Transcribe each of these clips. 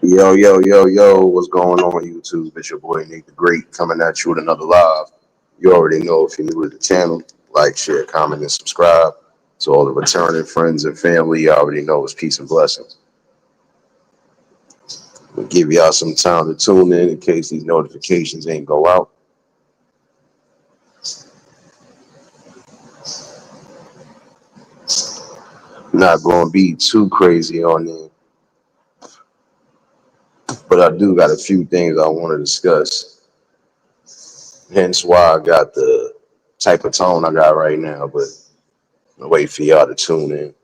Yo, yo, yo, yo, what's going on YouTube? It's your boy Nate the Great coming at you with another live. You already know if you're new to the channel, like, share, comment, and subscribe. To all the returning friends and family, you already know it's peace and blessings. We'll give y'all some time to tune in case these notifications ain't go out. Not going to be too crazy on there, but I do got a few things I want to discuss. Hence why I got the type of tone I got right now, but I'll wait for y'all to tune in.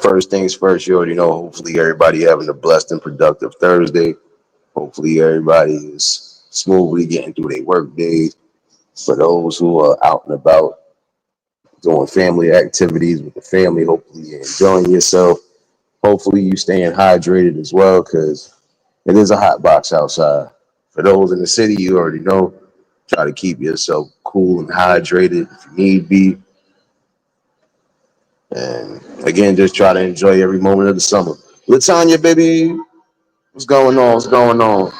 First things first, you already know. Hopefully, everybody having a blessed and productive Thursday. Hopefully, everybody is smoothly getting through their work day. For those who are out and about doing family activities with the family, hopefully you're enjoying yourself. Hopefully, you staying hydrated as well, because it is a hot box outside. For those in the city, you already know. Try to keep yourself cool and hydrated if you need be. And again, just try to enjoy every moment of the summer. Latanya, baby, what's going on? What's going on?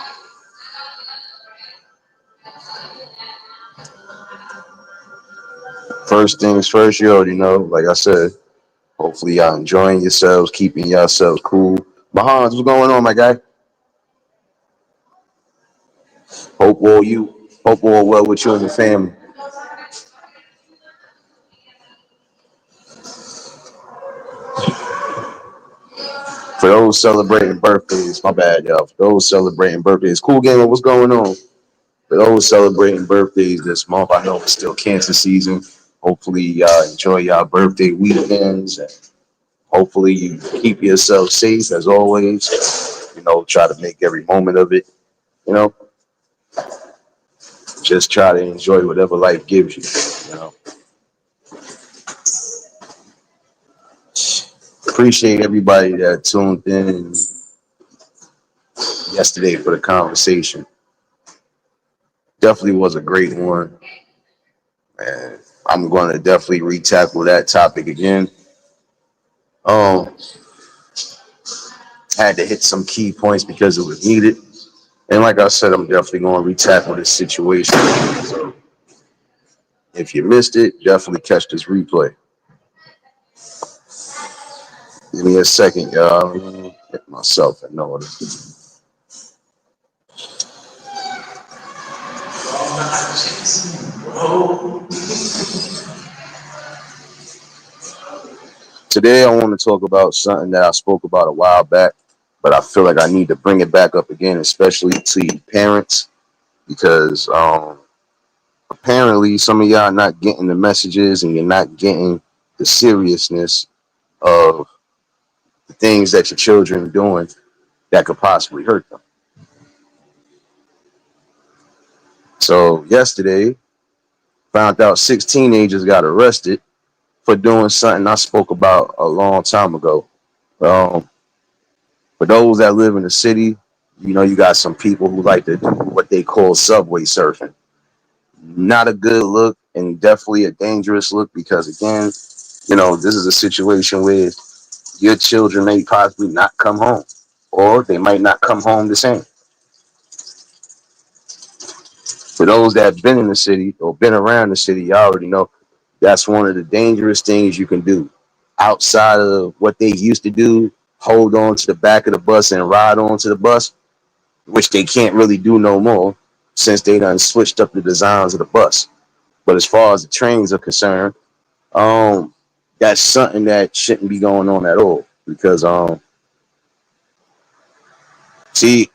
First things first, you already know. Like I said, hopefully y'all enjoying yourselves, keeping yourselves cool. Mahans, what's going on, my guy? Hope all well with you and your family. For those celebrating birthdays, my bad, y'all. For those celebrating birthdays, cool gamer, what's going on? For those celebrating birthdays this month, I know it's still cancer season. Hopefully, y'all enjoy y'all birthday weekends. And hopefully, you keep yourself safe as always. Try to make every moment of it. You know, just try to enjoy whatever life gives you. Appreciate everybody that tuned in yesterday for the conversation. Definitely was a great one. And I'm going to definitely retackle that topic again. Um, had to hit some key points because it was needed. And like I said, I'm definitely going to retackle this situation. So if you missed it, definitely catch this replay. Give me a second, y'all. Let me get myself in order. Today, I want to talk about something that I spoke about a while back, but I feel like I need to bring it back up again, especially to you parents, because apparently some of y'all not getting the messages and you're not getting the seriousness of the things that your children are doing that could possibly hurt them. So yesterday, found out 6 teenagers got arrested for doing something I spoke about a long time ago. Um, for those that live in the city, you got some people who like to do what they call subway surfing. Not a good look and definitely a dangerous look because, again, this is a situation where your children may possibly not come home or they might not come home the same. For those that have been in the city or been around the city, you already know that's one of the dangerous things you can do. Outside of what they used to do, hold on to the back of the bus and ride on to the bus, which they can't really do no more since they done switched up the designs of the bus. But as far as the trains are concerned, that's something that shouldn't be going on at all because see,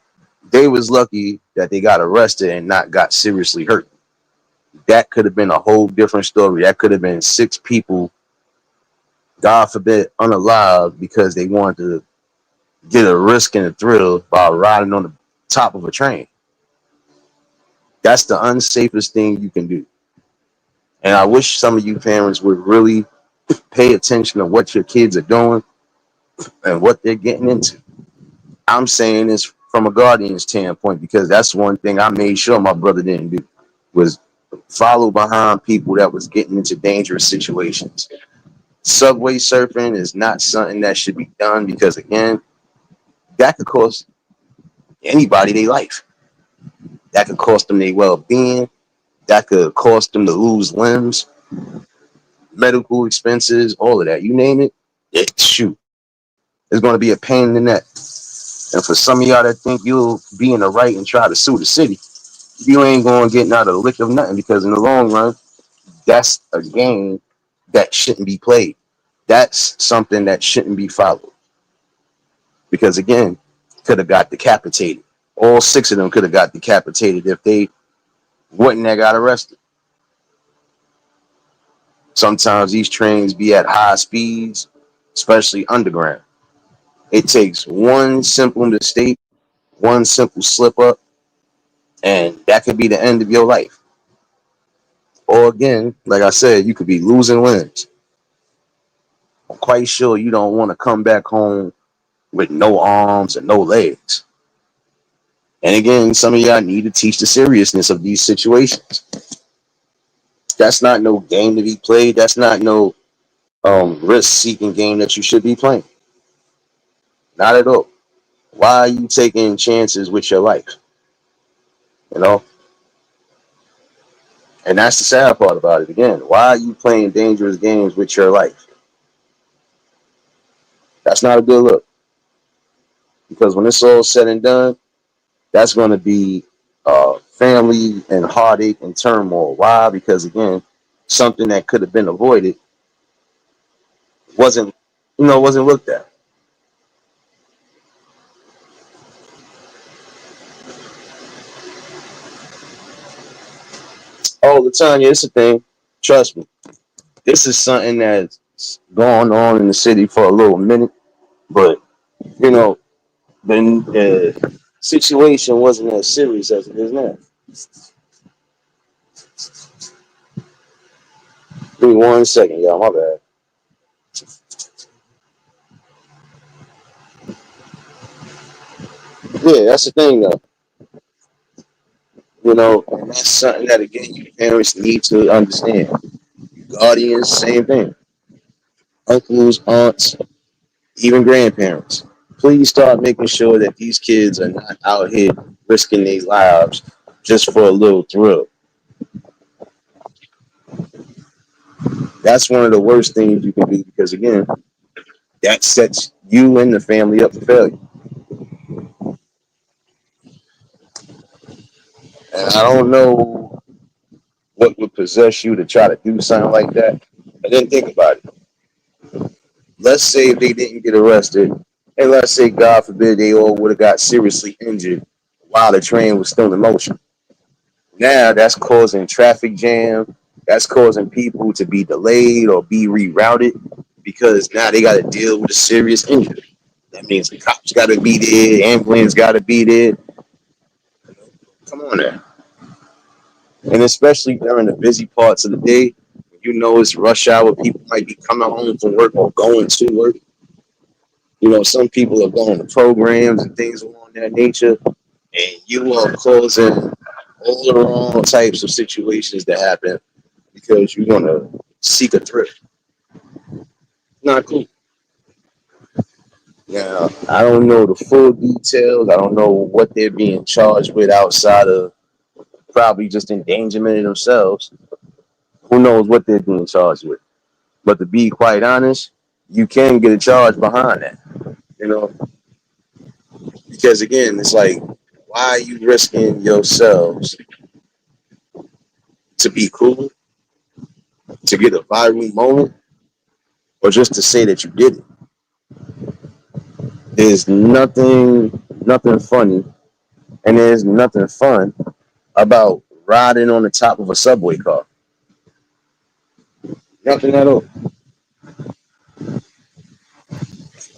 they was lucky that they got arrested and not got seriously hurt. That could have been a whole different story. That could have been 6 people, God forbid, unalive because they wanted to get a risk and a thrill by riding on the top of a train. That's the unsafest thing you can do. And I wish some of you parents would really pay attention to what your kids are doing and what they're getting into. I'm saying this from a guardian's standpoint because that's one thing I made sure my brother didn't do was follow behind people that was getting into dangerous situations. Subway surfing is not something that should be done because, again, that could cost anybody their life. That could cost them their well being. That could cost them to lose limbs, medical expenses, all of that. You name it, shoot. It's going to be a pain in the neck. And for some of y'all that think you'll be in the right and try to sue the city, you ain't going to get not a lick of nothing because in the long run, that's a game that shouldn't be played. That's something that shouldn't be followed. Because again, could have got decapitated. All six of them could have got decapitated if they wouldn't have got arrested. Sometimes these trains be at high speeds, especially underground. It takes one simple mistake, one simple slip up, and that could be the end of your life. Or again, like I said, you could be losing limbs. I'm quite sure you don't want to come back home with no arms and no legs. And again, some of y'all need to teach the seriousness of these situations. That's not no game to be played. That's not no risk-seeking game that you should be playing. Not at all. Why are you taking chances with your life? You know, and that's the sad part about it. Again, why are you playing dangerous games with your life? That's not a good look because when it's all said and done, that's going to be family and heartache and turmoil. Why? Because again, something that could have been avoided wasn't, wasn't looked at all the time. Yeah, it's a thing. Trust me, this is something that's going on in the city for a little minute, but you know, the situation wasn't as serious as it is now. Give me 1 second, y'all. My bad. Yeah, that's the thing, though. And that's something that again, you parents need to understand. Guardians, same thing. Uncles, aunts, even grandparents. Please start making sure that these kids are not out here risking their lives just for a little thrill. That's one of the worst things you can do because again, that sets you and the family up for failure. And I don't know what would possess you to try to do something like that. And then think about it. Let's say if they didn't get arrested, and let's say, God forbid, they all would have got seriously injured while the train was still in motion. Now that's causing traffic jam. That's causing people to be delayed or be rerouted because now they got to deal with a serious injury. That means the cops got to be there, ambulance got to be there. Come on now. And especially during the busy parts of the day, it's rush hour. People might be coming home from work or going to work. Some people are going to programs and things along that nature, and you are causing all the wrong types of situations to happen because you want to seek a thrift. Not cool. Now, I don't know the full details. I don't know what they're being charged with outside of probably just endangerment of themselves. Who knows what they're being charged with? But to be quite honest, you can get a charge behind that. You know, because again, it's like, why are you risking yourselves to be cool, to get a viral moment, or just to say that you did it? There's nothing funny, and there's nothing fun about riding on the top of a subway car. Nothing at all.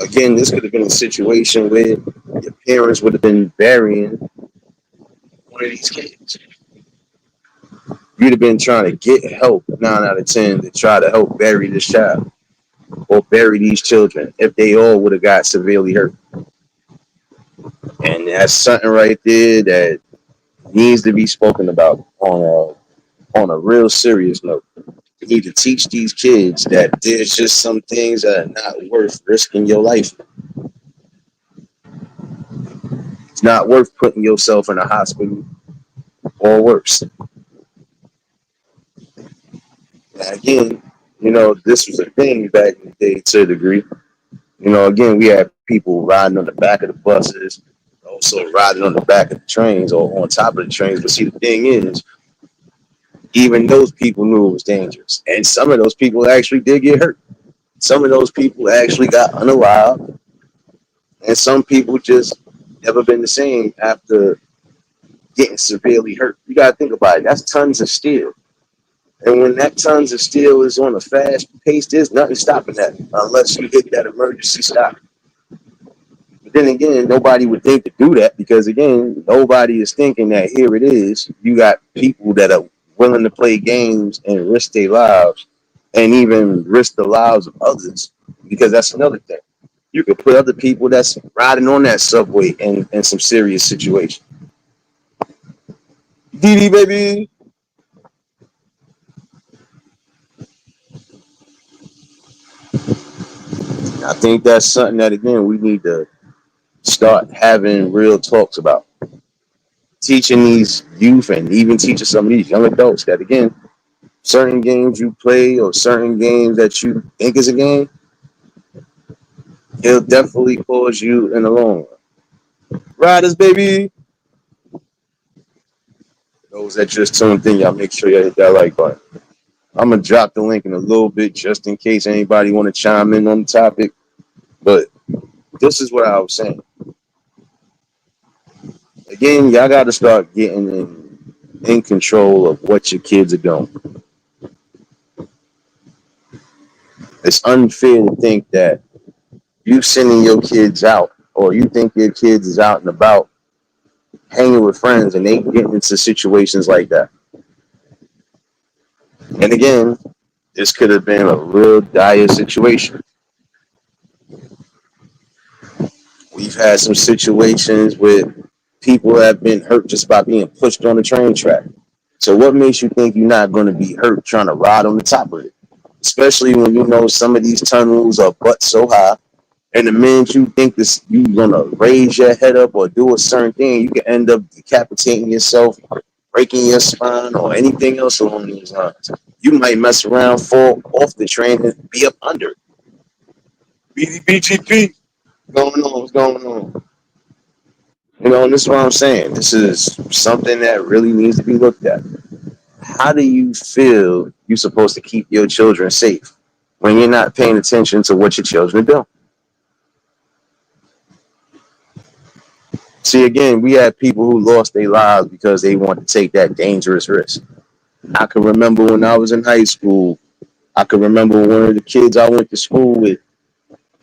Again, this could have been a situation where your parents would have been burying one of these kids. You'd have been trying to get help 9 out of 10 to try to help bury this child or bury these children if they all would have got severely hurt. And that's something right there that needs to be spoken about on a real serious note. You need to teach these kids that there's just some things that are not worth risking your life. It's not worth putting yourself in a hospital or worse. And again, this was a thing back in the day to a degree. Again, we had people riding on the back of the buses, also riding on the back of the trains or on top of the trains. But see, the thing is, even those people knew it was dangerous. And some of those people actually did get hurt. Some of those people actually got unalive. And some people just never been the same after getting severely hurt. You got to think about it. That's tons of steel. And when that tons of steel is on a fast pace, there's nothing stopping that unless you hit that emergency stop. But then again, nobody would think to do that because, again, nobody is thinking that here it is. You got people that are willing to play games and risk their lives and even risk the lives of others because that's another thing. You could put other people that's riding on that subway in some serious situation. DD, baby. I think that's something that, again, we need to start having real talks about. Teaching these youth and even teaching some of these young adults that, again, certain games you play or certain games that you think is a game, it'll definitely cause you in the long run. Riders, baby. Those that just tuned in, y'all make sure y'all hit that like button. I'm gonna drop the link in a little bit just in case anybody want to chime in on the topic. But this is what I was saying. Again, y'all got to start getting in control of what your kids are doing. It's unfair to think that you sending your kids out or you think your kids is out and about hanging with friends and they get into situations like that. And again, this could have been a real dire situation. We've had some situations where people have been hurt just by being pushed on the train track. So what makes you think you're not going to be hurt trying to ride on the top of it? Especially when you know some of these tunnels are butt so high. And the minute you think this, you're gonna raise your head up or do a certain thing, you can end up decapitating yourself, breaking your spine, or anything else along these lines. You might mess around, fall off the train, and be up under it. BGP, going on? What's going on? And this is what I'm saying. This is something that really needs to be looked at. How do you feel you're supposed to keep your children safe when you're not paying attention to what your children are doing? See, again, we had people who lost their lives because they wanted to take that dangerous risk. I can remember when I was in high school, I can remember one of the kids I went to school with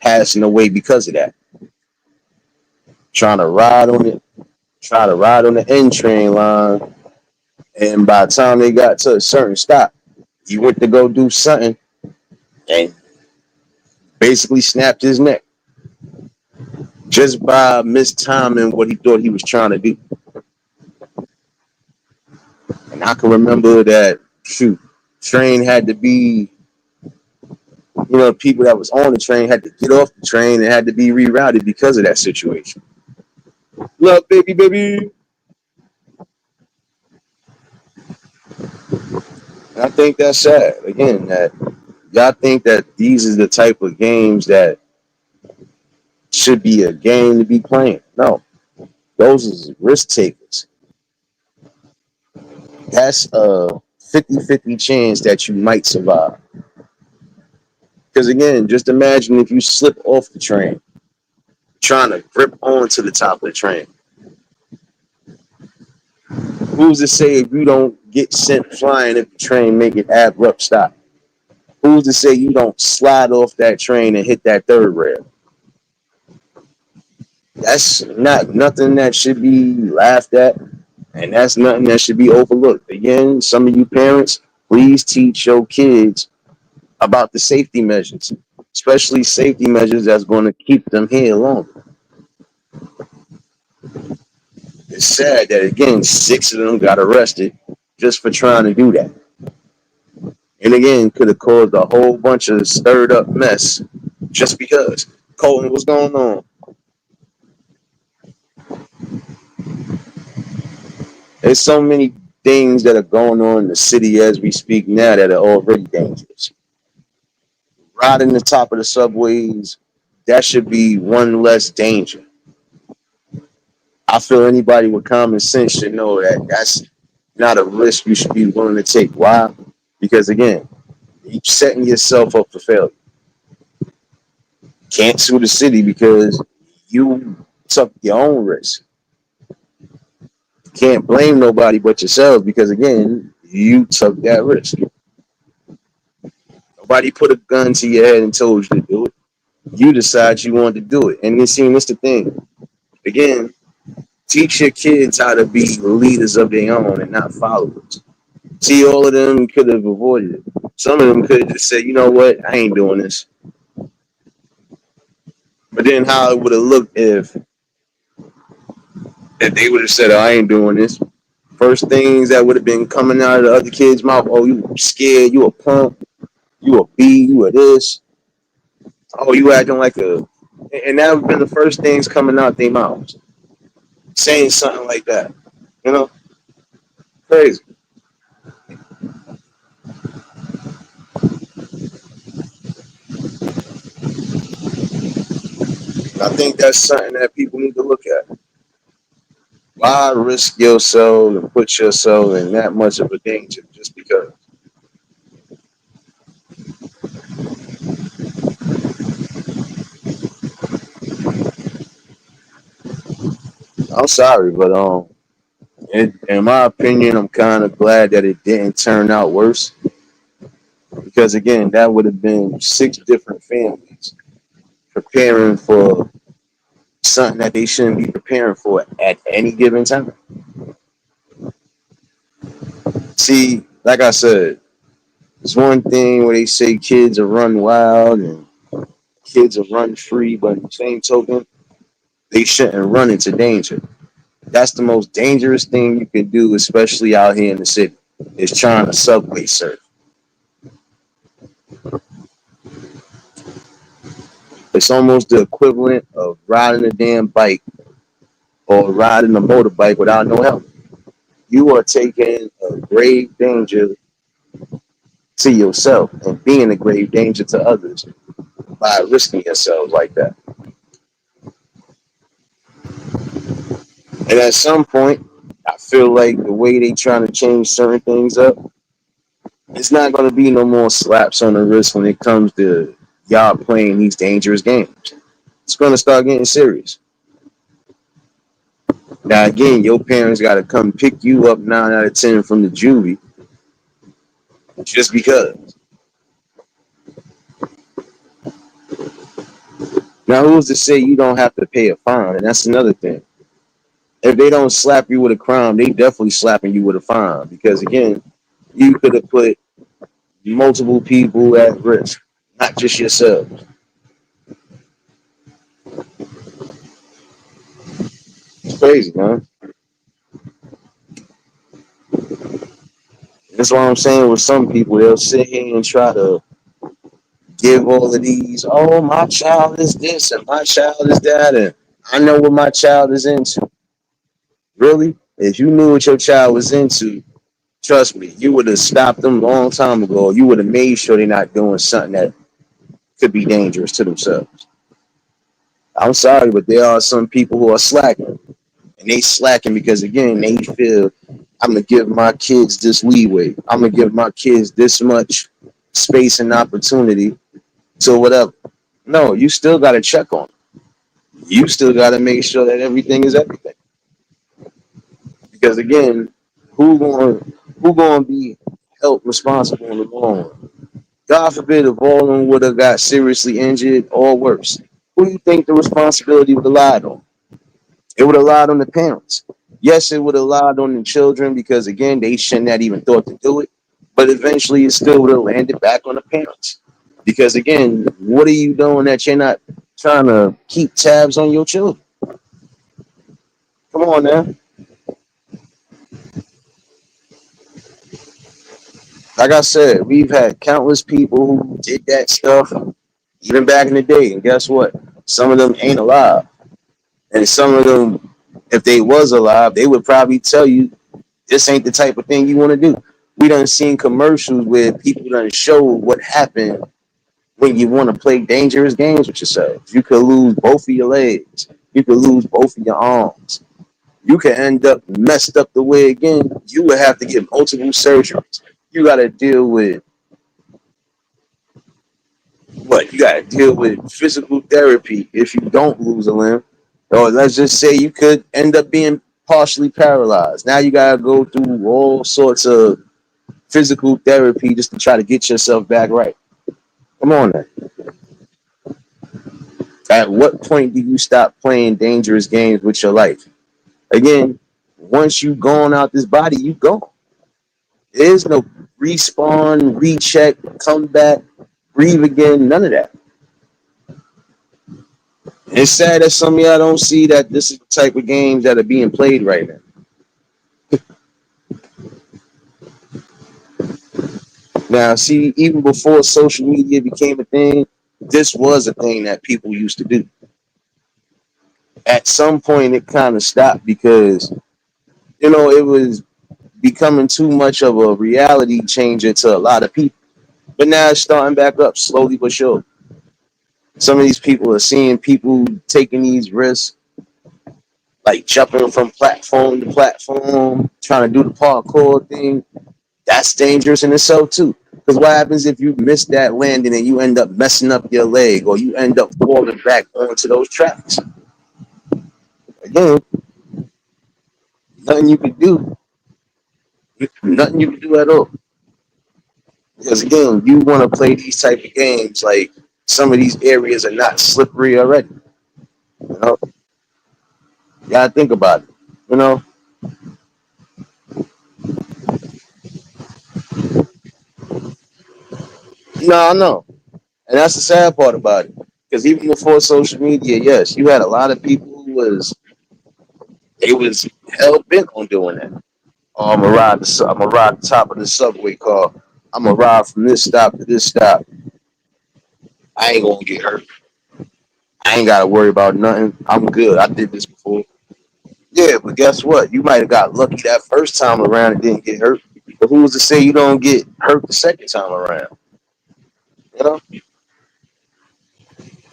passing away because of that. Trying to ride on it, try to ride on the N train line, and by the time they got to a certain stop, he went to go do something and basically snapped his neck just by mistiming what he thought he was trying to do. And I can remember that shoot, train had to be, people that was on the train had to get off the train and had to be rerouted because of that situation. Love, baby, baby. And I think that's sad. Again, that y'all think that these are the type of games that should be a game to be playing. No, those is risk takers. That's a 50-50 chance that you might survive. Because again, just imagine if you slip off the train, trying to grip onto the top of the train. Who's to say if you don't get sent flying if the train make it abrupt stop? Who's to say you don't slide off that train and hit that third rail? That's not nothing that should be laughed at, and that's nothing that should be overlooked. Again, some of you parents, please teach your kids about the safety measures, especially safety measures that's going to keep them here longer. It's sad that again, 6 of them got arrested just for trying to do that. And again, could have caused a whole bunch of stirred up mess just because. Colton, what's going on? There's so many things that are going on in the city as we speak now that are already dangerous. Riding the top of the subways, that should be one less danger. I feel anybody with common sense should know that that's not a risk you should be willing to take. Why? Because again, you're setting yourself up for failure. Can't sue the city because you took your own risk. Can't blame nobody but yourself because again, you took that risk. Nobody put a gun to your head and told you to do it. You decide you wanted to do it. And you see, that's the thing. Again, teach your kids how to be leaders of their own and not followers. See, all of them could have avoided it. Some of them could have just said, you know what, I ain't doing this. But then how it would have looked if they would have said, oh, I ain't doing this. First things that would have been coming out of the other kids' mouth, oh, you scared, you a punk, you a B, you a this. Oh, you acting like a, and that would have been the first things coming out their mouths, saying something like that. You know, crazy. I think that's something that people need to look at. Why risk yourself and put yourself in that much of a danger just because? I'm sorry, but in my opinion, I'm kind of glad that it didn't turn out worse because again, that would have been six different families preparing for something that they shouldn't be preparing for at any given time. See, like I said, it's one thing where they say kids are run wild and kids are run free, but in the same token, they shouldn't run into danger. That's the most dangerous thing you can do, especially out here in the city, is trying to subway surf. It's almost the equivalent of riding a damn bike or riding a motorbike without no helmet. You are taking a grave danger to yourself and being a grave danger to others by risking yourself like that. And at some point, I feel like the way they trying to change certain things up, it's not going to be no more slaps on the wrist when it comes to y'all playing these dangerous games. It's going to start getting serious. Now, again, your parents got to come pick you up 9 out of 10 from the juvie just because. Now, who's to say you don't have to pay a fine? And that's another thing. If they don't slap you with a crime, they definitely slapping you with a fine because, again, you could have put multiple people at risk, not just yourself. It's crazy, man. That's why I'm saying with some people, they'll sit here and try to give all of these, oh, my child is this and my child is that, and I know what my child is into. Really? If you knew what your child was into, trust me, you would have stopped them a long time ago. You would have made sure they're not doing something that could be dangerous to themselves. I'm sorry, but there are some people who are slacking. And they slacking because again, they feel I'm gonna give my kids this leeway. I'm gonna give my kids this much space and opportunity to whatever. No, you still gotta check on them. You still gotta make sure that everything is everything. Because again, who going who gonna be held responsible in the long run? God forbid if all of them would have got seriously injured or worse. Who do you think the responsibility would have lied on? It would have lied on the parents. Yes, it would have lied on the children because again, they shouldn't have even thought to do it. But eventually, it still would have landed back on the parents. Because again, what are you doing that you're not trying to keep tabs on your children? Come on now. Like I said, we've had countless people who did that stuff even back in the day, and guess what? Some of them ain't alive, and some of them, if they was alive, they would probably tell you this ain't the type of thing you want to do. We done seen commercials where people done show what happened when you want to play dangerous games with yourself. You could lose both of your legs. You could lose both of your arms. You could end up messed up the way again. You would have to get multiple surgeries. You got to deal with what? You got to deal with physical therapy if you don't lose a limb. Or let's just say you could end up being partially paralyzed. Now you got to go through all sorts of physical therapy just to try to get yourself back right. Come on now. At what point do you stop playing dangerous games with your life? Again, once you gone out this body, you gone. There is no respawn, recheck, come back, breathe again, none of that. It's sad that some of y'all don't see that this is the type of games that are being played right now. Now, see, even before social media became a thing, this was a thing that people used to do. At some point, it kind of stopped because, it was becoming too much of a reality changer to a lot of people. But now it's starting back up slowly but sure. Some of these people are seeing people taking these risks, like jumping from platform to platform, trying to do the parkour thing. That's dangerous in itself too. Because what happens if you miss that landing and you end up messing up your leg or you end up falling back onto those tracks? Again, nothing you can do. Nothing you can do at all. Because again, you want to play these type of games like some of these areas are not slippery already. You know, you gotta think about it. You know, no, no, and that's the sad part about it. Because even before social media, yes, you had a lot of people who was hell bent on doing that. Oh, I'm gonna ride the top of the subway car. I'm gonna ride from this stop to this stop. I ain't gonna get hurt. I ain't gotta worry about nothing. I'm good. I did this before. Yeah, but guess what? You might have got lucky that first time around and didn't get hurt. But who's to say you don't get hurt the second time around? You know?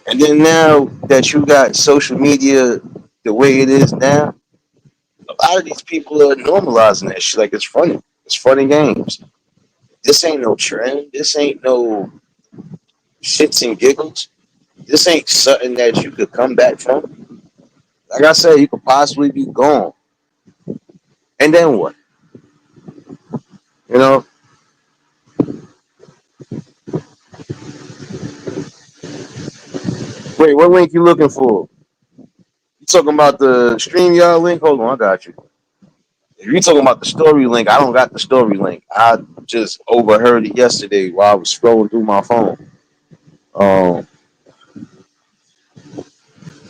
And then now that you got social media the way it is now, a lot of these people are normalizing that shit like it's funny. It's funny games. This ain't no trend. This ain't no shits and giggles. This ain't something that you could come back from. Like I said, you could possibly be gone. And then what? You know? Wait, what link you looking for? You talking about the StreamYard link? Hold on, I got you. If you talking about the story link, I don't got the story link. I just overheard it yesterday while I was scrolling through my phone. Um,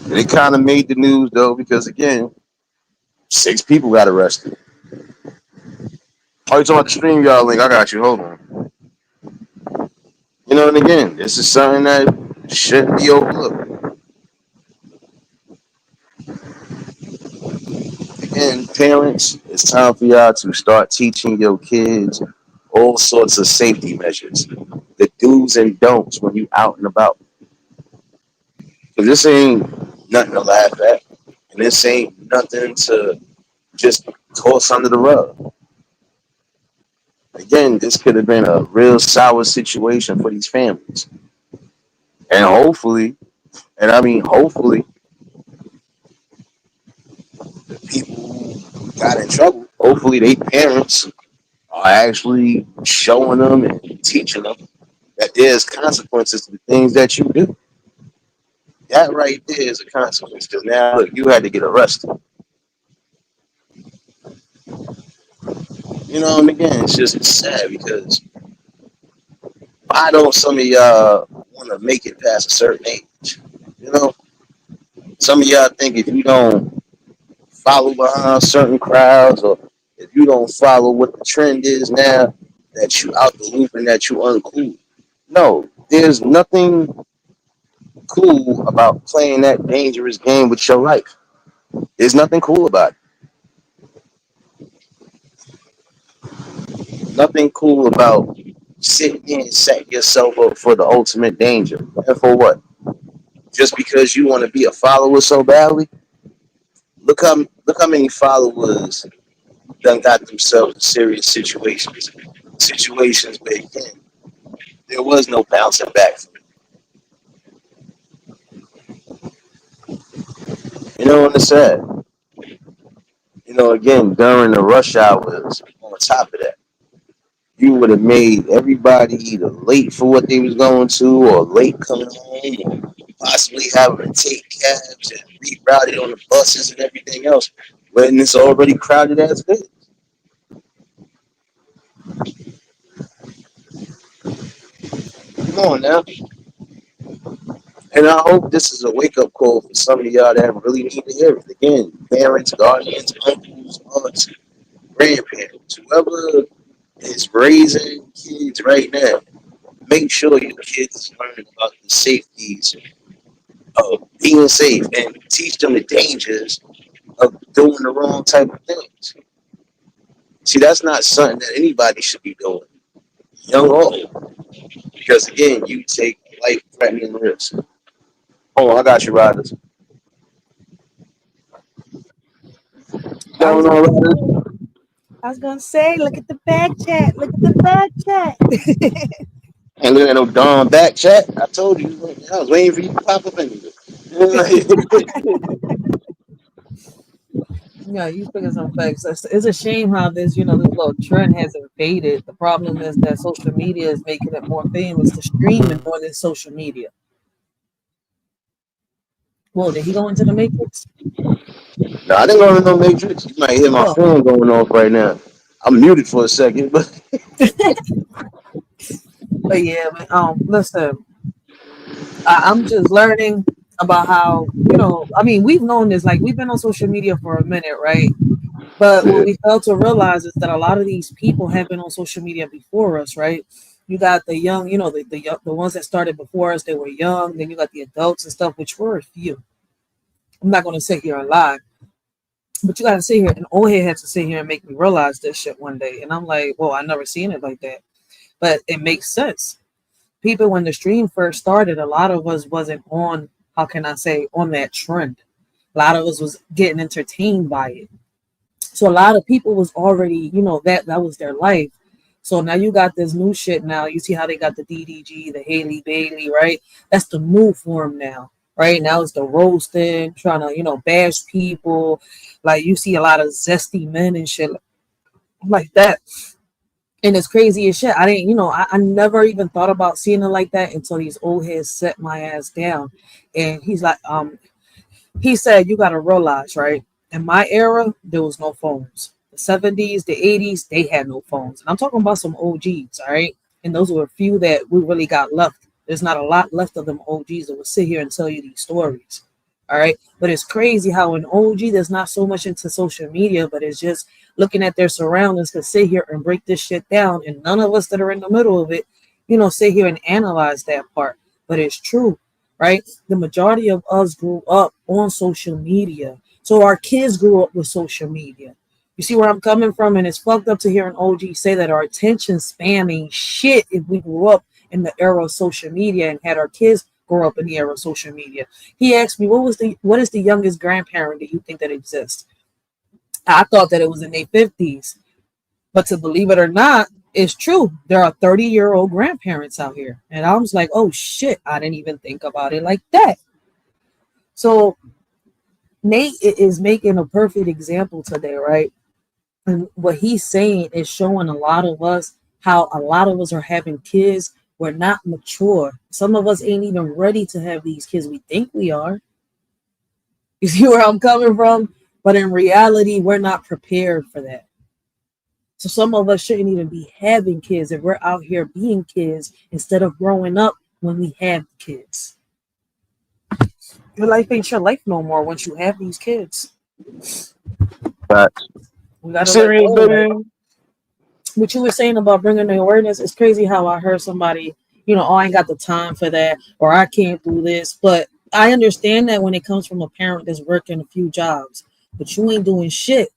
it kind of made the news though because again, 6 people got arrested. Oh, you talking about the StreamYard link? I got you. Hold on. And again, this is something that shouldn't be overlooked. Again, parents, it's time for y'all to start teaching your kids all sorts of safety measures, the do's and don'ts when you out and about. Because this ain't nothing to laugh at, and this ain't nothing to just toss under the rug. Again, this could have been a real sour situation for these families, and hopefully, and I mean hopefully, the people who got in trouble, hopefully, they parents are actually showing them and teaching them that there's consequences to the things that you do. That right there is a consequence. Because now, look, you had to get arrested. And again, it's just sad because why don't some of y'all want to make it past a certain age? You know, some of y'all think if you don't follow behind certain crowds or if you don't follow what the trend is now, that you out the loop and that you uncool. No, there's nothing cool about playing that dangerous game with your life. There's nothing cool about it. Nothing cool about sitting here and setting yourself up for the ultimate danger. And for what? Just because you want to be a follower so badly? Look how many followers done got themselves in serious situations where again there was no bouncing back. You know what I'm saying? You know, again, during the rush hours, on top of that, you would have made everybody either late for what they was going to or late coming home or possibly having to take cabs and rerouted on the buses and everything else when it's already crowded as it is. Come on now. And I hope this is a wake up call for some of y'all that really need to hear it. Again, parents, guardians, uncles, aunts, grandparents, whoever is raising kids right now, make sure your kids learn about the safeties of being safe and teach them the dangers of doing the wrong type of things. See, that's not something that anybody should be doing, young or old, because again, you take life threatening risks. Oh, I got you, Riders. What's I going was on, gonna Riders? say, I was gonna say, look at the back chat. Look at the back chat. Ain't looking at no darn back chat. I told you, I was waiting for you to pop up anyway. Yeah, you speaking some facts. It's a shame how this little trend has invaded. The problem is that social media is making it more famous to streaming more than social media. Whoa, did he go into the matrix? No, I didn't go in no matrix. You might hear my Oh, phone going off right now. I'm muted for a second, but but yeah, man, listen, I'm just learning about how, I mean, we've known this, like we've been on social media for a minute, right? But what yeah, we fail to realize is that a lot of these people have been on social media before us, right? You got the young, the ones that started before us, they were young. Then you got the adults and stuff, which were a few. I'm not going to sit here and lie, but you got to sit here, and old head had to sit here and make me realize this shit one day. And I'm like, whoa, I never seen it like that. But it makes sense. People, when the stream first started, a lot of us wasn't on, how can I say, on that trend. A lot of us was getting entertained by it. So a lot of people was already, that was their life. So now you got this new shit now. You see how they got the DDG, the Haley Bailey, right? That's the new form now, right? Now it's the roasting, trying to, bash people. Like you see a lot of zesty men and shit like that. And it's crazy as shit. I didn't, I never even thought about seeing it like that until these old heads set my ass down. And he's like, he said, you got to realize, right? In my era, there was no phones. The 70s, the 80s, they had no phones. And I'm talking about some OGs, all right? And those were a few that we really got left. There's not a lot left of them OGs that will sit here and tell you these stories, all right? But it's crazy how an OG that's not so much into social media, but is just looking at their surroundings can sit here and break this shit down. And none of us that are in the middle of it, sit here and analyze that part. But it's true, right? The majority of us grew up on social media. So our kids grew up with social media. You see where I'm coming from? And it's fucked up to hear an OG say that our attention span ain't shit if we grew up in the era of social media and had our kids grow up in the era of social media. He asked me, what is the youngest grandparent that you think that exists? I thought that it was in their 50s. But to believe it or not, it's true. There are 30-year-old grandparents out here. And I was like, oh shit, I didn't even think about it like that. So Nate is making a perfect example today, right? And what he's saying is showing a lot of us how a lot of us are having kids. We're not mature. Some of us ain't even ready to have these kids. We think we are. You see where I'm coming from? But in reality, we're not prepared for that. So some of us shouldn't even be having kids if we're out here being kids instead of growing up when we have kids. Your life ain't your life no more once you have these kids. but We gotta let serious, go, right? baby. what you were saying about bringing the awareness, it's crazy how I heard somebody, oh, I ain't got the time for that, or I can't do this. But I understand that when it comes from a parent that's working a few jobs, but you ain't doing shit.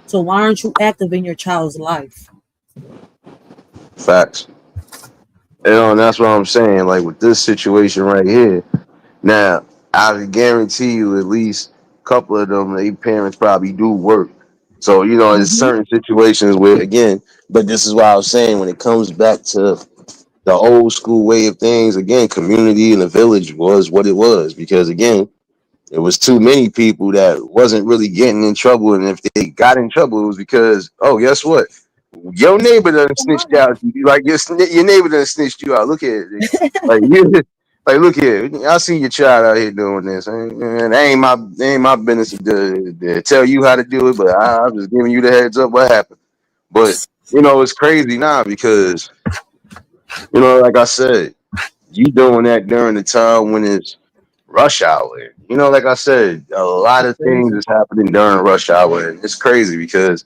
So why aren't you active in your child's life? Facts. And that's what I'm saying. Like with this situation right here, now I can guarantee you at least a couple of them, their parents probably do work. So there's Mm-hmm. certain situations where again, but this is why I was saying when it comes back to the old school way of things, again, community in the village was what it was because again, it was too many people that wasn't really getting in trouble, and if they got in trouble, it was because guess what? Your neighbor done snitched out. Like your neighbor done snitched you out. Look at it, like you, like look here. I see your child out here doing this, and that ain't my business to tell you how to do it. But I'm just giving you the heads up what happened. But it's crazy now because like I said, you doing that during the time when it's rush hour. Like I said, a lot That's of things crazy. is happening during rush hour. And it's crazy because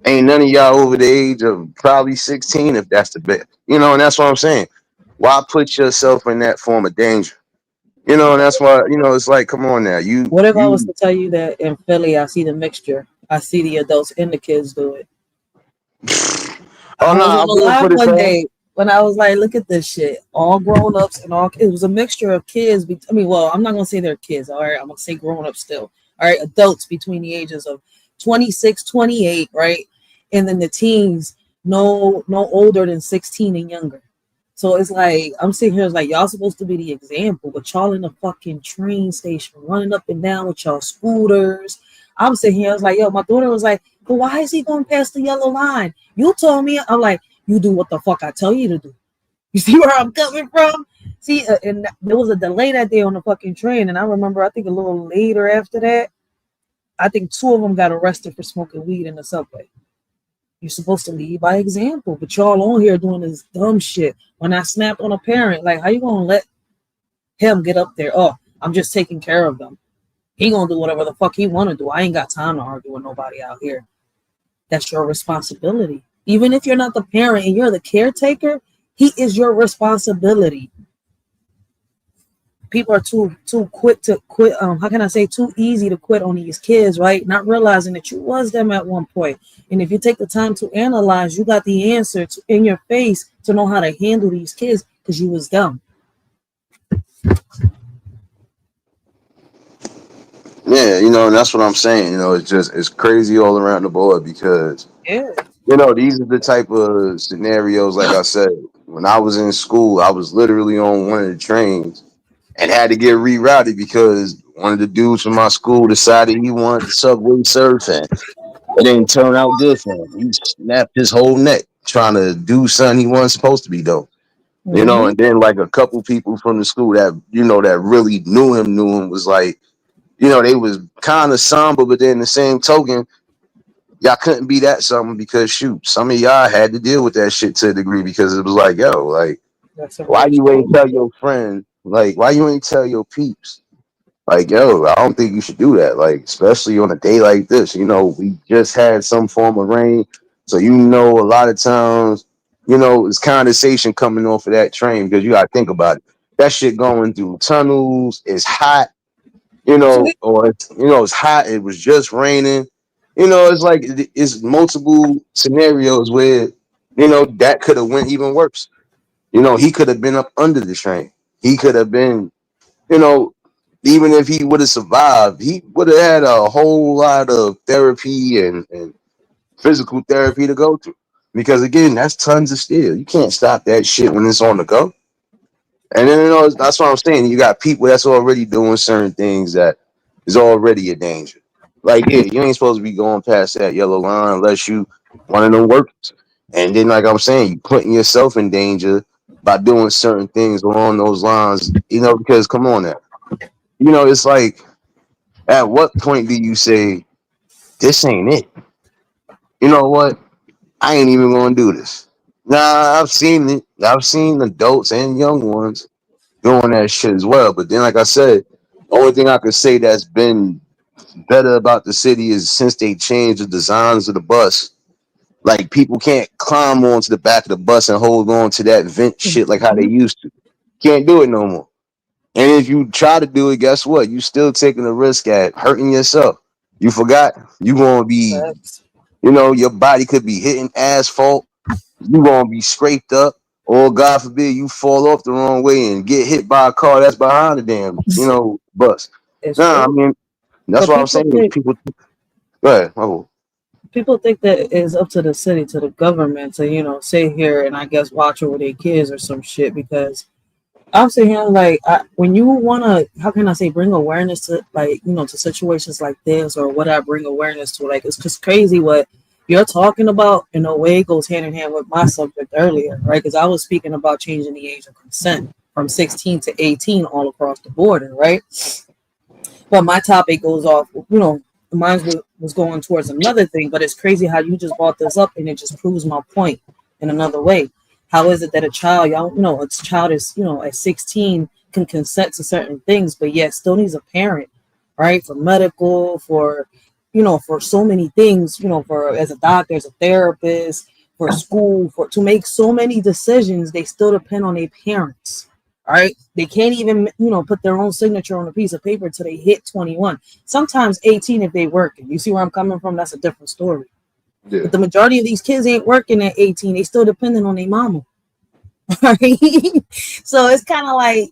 ain't none of y'all over the age of probably 16 if that's the best. And that's what I'm saying. Why put yourself in that form of danger? And that's why, it's like, come on now. You What if I was you to tell you that in Philly, I see the mixture? I see the adults and the kids do it. oh I no, was I on the will live put it one down. day when I was like, look at this shit. All grown ups and all, it was a mixture of kids. I mean, well, I'm not going to say they're kids. All right. I'm going to say grown ups still. All right. Adults between the ages of 26, 28, right? And then the teens, no older than 16 and younger. So it's like, I'm sitting here, it's like, y'all supposed to be the example, but y'all in the fucking train station running up and down with y'all scooters. I'm sitting here, I was like, yo, my daughter was like, but why is he going past the yellow line? You told me. I'm like, you do what the fuck I tell you to do. You see where I'm coming from? See, and there was a delay that day on the fucking train, and I remember, I think a little later after that, I think two of them got arrested for smoking weed in the subway. You're supposed to lead by example, but y'all on here doing this dumb shit. When I snapped on a parent, like, how you gonna let him get up there? Oh, I'm just taking care of them. He gonna do whatever the fuck he wanna do. I ain't got time to argue with nobody out here. That's your responsibility. Even if you're not the parent and you're the caretaker, he is your responsibility. People are too quick to quit. How can I say too easy to quit on these kids, right? Not realizing that you was them at one point. And if you take the time to analyze, you got the answer in your face to know how to handle these kids because you was them. Yeah, and that's what I'm saying. It's crazy all around the board because Yeah. these are the type of scenarios. Like I said, when I was in school, I was literally on one of the trains and had to get rerouted because one of the dudes from my school decided he wanted the subway surf and it didn't turn out good for him. He snapped his whole neck trying to do something he wasn't supposed to be doing. Mm-hmm. And then like a couple people from the school that that really knew him was like, they was kind of somber, but then the same token, y'all couldn't be that something because shoot, some of y'all had to deal with that shit to a degree because it was like, yo, like, That's some why real you shit. ain't tell your friend? Like, why you ain't tell your peeps? Like, yo, I don't think you should do that. Like, especially on a day like this. We just had some form of rain. So, a lot of times, it's condensation coming off of that train because you got to think about it. That shit going through tunnels, it's hot, or, it's hot. It was just raining. It's like it's multiple scenarios where, that could have went even worse. He could have been up under the train. He could have been, you know, even if he would have survived, he would have had a whole lot of therapy and physical therapy to go through. Because again, that's tons of steel. You can't stop that shit when it's on the go. And then that's what I'm saying. You got people that's already doing certain things that is already a danger. Like, yeah, you ain't supposed to be going past that yellow line unless you one of them workers. And then, like I'm saying, you putting yourself in danger by doing certain things along those lines. Because come on now, it's like at what point do you say this ain't it? You know what? I ain't even gonna do this. Nah, I've seen it. I've seen adults and young ones doing that shit as well. But then, like I said, the only thing I could say that's been better about the city is since they changed the designs of the bus. Like people can't climb onto the back of the bus and hold on to that vent shit like how they Mhm. used to. Can't do it no more. And if you try to do it, guess what? You still taking a risk at hurting yourself. You forgot you gonna be, Facts. your body could be hitting asphalt. You gonna be scraped up, or God forbid you fall off the wrong way and get hit by a car that's behind the damn, bus. It's Nah, I true. mean that's But what I'm saying. Is people, go ahead. Oh, people think that it's up to the city, to the government to, sit here and I guess watch over their kids or some shit because I'm sitting here like when you want to, how can I say, bring awareness to like, to situations like this or what I bring awareness to, like, it's just crazy what you're talking about in a way goes hand in hand with my subject earlier, right? Because I was speaking about changing the age of consent from 16 to 18 all across the border, right? But my topic goes off, mine was going towards another thing, but it's crazy how you just brought this up and it just proves my point in another way. How is it that a child, a child is, at 16 can consent to certain things, but yet still needs a parent, right? For medical, for so many things, for as a doctor, as a therapist, for school, to make so many decisions, they still depend on their parents. All right. They can't even, put their own signature on a piece of paper until they hit 21. Sometimes 18 if they working. You see where I'm coming from? That's a different story. yeah, But the majority of these kids ain't working at 18. They still depending on their mama. Right? So it's kind of like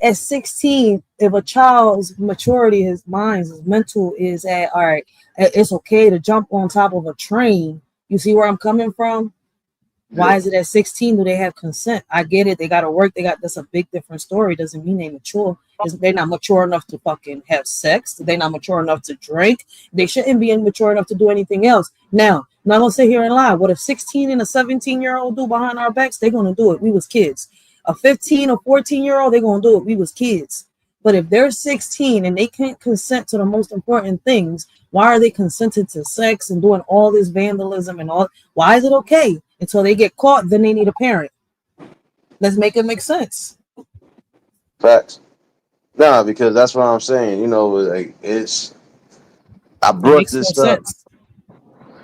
at 16, if a child's maturity, his mind, his mental is at, all right, it's okay to jump on top of a train. You see where I'm coming from? yeah, Why is it at 16 do they have consent? I get it. They got to work. That's a big different story. Doesn't mean they mature. They're not mature enough to fucking have sex. They're not mature enough to drink. They shouldn't be immature enough to do anything else. Now, I'm not going to sit here and lie. What if 16 and a 17-year-old do behind our backs? They're going to do it. We was kids. A 15 or 14-year-old, they're going to do it. We was kids. But if they're 16 and they can't consent to the most important things, why are they consenting to sex and doing all this vandalism and all? Why is it okay? Until they get caught, then they need a parent. Let's make it make sense. facts. Nah, because that's what I'm saying. Like I It brought makes no this up. sense.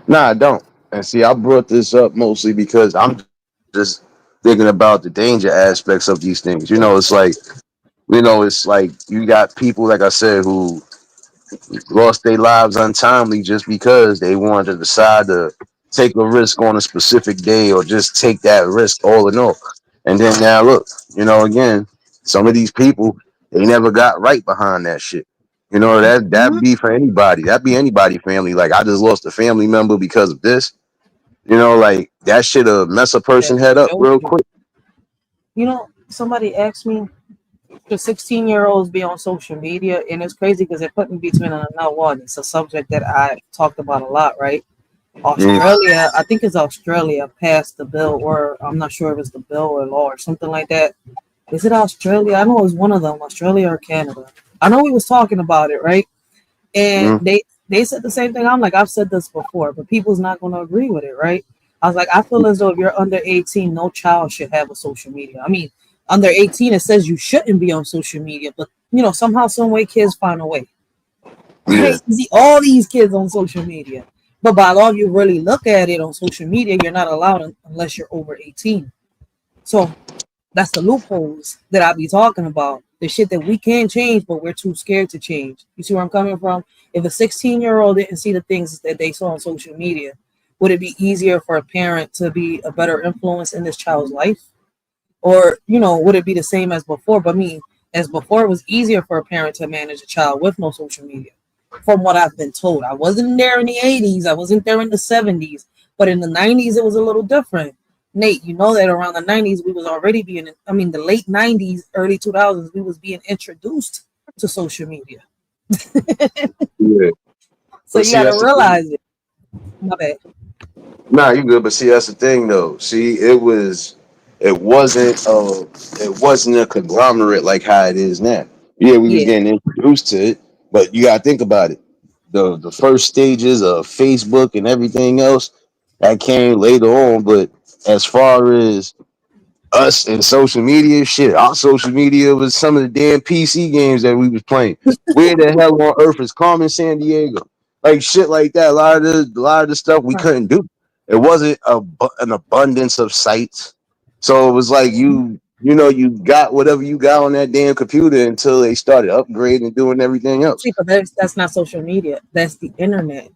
Nah, I don't. And see, I brought this up mostly because I'm just thinking about the danger aspects of these things. It's like you got people, like I said, who lost their lives untimely just because they wanted to decide to take a risk on a specific day or just take that risk all in all. And then now look, again, some of these people, they never got right behind that shit. That Mhm. be for anybody. That be anybody family. Like I just lost a family member because of this. Like that shit'll mess a Yeah, person head up no real shit. quick. Somebody asked me, the 16-year-olds be on social media, and it's crazy because it put me between another one. It's a subject that I talked about a lot, right? Mm, Australia, I think it's Australia, passed the bill, or I'm not sure if it's the bill or law or something like that. Is it Australia? I know it was one of them, Australia or Canada. I know we was talking about it, right? And mm, they said the same thing. I'm like, I've said this before, but people's not going to agree with it, right? I was like, I feel as though if you're under 18, no child should have a social media. I mean, under 18, it says you shouldn't be on social media, but somehow, some way, kids find a way, yeah, right? You see all these kids on social media, but by law, if you really look at it on social media, you're not allowed unless you're over 18. So that's the loopholes that I be talking about. The shit that we can change, but we're too scared to change. You see where I'm coming from? If a 16-year-old didn't see the things that they saw on social media, would it be easier for a parent to be a better influence in this child's life? Or, would it be the same as before? But me, as before, it was easier for a parent to manage a child with no social media. From what I've been told, I wasn't there in the 80s, I wasn't there in the 70s, but in the 90s, it was a little different. Nate, you know that around the 90s, we was already being, I mean, the late 90s, early 2000s, we was being introduced to social media. yeah. So But you see, got to that's the thing. realize it. My bad. Nah, you good. But see, that's the thing, though. See, it wasn't a conglomerate like how it is now. Yeah, we was Yeah. getting introduced to it, but you gotta think about it. The first stages of Facebook and everything else that came later on. But as far as us and social media, shit, our social media was some of the damn PC games that we was playing. Where the hell on earth is Carmen San Diego? Like shit like that. A lot of the stuff we Right. couldn't do. It wasn't an abundance of sites. So it was like you got whatever you got on that damn computer until they started upgrading and doing everything else. See, but that's not social media. That's the internet.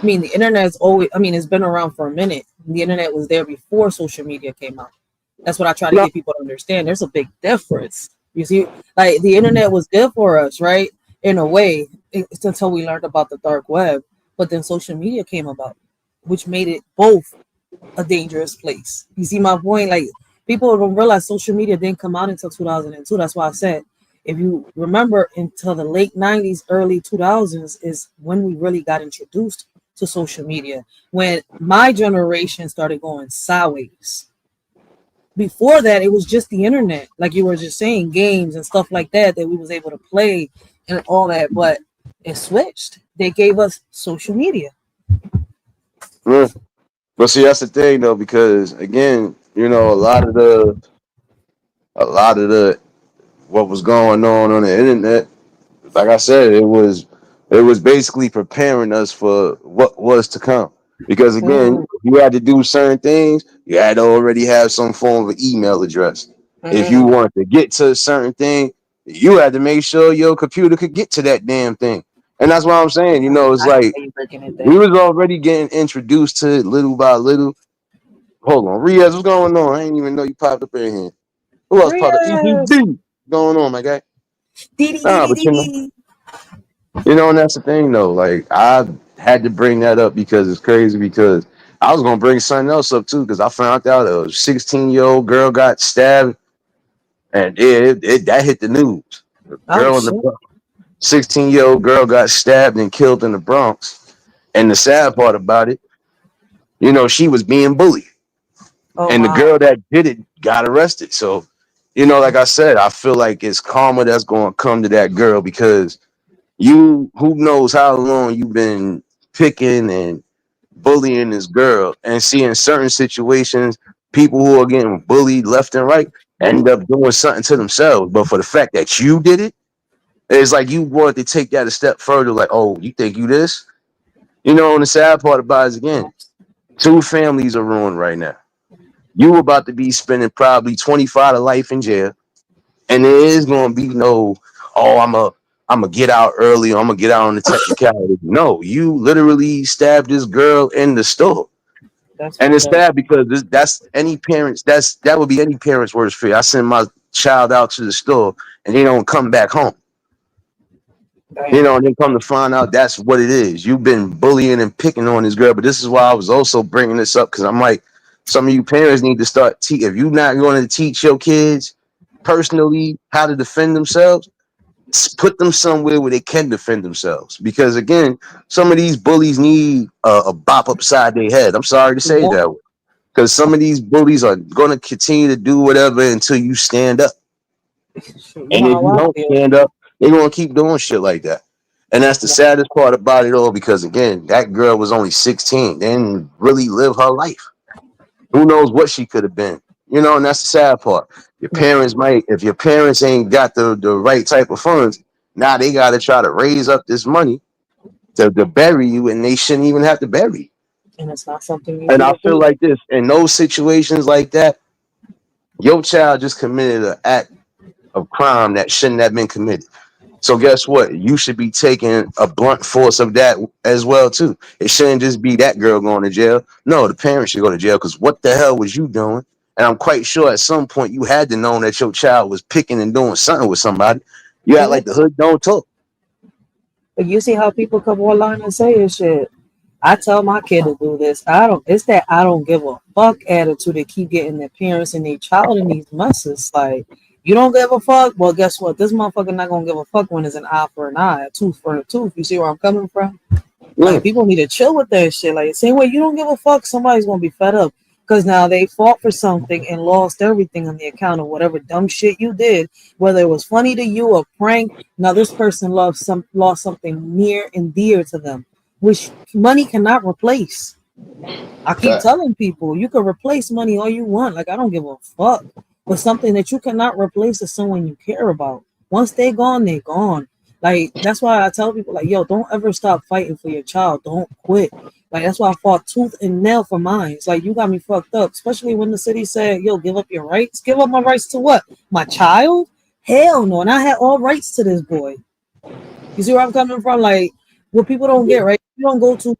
I mean, the internet is always. I mean, it's been around for a minute. The internet was there before social media came out. That's what I try to No, get people to understand. There's a big difference. You see, like the internet was good for us, right? In a way, it's until we learned about the dark web. But then social media came about, which made it both a dangerous place. You see my point? Like people don't realize social media didn't come out until 2002. That's why I said, if you remember, until the late 90s, early 2000s is when we really got introduced to social media. When my generation started going sideways. Before that, it was just the internet, like you were just saying, games and stuff like that we was able to play and all that. But it switched. They gave us social media. yeah. But see, that's the thing though, because again, a lot of the what was going on the internet, like I said, it was basically preparing us for what was to come. Because again, Mm-hmm. you had to do certain things, you had to already have some form of email address. If you Mm-hmm. wanted to get to a certain thing, you had to make sure your computer could get to that damn thing. And that's what I'm saying. It's I see like how you're breaking it we down. was already getting introduced to it little by little. Hold on, Riaz, what's going on? I didn't even know you popped up in here. Who else popped up? Yes. EBD. What's going on, my guy? Dee dee dee Nah, dee but dee dee. and that's the thing though. Like I had to bring that up because it's crazy. Because I was gonna bring something else up too. Because I found out a 16-year-old girl got stabbed, and that hit the news. The Oh girl in the shit. 16-year-old girl got stabbed and killed in the Bronx. And the sad part about it, she was being bullied, Oh and the wow. girl that did it got arrested. So, like I said, I feel like it's karma that's going to come to that girl because who knows how long you've been picking and bullying this girl, and seeing certain situations, people who are getting bullied left and right end up doing something to themselves. But for the fact that you did it, it's like you wanted to take that a step further. Like, oh, you think you this? And the sad part about it is again, two families are ruined right now. You about to be spending probably 25 to life in jail, and there is gonna be no, oh, I'm a get out early, or I'm gonna get out on the technicality. No, you literally stabbed this girl in the store. That's And fucked it's up. sad because that would be any parent's worst fear. I send my child out to the store and they don't come back home. Damn. And then come to find out that's what it is. You've been bullying and picking on this girl. But this is why I was also bringing this up, because I'm like, some of you parents need to start if you're not going to teach your kids personally how to defend themselves, put them somewhere where they can defend themselves. Because again, some of these bullies need a bop upside their head. I'm sorry to say Yep. that, because some of these bullies are going to continue to do whatever until you stand up. Shoot, you And know if how you I don't feel. stand up, they're going to keep doing shit like that. And that's the saddest part about it all, because again, that girl was only 16, didn't really live her life. Who knows what she could have been? And that's the sad part. If your parents ain't got the right type of funds, now they got to try to raise up this money to bury you, and they shouldn't even have to bury you. And it's not something And easy I to feel do. like this, in those situations like that, your child just committed an act of crime that shouldn't have been committed. So guess what? You should be taking a blunt force of that as well too. It shouldn't just be that girl going to jail. No, the parents should go to jail, because what the hell was you doing? And I'm quite sure at some point you had to know that your child was picking and doing something with somebody. You act Yeah. like the hood don't talk. But you see how people come online and say this shit. I tell my kid to do this. I don't. It's that I don't give a fuck attitude to keep getting their parents and their child in these messes. Like you don't give a fuck. Well, guess what? This motherfucker not gonna give a fuck when it's an eye for an eye, a tooth for a tooth. You see where I'm coming from? Like Mm, people need to chill with that shit. Like the same way you don't give a fuck, somebody's gonna be fed up because now they fought for something and lost everything on the account of whatever dumb shit you did, whether it was funny to you or prank. Now this person lost something near and dear to them, which money cannot replace. I keep fact. telling people you can replace money all you want. Like I don't give a fuck. But something that you cannot replace is someone you care about. Once they gone, they gone. Like that's why I tell people like, yo, don't ever stop fighting for your child. Don't quit. Like that's why I fought tooth and nail for mine. It's like you got me fucked up, especially when the city said, "Yo, give up your rights." Give up my rights to what? My child? Hell no! And I had all rights to this boy. You see where I'm coming from? Like what people don't get, right? You don't go to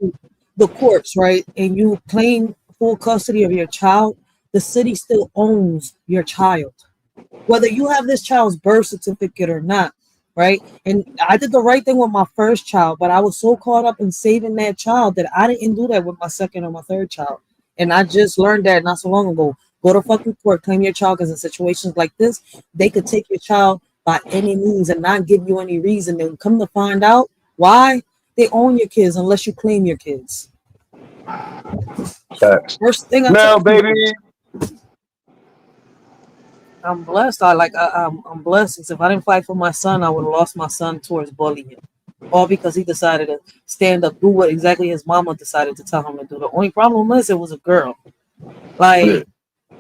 the courts, right, and you claim full custody of your child. The city still owns your child, whether you have this child's birth certificate or not, right? And I did the right thing with my first child, but I was so caught up in saving that child that I didn't do that with my second or my third child. And I just learned that not so long ago. Go to fucking court, claim your child, because in situations like this, they could take your child by any means and not give you any reason. And come to find out why, they own your kids unless you claim your kids. Facts. First thing I tell Now, baby. people, I'm blessed. I'm blessed. Because if I didn't fight for my son, I would have lost my son towards bullying, all because he decided to stand up, do what exactly his mama decided to tell him to do. The only problem is it was a girl. Yeah. Like,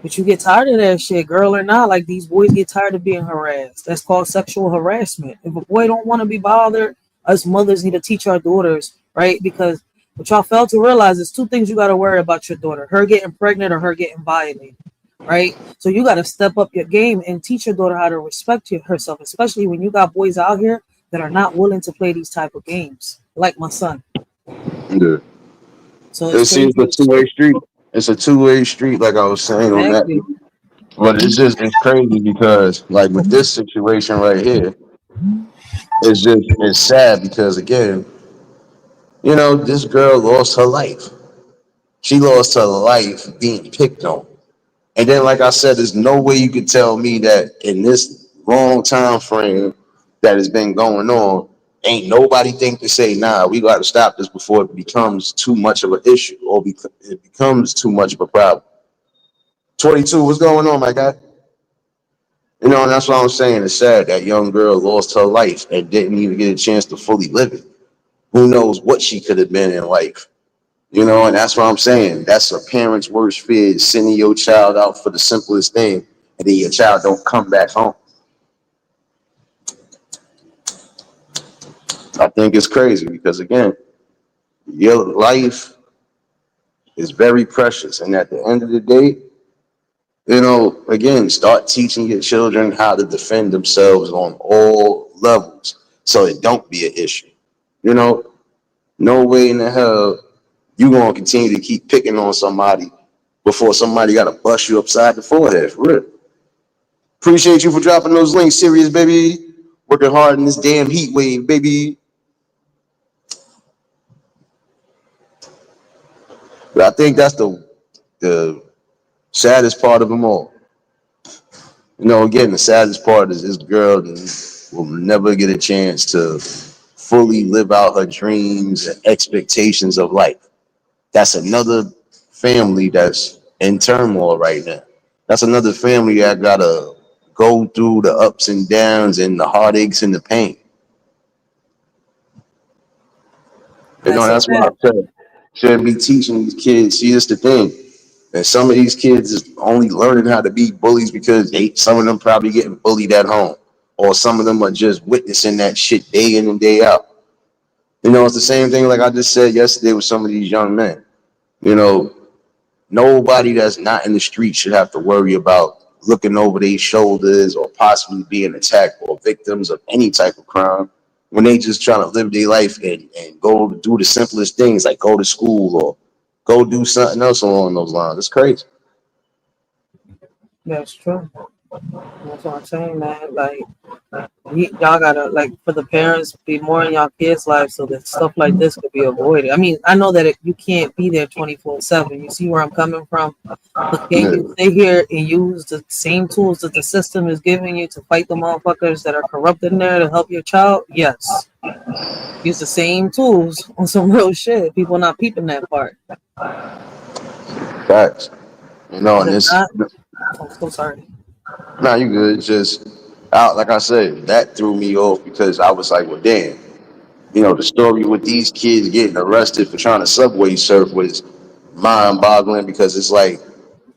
but you get tired of that shit, girl or not. Like these boys get tired of being harassed. That's called sexual harassment. If a boy don't want to be bothered, us mothers need to teach our daughters, right? Because what y'all fail to realize is two things you got to worry about your daughter: her getting pregnant or her getting violated, right? So you got to step up your game and teach your daughter how to respect herself, especially when you got boys out here that are not willing to play these type of games, like my son. Yeah. So it's Let's see, crazy it's a as two-way shit. street. It's a two-way street, like I was saying on that. Exactly. But it's crazy because like with this situation right here, it's sad because again, this girl lost her life. She lost her life being picked on. And then, like I said, there's no way you could tell me that in this long time frame that has been going on, ain't nobody think to say, nah, we got to stop this before it becomes too much of an issue or it becomes too much of a problem. 22, what's going on, my guy? And that's what I'm saying. It's sad that young girl lost her life and didn't even get a chance to fully live it. Who knows what she could have been in life? And that's what I'm saying. That's a parent's worst fear, is sending your child out for the simplest thing, and then your child don't come back home. I think it's crazy because again, your life is very precious, and at the end of the day, again, start teaching your children how to defend themselves on all levels, so it don't be an issue. You know, no way in the hell you gonna continue to keep picking on somebody before somebody gotta bust you upside the forehead. For real. Appreciate you for dropping those links, serious baby. Working hard in this damn heat wave, baby. But I think that's the saddest part of them all. Again, the saddest part is this girl will never get a chance to fully live out her dreams and expectations of life. That's another family that's in turmoil right now. That's another family that gotta go through the ups and downs and the heartaches and the pain. That's a That's what I fact. said. Should be teaching these kids. See, that's the thing. And some of these kids is only learning how to be bullies because some of them probably getting bullied at home, or some of them are just witnessing that shit day in and day out. It's the same thing like I just said yesterday with some of these young men. You know, Nobody that's not in the street should have to worry about looking over their shoulders or possibly being attacked or victims of any type of crime when they just trying to live their life and go to do the simplest things like go to school or go do something else along those lines. It's crazy. That's true. That's what I'm saying, man. Like, y'all gotta, like, for the parents, be more in y'all kids' life so that stuff like this could be avoided. I mean, I know that you can't be there 24/7. You see where I'm coming from? But can Yeah, you sit here and use the same tools that the system is giving you to fight the motherfuckers that are corrupt in there to help your child? Yes. Use the same tools on some real shit. People not peeping that part. facts. Because And if this, not, I'm so sorry. nah, you good. It's just out, like I said, that threw me off because I was like, well, damn. The story with these kids getting arrested for trying to subway surf was mind boggling because it's like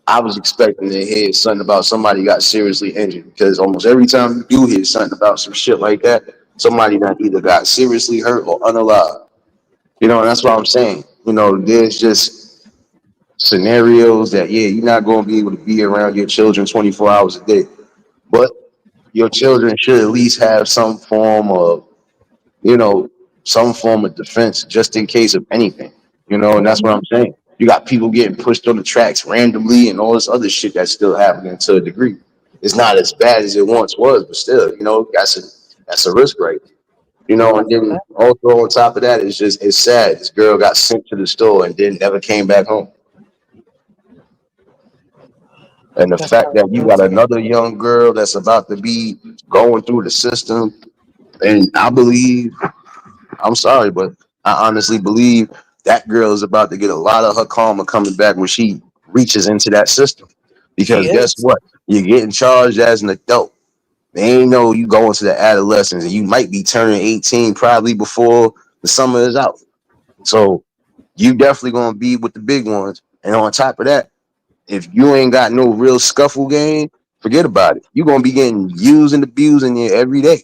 I was expecting to hear something about somebody got seriously injured because almost every time you do hear something about some shit like that, somebody that either got seriously hurt or unalive. And that's what I'm saying. There's just scenarios that you're not going to be able to be around your children 24 hours a day, but your children should at least have you know, some form of defense just in case of anything. And that's what I'm saying. You got people getting pushed on the tracks randomly and all this other shit that's still happening to a degree. It's not as bad as it once was, but still, that's a risk, right? And then also on top of that, it's sad. This girl got sent to the store and then never came back home. And the That's fact how that it you got is. another young girl that's about to be going through the system, and I'm sorry, but I honestly believe that girl is about to get a lot of her karma coming back when she reaches into that system. She Because guess is. what? You're getting charged as an adult. They ain't know you go into the adolescence and you might be turning 18 probably before the summer is out. So you definitely gonna be with the big ones. And on top of that, if you ain't got no real scuffle game, forget about it. You're gonna be getting used and abused in there every day.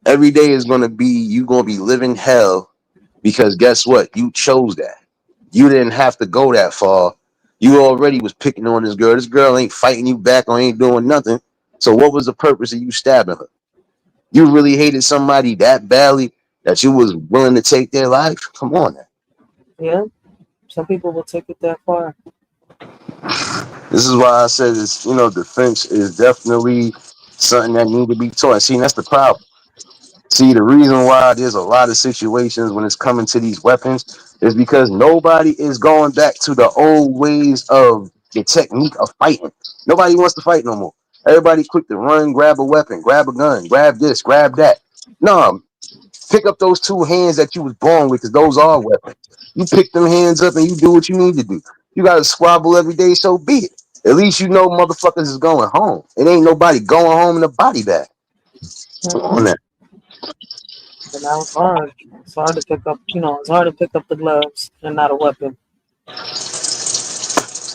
Every day is gonna be you gonna be living hell because guess what? You chose that. You didn't have to go that far. You already was picking on this girl. This girl ain't fighting you back or ain't doing nothing. So what was the purpose of you stabbing her? You really hated somebody that badly that you was willing to take their life? Come on now. Yeah. Some people will take it that far. This is why I said this, defense is definitely something that need to be taught. See, that's the problem. See, the reason why there's a lot of situations when it's coming to these weapons is because nobody is going back to the old ways of the technique of fighting. Nobody wants to fight no more. Everybody quick to run, grab a weapon, grab a gun, grab this, grab that. No, pick up those two hands that you was born with, because those are weapons. You pick them hands up and you do what you need to do. You got to squabble every day, so be it. At least you know motherfuckers is going home. It ain't nobody going home in a body bag. Come on Mm-mm. now. And now it's hard. It's hard to pick up. It's hard to pick up the gloves and not a weapon.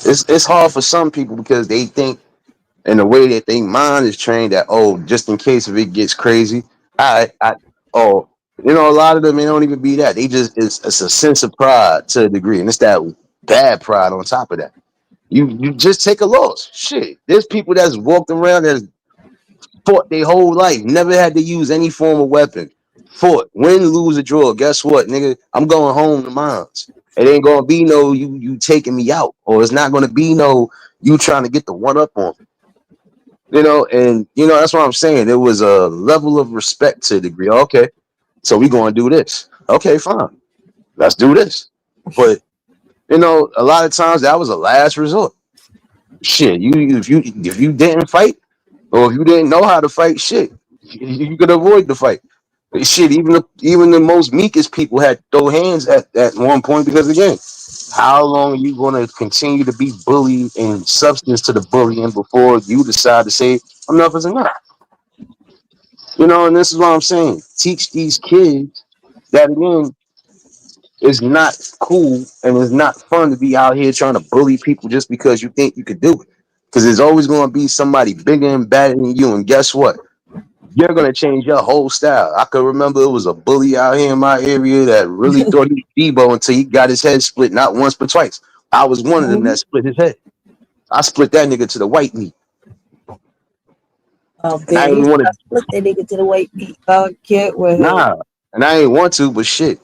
It's hard for some people because they think in the way that they mind is trained that, just in case if it gets crazy, I oh a lot of them, they don't even be that. They just it's a sense of pride to a degree, and it's that bad pride on top of that. You just take a loss. Shit. There's people that's walked around that's fought their whole life, never had to use any form of weapon. Fought, win, lose, or draw. Guess what, nigga? I'm going home to mines. It ain't gonna be no you taking me out, or it's not gonna be no you trying to get the one up on me. And that's what I'm saying. There was a level of respect to a degree. Okay, so we gonna do this. Okay, fine. Let's do this. But a lot of times that was a last resort. Shit, if you didn't fight, or if you didn't know how to fight, shit, you could avoid the fight. Shit, even the most meekest people had to throw hands at one point because again, how long are you going to continue to be bullied and substance to the bullying before you decide to say enough is enough? And this is what I'm saying. Teach these kids that again, it's not cool and it's not fun to be out here trying to bully people just because you think you could do it. Because there's always going to be somebody bigger and badder than you. And guess what? You're going to change your whole style. I could remember it was a bully out here in my area that really thought he was Debo until he got his head split not once but twice. I was one of them Mm-hmm. that split his head. I split that nigga to the white meat. And I Then he ain't said, want I to, split that nigga to the white meat. I can't with him. nah. And I ain't want to, but shit.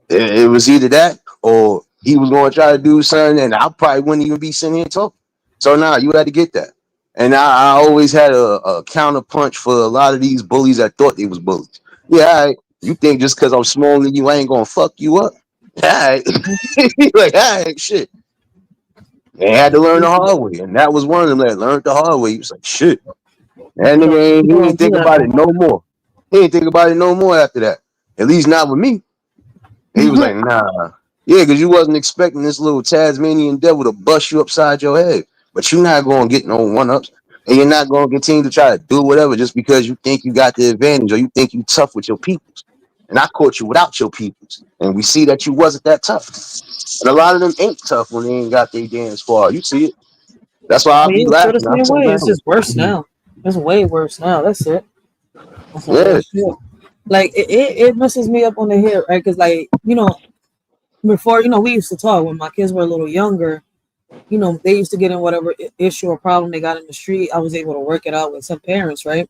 It was either that or he was going to try to do something, and I probably wouldn't even be sitting here talking. So now you had to get that. And I always had a counter punch for a lot of these bullies that thought they was bullies. Yeah, all right. You think just because I'm smaller than you, I ain't gonna fuck you up? All right. Like, all right, shit. They had to learn the hard way, and that was one of them that learned the hard way. He was like, shit. That nigga You he don't ain't do think that about no it no more. He ain't think about it no more after that. At least not with me. And he was more. like, nah. Yeah, because you wasn't expecting this little Tasmanian devil to bust you upside your head. But you're not going to get no one-ups. And you're not going to continue to try to do whatever just because you think you got the advantage or you think you tough with your peoples. And I caught you without your peoples. And we see that you wasn't that tough. And a lot of them ain't tough when they ain't got their damn squad. You see it. That's why I Oh, be yeah, feel the laughing. I same say, way. man, It's just worse now. It's way worse now. That's it. That's some real yeah. shit. Like it messes me up on the head, right? Because like before, we used to talk when my kids were a little younger. They used to get in whatever issue or problem they got in the street. I was able to work it out with some parents, right?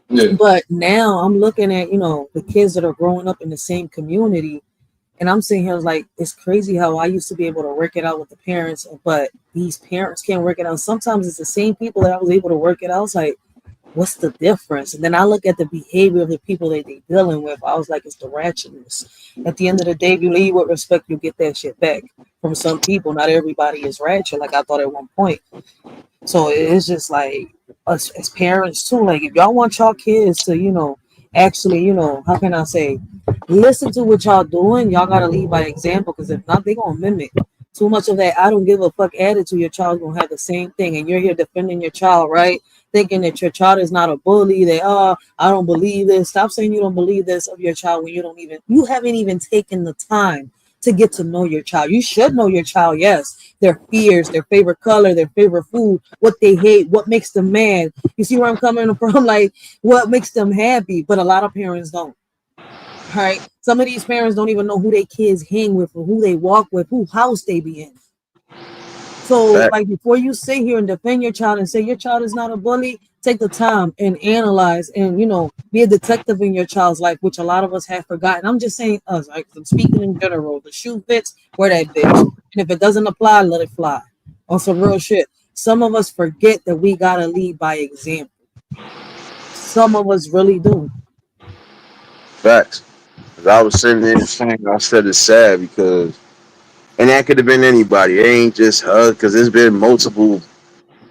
Yeah. But now I'm looking at, the kids that are growing up in the same community, and I'm sitting here like, it's crazy how I used to be able to work it out with the parents, but these parents can't work it out. Sometimes it's the same people that I was able to work it out. It's like, what's the difference? And then I look at the behavior of the people that they're dealing with. I was like, it's the ratchetness. At the end of the day, if you leave with respect, you get that shit back from some people. Not everybody is ratchet, like I thought at one point. So it's just like us as parents too. Like if y'all want y'all kids to, actually, how can I say, listen to what y'all doing, y'all gotta lead by example. Because if not, they gonna mimic. Too much of that I don't give a fuck attitude, your child's gonna have the same thing. And you're here defending your child, right? Thinking that your child is not a bully. They I don't believe this. Stop saying you don't believe this of your child when you haven't even taken the time to get to know your child. You should know your child, yes, their fears, their favorite color, their favorite food, what they hate, what makes them mad. You see where I'm coming from? Like what makes them happy. But a lot of parents don't. Right? Some of these parents don't even know who their kids hang with or who they walk with, who house they be in. So, Fact. like, before you sit here and defend your child and say your child is not a bully, take the time and analyze and, be a detective in your child's life, which a lot of us have forgotten. I'm just saying us, right? 'Cause I'm speaking in general. The shoe fits, wear that bitch. And if it doesn't apply, let it fly. On some real shit. Some of us forget that we got to lead by example. Some of us really do. Facts. 'Cause I was sitting there saying, I said it's sad because, and that could have been anybody. It ain't just her, because there's been multiple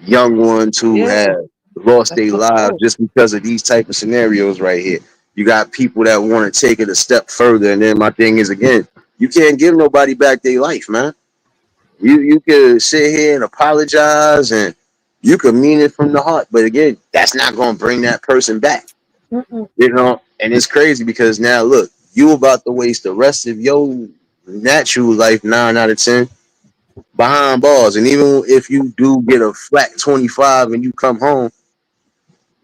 young ones who Yeah, have lost that's their a lives fact. just because of these type of scenarios right here. You got people that want to take it a step further, and then my thing is again, you can't give nobody back their life, man. You could sit here and apologize, and you could mean it from the heart, but again, that's not gonna bring that person back. Mm-mm. And it's crazy because now look, you about to waste the rest of your natural life 9 out of 10 behind bars. And even if you do get a flat 25 and you come home,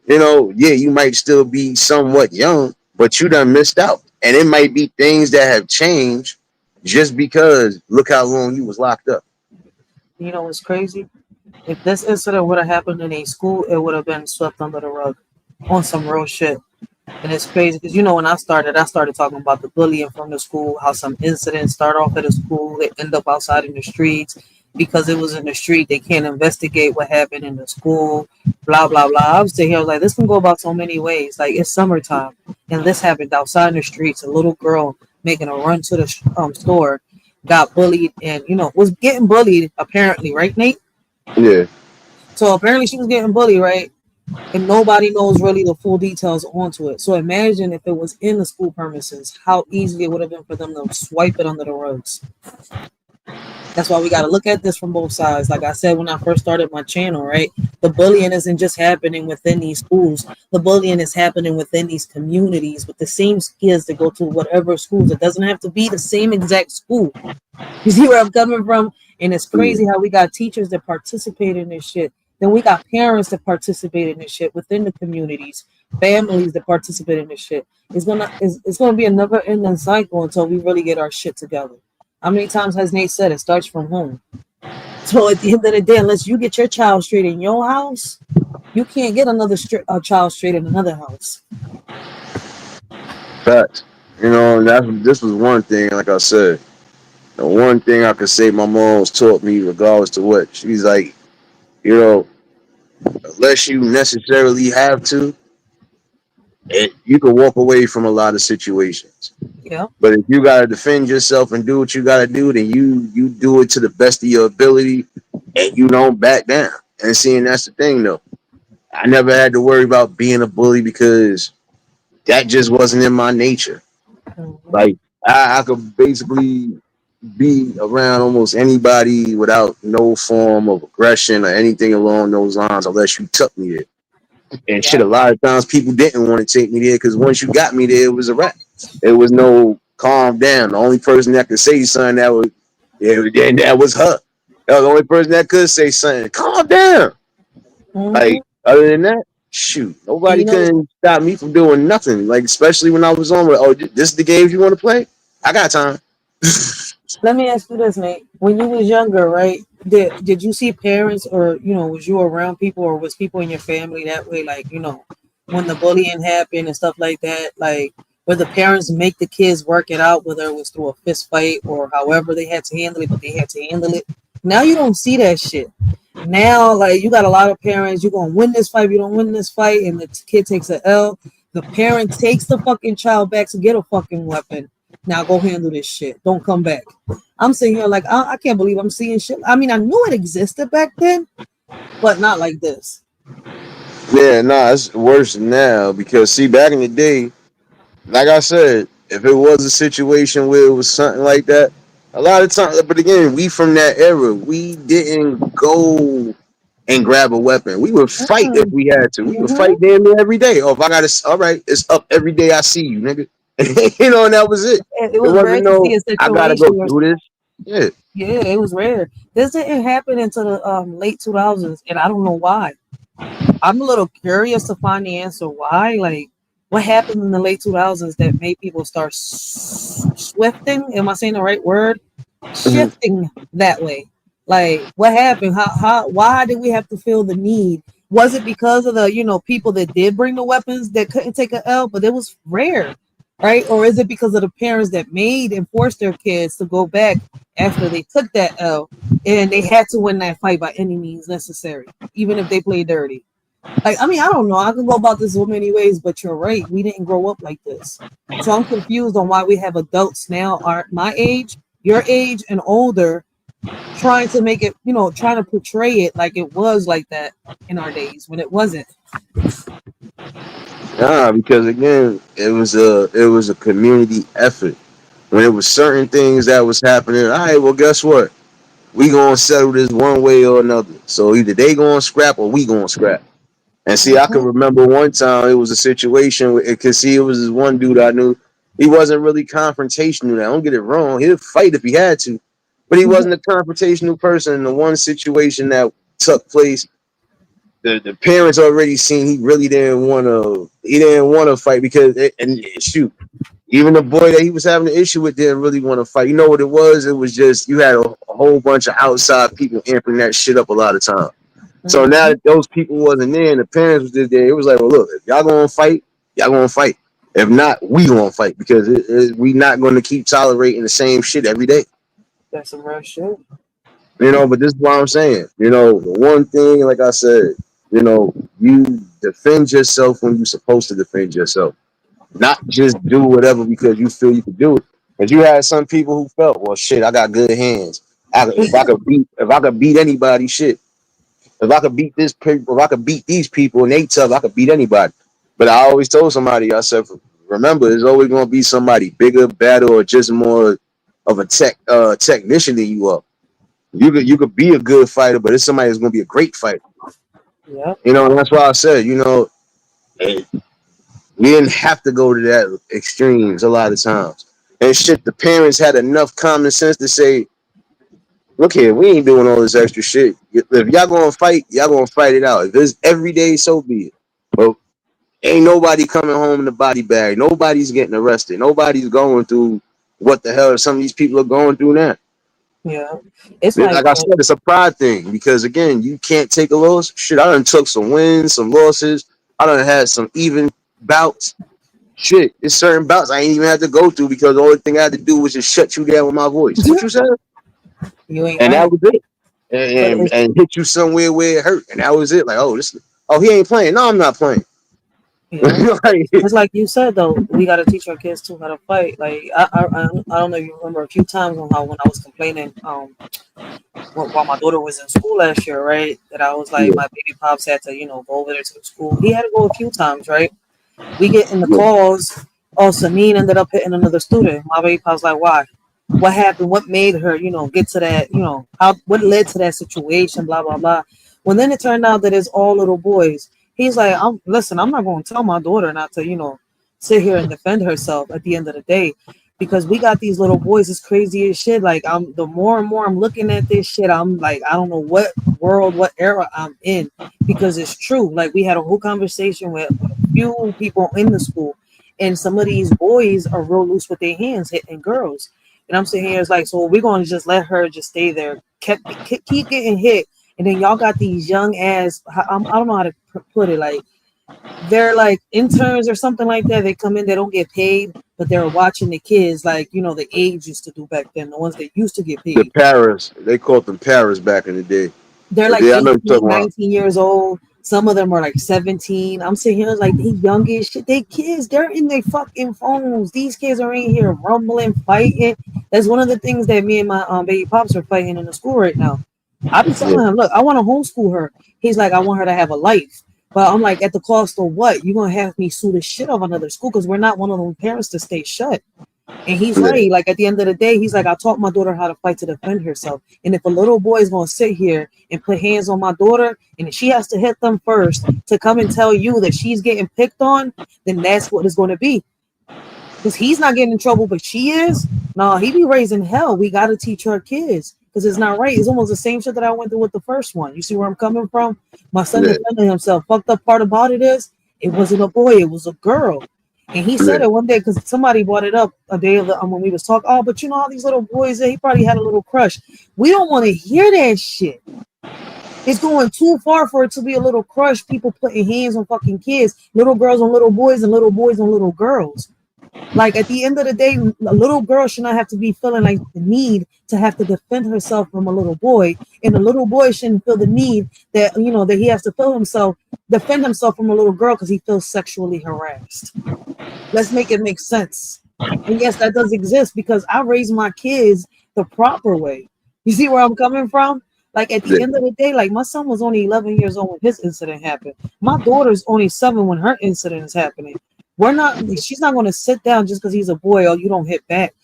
yeah, you might still be somewhat young, but you done missed out. And it might be things that have changed just because look how long you was locked up. You know what's crazy? If this incident would have happened in a school, it would have been swept under the rug on some real shit. And it's crazy because when I started talking about the bullying from the school, how some incidents start off at a school, they end up outside in the streets because it was in the street. They can't investigate what happened in the school, blah blah blah. I was sitting here, I was like, this can go about so many ways. Like it's summertime, and this happened outside in the streets. A little girl making a run to the store got bullied, and was getting bullied apparently, right, Nate? Yeah, So apparently she was getting bullied, right? And nobody knows really the full details onto it. So imagine if it was in the school premises, how easy it would have been for them to swipe it under the rugs. That's why we got to look at this from both sides. Like I said when I first started my channel, right? The bullying isn't just happening within these schools. The bullying is happening within these communities with the same kids that go to whatever schools. It doesn't have to be the same exact school. You see where I'm coming from? And it's yeah. crazy how we got teachers that participate in this shit. Then we got parents that participate in this shit within the communities, families that participate in this shit. It's gonna be a never ending cycle until we really get our shit together. How many times has Nate said it starts from home? So at the end of the day, unless you get your child straight in your house, you can't get a child straight in another house. Facts. And this was one thing, like I said, the one thing I could say my mom's taught me, regardless to what, she's like, you know, unless you necessarily have to, you can walk away from a lot of situations. Yeah. But if you gotta defend yourself and do what you gotta do, then you do it to the best of your ability, and you don't back down. And seeing that's the thing though, I never had to worry about being a bully because that just wasn't in my nature. Mhm. Like I could basically be around almost anybody without no form of aggression or anything along those lines, unless you took me there. And shit, Yeah. a lot of times people didn't want to take me there because once you got me there, it was a wrap. It was no calm down. The only person that could say something that was her. That was the only person that could say something. Calm down. Hmm. Like other than that, shoot, And nobody couldn't stop me from doing nothing. Like especially when I was on with, oh, this is the games you want to play? I got time. Let me ask you this, Nate. When you was younger, right? Did you see parents, or was you around people, or was people in your family that way? Like, when the bullying happened and stuff like that, like where the parents make the kids work it out, whether it was through a fist fight or however they had to handle it, but they had to handle it. Now you don't see that shit. Now, like, you got a lot of parents, you're gonna win this fight, you don't win this fight, and the kid takes a L. The parent takes the fucking child back to get a fucking weapon. Now go handle this shit. Don't come back. I'm sitting here like, I can't believe I'm seeing shit. I mean, I knew it existed back then, but not like this. Yeah, nah, it's worse now because see, back in the day, like I said, if it was a situation where it was something like that, a lot of times, but again, we from that era, we didn't go and grab a weapon. We would fight if we had to. We would Mm-hmm. fight damn near every day. Oh, if I got to, all right, it's up every day. I see you, nigga. And that was it. It It was rare wasn't to see no, a I gotta go situation where, through this. Yeah, yeah, it was rare. This didn't happen until the late 2000s, and I don't know why. I'm a little curious to find the answer why. Like, what happened in the late 2000s that made people start swifting? Am I saying the right word? Mhm. Shifting that way. Like, what happened? Why did we have to feel the need? Was it because of the, people that did bring the weapons that couldn't take a L, but it was rare, right? Or is it because of the parents that made and forced their kids to go back after they took that L and they had to win that fight by any means necessary, even if they played dirty? Like, I mean, I don't know. I can go about this so many ways, but you're right. We didn't grow up like this. So I'm confused on why we have adults now, are my age, your age, and older, trying to make it, trying to portray it like it was like that in our days when it wasn't. Nah, because again, it was a community effort. When it was certain things that was happening, all right, well, guess what? We gonna settle this one way or another. So either they gonna scrap or we gonna scrap. And see, I can Mm-hmm. remember one time it was a situation where, cause see, it was this one dude I knew. He wasn't really confrontational. Now, don't get it wrong. He'd fight if he had to, but he wasn't a confrontational person. In the one situation that took place, the parents already seen he really didn't want to. He didn't want to fight because, and shoot, even the boy that he was having an issue with didn't really want to fight. You know what it was? It was just you had a whole bunch of outside people amping that shit up a lot of time. So now Mm-hmm. that those people wasn't there and the parents was just there, it was like, well, look, if y'all gonna fight, y'all gonna fight. If not, we gonna fight because we not going to keep tolerating the same shit every day. That's some real shit. But this is what I'm saying. The one thing, like I said, you defend yourself when you're supposed to defend yourself, not just do whatever because you feel you could do it. Because you had some people who felt, well, shit, I got good hands. If I could beat anybody, shit. If I could beat this people, if I could beat these people and they tough, I could beat anybody. But I always told somebody, I said, remember, there's always going to be somebody bigger, better, or just more of a technician than you are. You could be a good fighter, but it's somebody that's going to be a great fighter. Yep. And that's why I said, eh, we didn't have to go to that extremes a lot of times. And shit, the parents had enough common sense to say, look here, we ain't doing all this extra shit. If y'all gonna fight it out. If it's every day, so be it. But ain't nobody coming home in a body bag. Nobody's getting arrested. Nobody's going through what the hell some of these people are going through now. Yeah. It's like Like I said, it's a pride thing because again, you can't take a loss. Shit, I done took some wins, some losses. I done had some even bouts. Shit, there's certain bouts I ain't even had to go through because the only thing I had to do was just shut you down with my voice. What you said? you ain't And that right. was it. But And hit you somewhere where it hurt. And that was it. Like, he ain't playing. No, I'm not playing. yeah. Like, It's like you said though, we got to teach our kids too how to fight. Like, I don't know if you remember a few times on how when I was complaining, while my daughter was in school last year, right? That I was like, yeah, my baby pops had to, go over there to the school. He had to go a few times, right? We get in the yeah. calls. Oh, Sanine ended up hitting another student. My baby pops like, why? What happened? What made her, get to that? How? What led to that situation? Blah blah blah. When then it turned out that it's all little boys. He's like, listen. I'm not going to tell my daughter not to, sit here and defend herself at the end of the day, because we got these little boys. It's crazy as shit. Like, the more and more I'm looking at this shit, I'm like, I don't know what world, what era I'm in, because it's true. Like, we had a whole conversation with a few people in the school, and some of these boys are real loose with their hands hitting girls. And I'm sitting here, it's like, so we're going to just let her just stay there, keep getting hit. And then y'all got these young ass, I don't know how to put it, like, they're like interns or something like that. They come in, they don't get paid, but they're watching the kids like, the age used to do back then, the ones that used to get The paid. Paris, they called them Paris back in the day. They're But like yeah, I know 18, what you're talking about. 19 years old. Some of them are like 17. I'm sitting here like, they youngish shit. They kids, they're in their fucking phones. These kids are in here rumbling, fighting. That's one of the things that me and my baby pops are fighting in the school right now. I be Yeah, telling him, look, I want to homeschool her. He's like, I want her to have a life. But I'm like, at the cost of what? You're going to have me sue the shit of another school because we're not one of those parents to stay shut. And he's yeah, right. Like at the end of the day, he's like, I taught my daughter how to fight to defend herself. And if a little boy is going to sit here and put hands on my daughter, and she has to hit them first to come and tell you that she's getting picked on, then that's what it's going to be. Because he's not getting in trouble, but she is. No, he be raising hell. We got to teach our kids because it's not right. It's almost the same shit that I went through with the first one. You see where I'm coming from? My son yeah, defended himself. Fucked up part about it is it wasn't a boy, it was a girl. And he said yeah. it one day because somebody brought it up a day of when we was talking. Oh, but you know how these little boys, he probably had a little crush. We don't want to hear that shit. It's going too far for it to be a little crush. People putting hands on fucking kids, little girls on little boys, and little boys on little girls. Like at the end of the day, a little girl should not have to be feeling like the need to have to defend herself from a little boy, and a little boy shouldn't feel the need that that he has to defend himself from a little girl because he feels sexually harassed. Let's make it make sense. And yes, that does exist because I raise my kids the proper way. You see where I'm coming from? Like at the Yeah. end of the day, like my son was only 11 years old when his incident happened. My daughter's only 7 when her incident is happening. She's not going to sit down just because he's a boy or you don't hit back.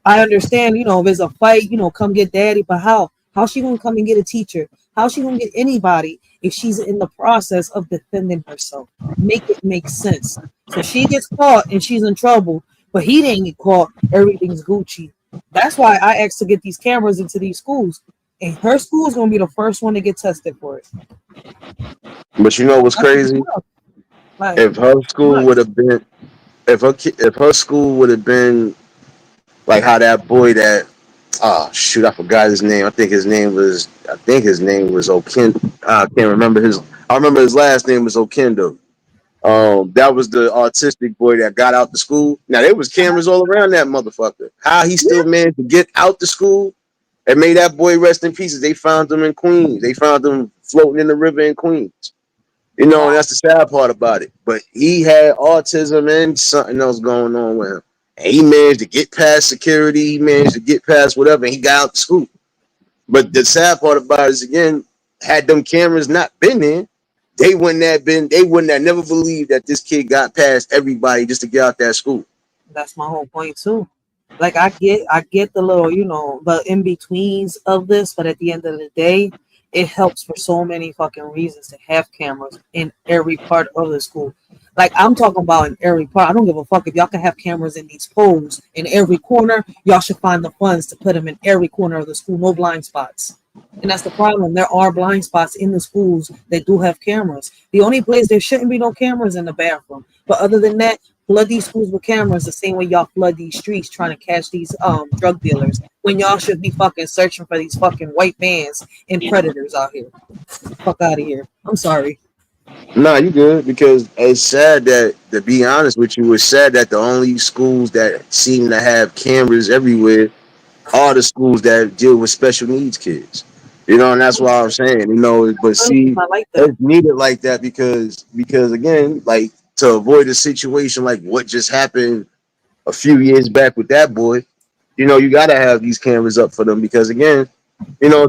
I understand, if there's a fight, come get daddy, but how? How's she gonna come and get a teacher? How's she gonna get anybody if she's in the process of defending herself? Make it make sense. So she gets caught and she's in trouble, but he didn't get caught. Everything's Gucci. That's why I asked to get these cameras into these schools. And her school is gonna be the first one to get tested for it. But you know what's That's crazy? like If her school would nuts. have been, if her school would have been like how that boy that, oh shoot, I forgot his name. I think his name was Okin. I can't remember his. I remember his last name was Okendo. That was the autistic boy that got out the school. Now there was cameras all around that motherfucker. How he Yeah, still managed to get out the school and made that boy rest in pieces. They found him in Queens. They found him floating in the river in Queens. And wow, that's the sad part about it. But he had autism and something else going on with him. And he managed to get past security. He managed to get past whatever. And he got out the school. But the sad part about it is, again, had them cameras not been there, they wouldn't have never believed that this kid got past everybody just to get out that school. that's my whole point too. Like I get the little, the in betweens of this, but at the end of the day, it helps for so many fucking reasons to have cameras in every part of the school. Like I'm talking about in every part. I don't give a fuck if y'all can have cameras in these poles in every corner. Y'all should find the funds to put them in every corner of the school. No blind spots. And that's the problem. There are blind spots in the schools that do have cameras. The only place there shouldn't be no cameras in the bathroom. But other than that, flood these schools with cameras the same way y'all flood these streets trying to catch these drug dealers when y'all should be fucking searching for these fucking white vans and predators out here. Fuck out of here. I'm sorry. Nah, you good because it's sad that, to be honest with you, it's sad that the only schools that seem to have cameras everywhere are the schools that deal with special needs kids. And that's why I'm saying, but It's see, not like that. it's needed like that because again, like to avoid a situation like what just happened a few years back with that boy, you gotta have these cameras up for them because again,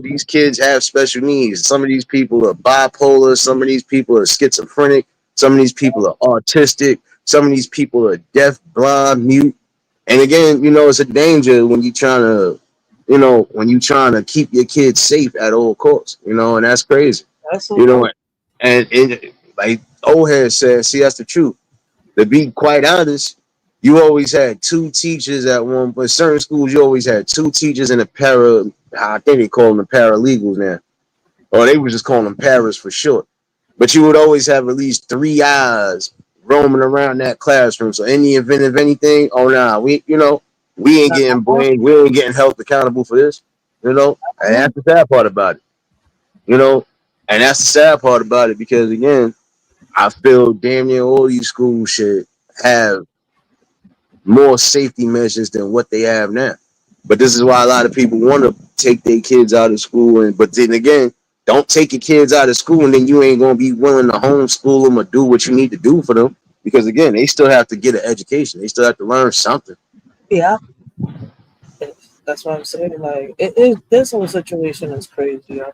these kids have special needs. Some of these people are bipolar, some of these people are schizophrenic, some of these people are autistic, some of these people are deaf, blind, mute. And again, it's a danger when you're trying to, keep your kids safe at all costs, and that's crazy. That's so You know, true. and like Ohead said, see, that's the truth. To be quite honest, you always had two teachers at one, but certain schools you always had two teachers and a para. I think they call them the paralegals now, or they would just call them paras for short. But you would always have at least three eyes roaming around that classroom. So in the event of anything, oh nah, we. We ain't Not no getting more. blamed. We ain't getting held accountable for this. You know, and No. that's the sad part about it. You know, and that's the sad part about it because again, I feel damn near all these schools should have more safety measures than what they have now. But this is why a lot of people want to take their kids out of school. And but then again, don't take your kids out of school, and then you ain't gonna be willing to homeschool them or do what you need to do for them. Because again, they still have to get an education. They still have to learn something. Yeah, that's what I'm saying. Like, this whole situation is crazy. Yeah.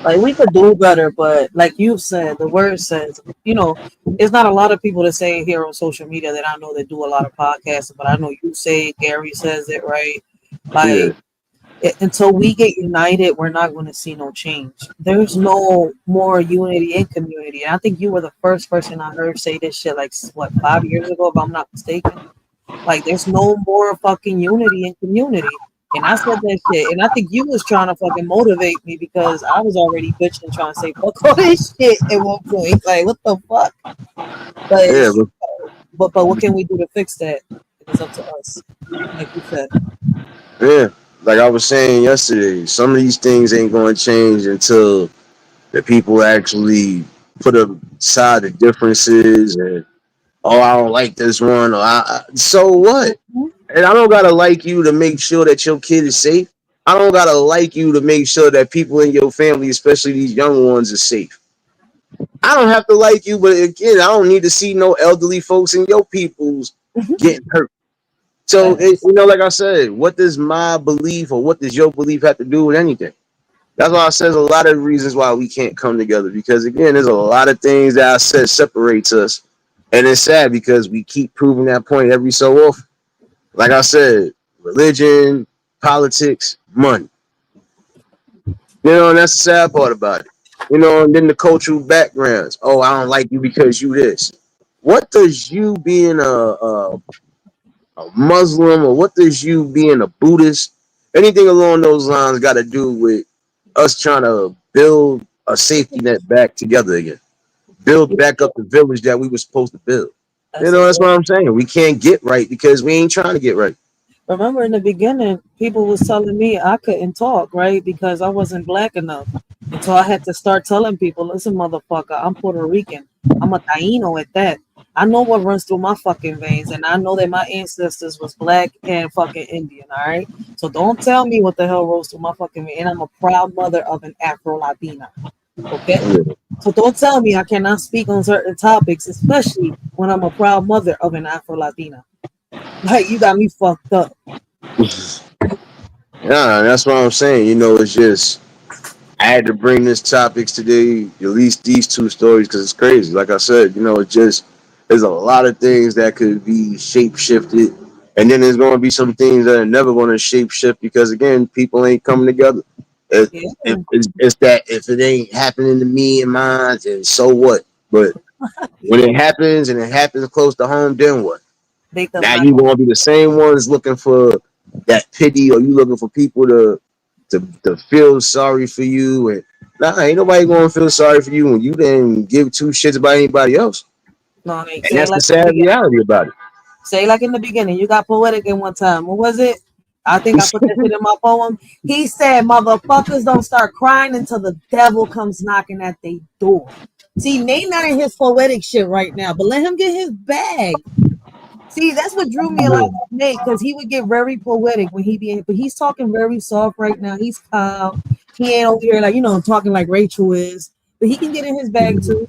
Like, we could do better, but like you said, the word says, it's not a lot of people that say here on social media that I know that do a lot of podcasts, but I know you say it, Gary says it, right? Yeah, Like, until we get united, we're not going to see no change. There's no more unity in community. And I think you were the first person I heard say this shit, like, what, 5 years ago, if I'm not mistaken. Like, there's no more fucking unity in community. And I said that shit. And I think you was trying to fucking motivate me because I was already bitching trying to say fuck all this shit at one point. Like, what the fuck? But yeah, it's true. But what can we do to fix that? It is up to us. Like you said. yeah. Like I was saying yesterday, some of these things ain't going to change until the people actually put aside the differences and oh, I don't like this one. Or so what? Mhm. And I don't gotta like you to make sure that your kid is safe. I don't gotta like you to make sure that people in your family, especially these young ones, are safe. I don't have to like you, but again, I don't need to see no elderly folks in your people's getting hurt. So, Facts. like I said, what does my belief or what does your belief have to do with anything? That's why I says a lot of reasons why we can't come together. Because again, there's a lot of things that I said separates us, and it's sad because we keep proving that point every so often. Like I said, religion, politics, money. And that's the sad part about it. And then the cultural backgrounds. Oh, I don't like you because you this. What does you being a Muslim or what does you being a Buddhist, anything along those lines got to do with us trying to build a safety net back together again? Build back up the village that we were supposed to build. That's That's what exactly. I'm saying. We can't get right because we ain't trying to get right. Remember in the beginning, people was telling me I couldn't talk, right? Because I wasn't black enough. And so I had to start telling people, listen, motherfucker, I'm Puerto Rican. I'm a Taino at that. I know what runs through my fucking veins, and I know that my ancestors was black and fucking Indian, all right? So don't tell me what the hell rolls through my fucking veins. And I'm a proud mother of an Afro Latina, okay? So don't tell me I cannot speak on certain topics, especially when I'm a proud mother of an Afro Latina. Like, you got me fucked up. Yeah, that's what I'm saying. It's just I had to bring this topics today, at least these two stories, because it's crazy. Like I said, it's just there's a lot of things that could be shape shifted, and then there's going to be some things that are never going to shape shift because again, people ain't coming together. It, Yeah. it's that if it ain't happening to me and mine, then so what? But when it happens and it happens close to home, then what? They does Now not you go. gonna be the same ones looking for that pity, or you looking for people to feel sorry for you. And nah, ain't nobody gonna feel sorry for you when you didn't give two shits about anybody else. No, they And say it that's the like in the sad beginning. reality about it. Say it like in the beginning. You got poetic in one time. What was it? I think I put that shit in my poem. He said, "Motherfuckers don't start crying until the devil comes knocking at their door." See, Nate not in his poetic shit right now, but let him get his bag. See, that's what drew me a lot to Nate because he would get very poetic when he be in, but he's talking very soft right now. He's calm. He ain't over here like talking like Rachel is, but he can get in his bag too.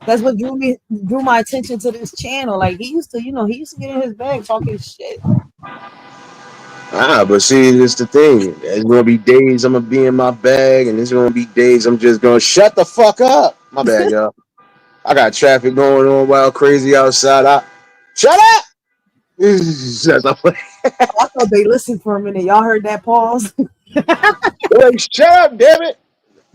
That's what drew my attention to this channel. Like he used to get in his bag talking shit. But see, it's the thing. There's gonna be days I'm gonna be in my bag, and there's gonna be days I'm just gonna shut the fuck up. My bad, y'all. I got traffic going on wild crazy outside. Shut up. Shut up. I thought they listened for a minute. Y'all heard that pause? Like, shut up, damn it.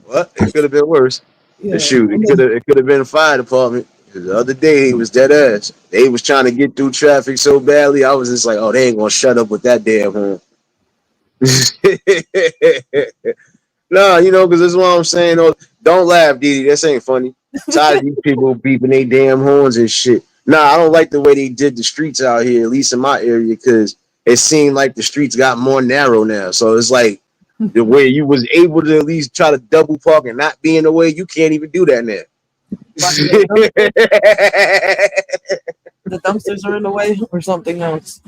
Well, it could have been worse. Yeah. Shoot, And it could have been a fire department. 'Cause the other day he was dead ass. They was trying to get through traffic so badly. I was just like, oh, they ain't gonna shut up with that damn horn. No, because this is what I'm saying. Oh, don't laugh, Didi. This ain't funny. Tired of these people beeping they damn horns and shit. Nah, I don't like the way they did the streets out here, at least in my area, because it seemed like the streets got more narrow now. So it's like the way you was able to at least try to double park and not be in the way, you can't even do that now. But the dumpsters are in the way or something else.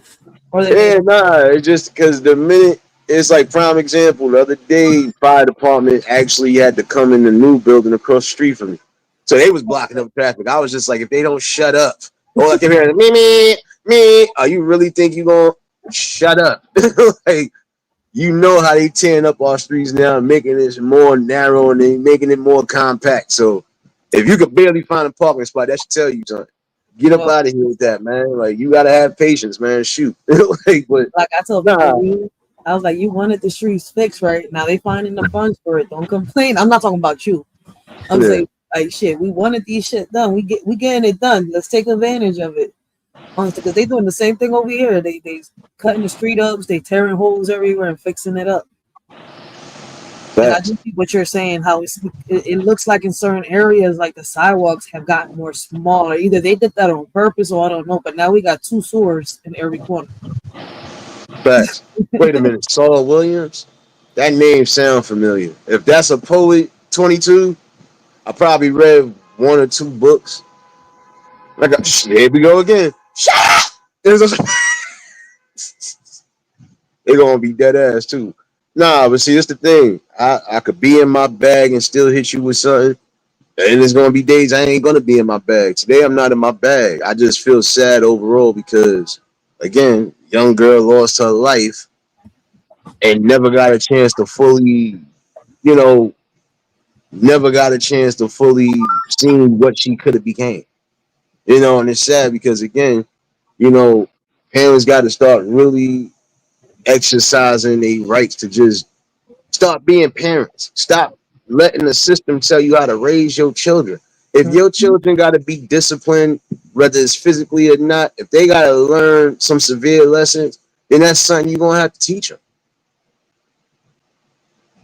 Or they made Yeah, nah, it's just because the minute it's like prime example. The other day, fire department actually had to come in the new building across the street from me, so they was blocking up traffic. I was just like, if they don't shut up, all I can hear is me. Oh, you really think you gonna shut up? Like you know how they tearing up our streets now, making this more narrow and they making it more compact. So if you could barely find a parking spot, that should tell you something. Get up well, out of here with that, man. Like you gotta have patience, man. Shoot, like, but like I tell nah, people, I was like, you wanted the streets fixed, right? Now they finding the funds for it. Don't complain. I'm not talking about you. I'm yeah, saying like shit. We wanted these shit done. We getting it done. Let's take advantage of it. Honestly, because they doing the same thing over here. They cutting the street ups. They tearing holes everywhere and fixing it up. And I facts. do see what you're saying. How it looks like in certain areas, like the sidewalks have gotten more smaller. Either they did that on purpose, or I don't know. But now we got two sewers in every corner. Facts. Wait a minute, Saul Williams. That name sound familiar. If that's a poet, 22, I probably read one or two books. Like, here we go again. Shut up! They're gonna be dead ass too. Nah, but see, that's the thing. I could be in my bag and still hit you with something. And there's gonna be days I ain't gonna be in my bag. Today I'm not in my bag. I just feel sad overall because again, young girl lost her life and never got a chance to fully, you know, never got a chance to fully see what she could have became. And it's sad because again, you know, parents got to start really exercising their rights to just start being parents. Stop letting the system tell you how to raise your children. If your children got to be disciplined, whether it's physically or not, if they got to learn some severe lessons, then that's something you're gonna have to teach them.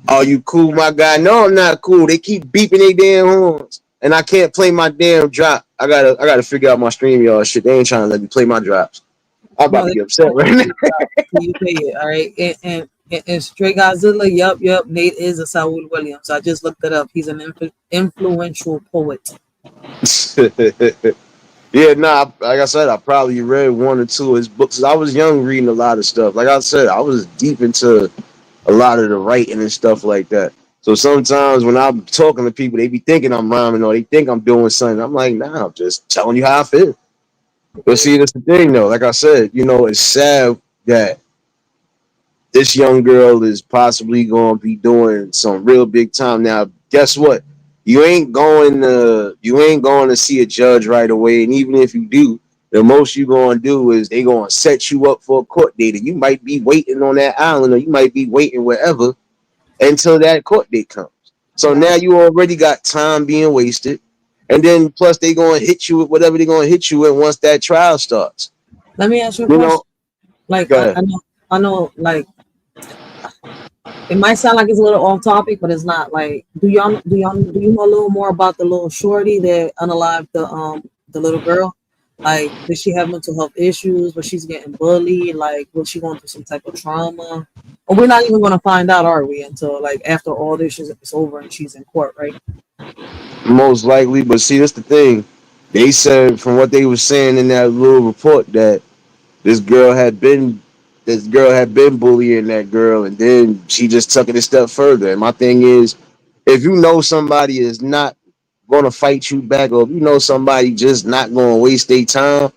Are you cool, my guy? No, I'm not cool. They keep beeping their damn horns, and I can't play my damn drop. I gotta figure out my stream, y'all. Shit, they ain't trying to let me play my drops. I'm about No, to they get upset don't right let now. you drop till you pay it. All right, and Straight Godzilla. Yup. Nate is a Saul Williams. I just looked it up. He's an influential poet. Yeah, nah. Like I said, I probably read one or two of his books. I was young, reading a lot of stuff. Like I said, I was deep into a lot of the writing and stuff like that. So sometimes when I'm talking to people, they be thinking I'm rhyming or they think I'm doing something. I'm like, nah, I'm just telling you how I feel. But see, that's the thing though. Like I said, it's sad that this young girl is possibly going to be doing some real big time. Now, guess what? You ain't going to see a judge right away, and even if you do, the most you going to do is they going to set you up for a court date, and you might be waiting on that island, or you might be waiting wherever until that court date comes. So Yeah. now you already got time being wasted, and then plus they going to hit you with whatever they're going to hit you with once that trial starts. Let me ask you a You know, question. Like go ahead. I know. Like it might sound like it's a little off topic, but it's not. Like, do you know a little more about the little shorty that unalived the little girl? Like, did she have mental health issues? Was she's getting bullied? Like, was she going through some type of trauma? Or we're not even going to find out, are we? Until like after all this is over and she's in court, right? Most likely, but see, that's the thing. They said from what they were saying in that little report that this girl had been this girl had been bullying that girl, and then she just took it a step further. And my thing is, if you know somebody is not going to fight you back, or if you know somebody just not going to waste their time,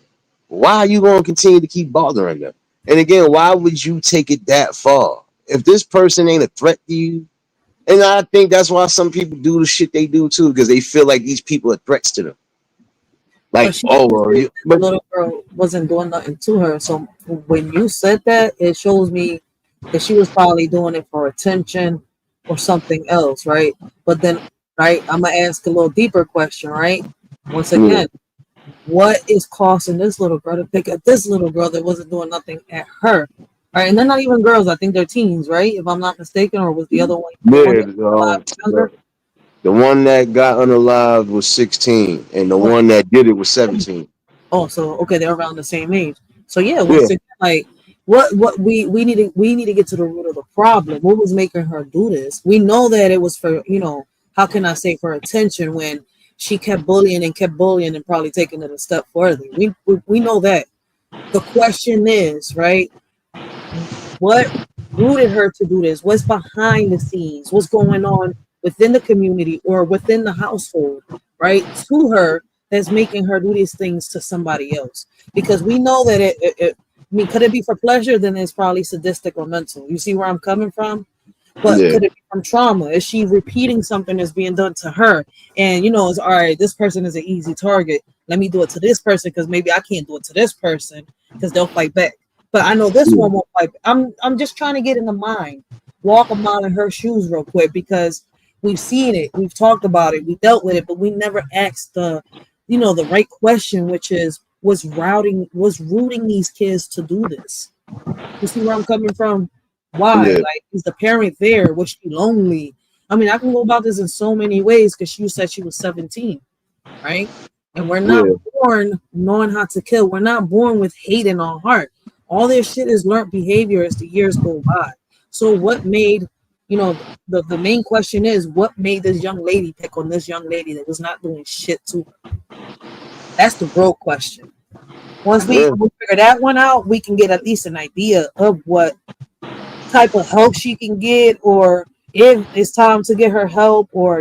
why are you going to continue to keep bothering them? And again, why would you take it that far? If this person ain't a threat to you, and I think that's why some people do the shit they do too, because they feel like these people are threats to them. But Like, she oh, said well, that the but little girl wasn't doing nothing to her. So when you said that, it shows me that she was probably doing it for attention or something else, right? But then, right, I'm gonna ask a little deeper question, right? Once yeah, again, what is causing this little girl to pick at this little girl that wasn't doing nothing at her? Right, and they're not even girls. I think they're teens, right? If I'm not mistaken, or was the one yeah. that was a lot younger? The one that got unalived was 16, and the Right. one that did it was 17. Oh, so okay, they're around the same age. So yeah, Yeah, once again, like We need to get to the root of the problem. What was making her do this? We know that it was for, how can I say, for attention, when she kept bullying and probably taking it a step further. We know that. The question is, right, what rooted her to do this? What's behind the scenes? What's going on within the community or within the household, right, to her, that's making her do these things to somebody else? Because we know that I mean, could it be for pleasure? Then it's probably sadistic or mental. You see where I'm coming from? But Yeah, could it be from trauma? Is she repeating something that's being done to her? And it's all right, this person is an easy target. Let me do it to this person because maybe I can't do it to this person because they'll fight back. But I know this yeah, one won't fight back. I'm just trying to get in the mind, walk a mile in her shoes real quick, because we've seen it, we've talked about it, we dealt with it, but we never asked the right question, which is what's rooting these kids to do this. You see where I'm coming from? Why? yeah, Like, is the parent there? Was she lonely? I mean, I can go about this in so many ways because you said she was 17, right? And we're not yeah, born knowing how to kill. We're not born with hate in our heart. All this shit is learned behavior as the years go by. So what made, the main question is, what made this young lady pick on this young lady that was not doing shit to her? That's the real question. Once yeah. we figure that one out, we can get at least an idea of what type of help she can get, or if it's time to get her help, or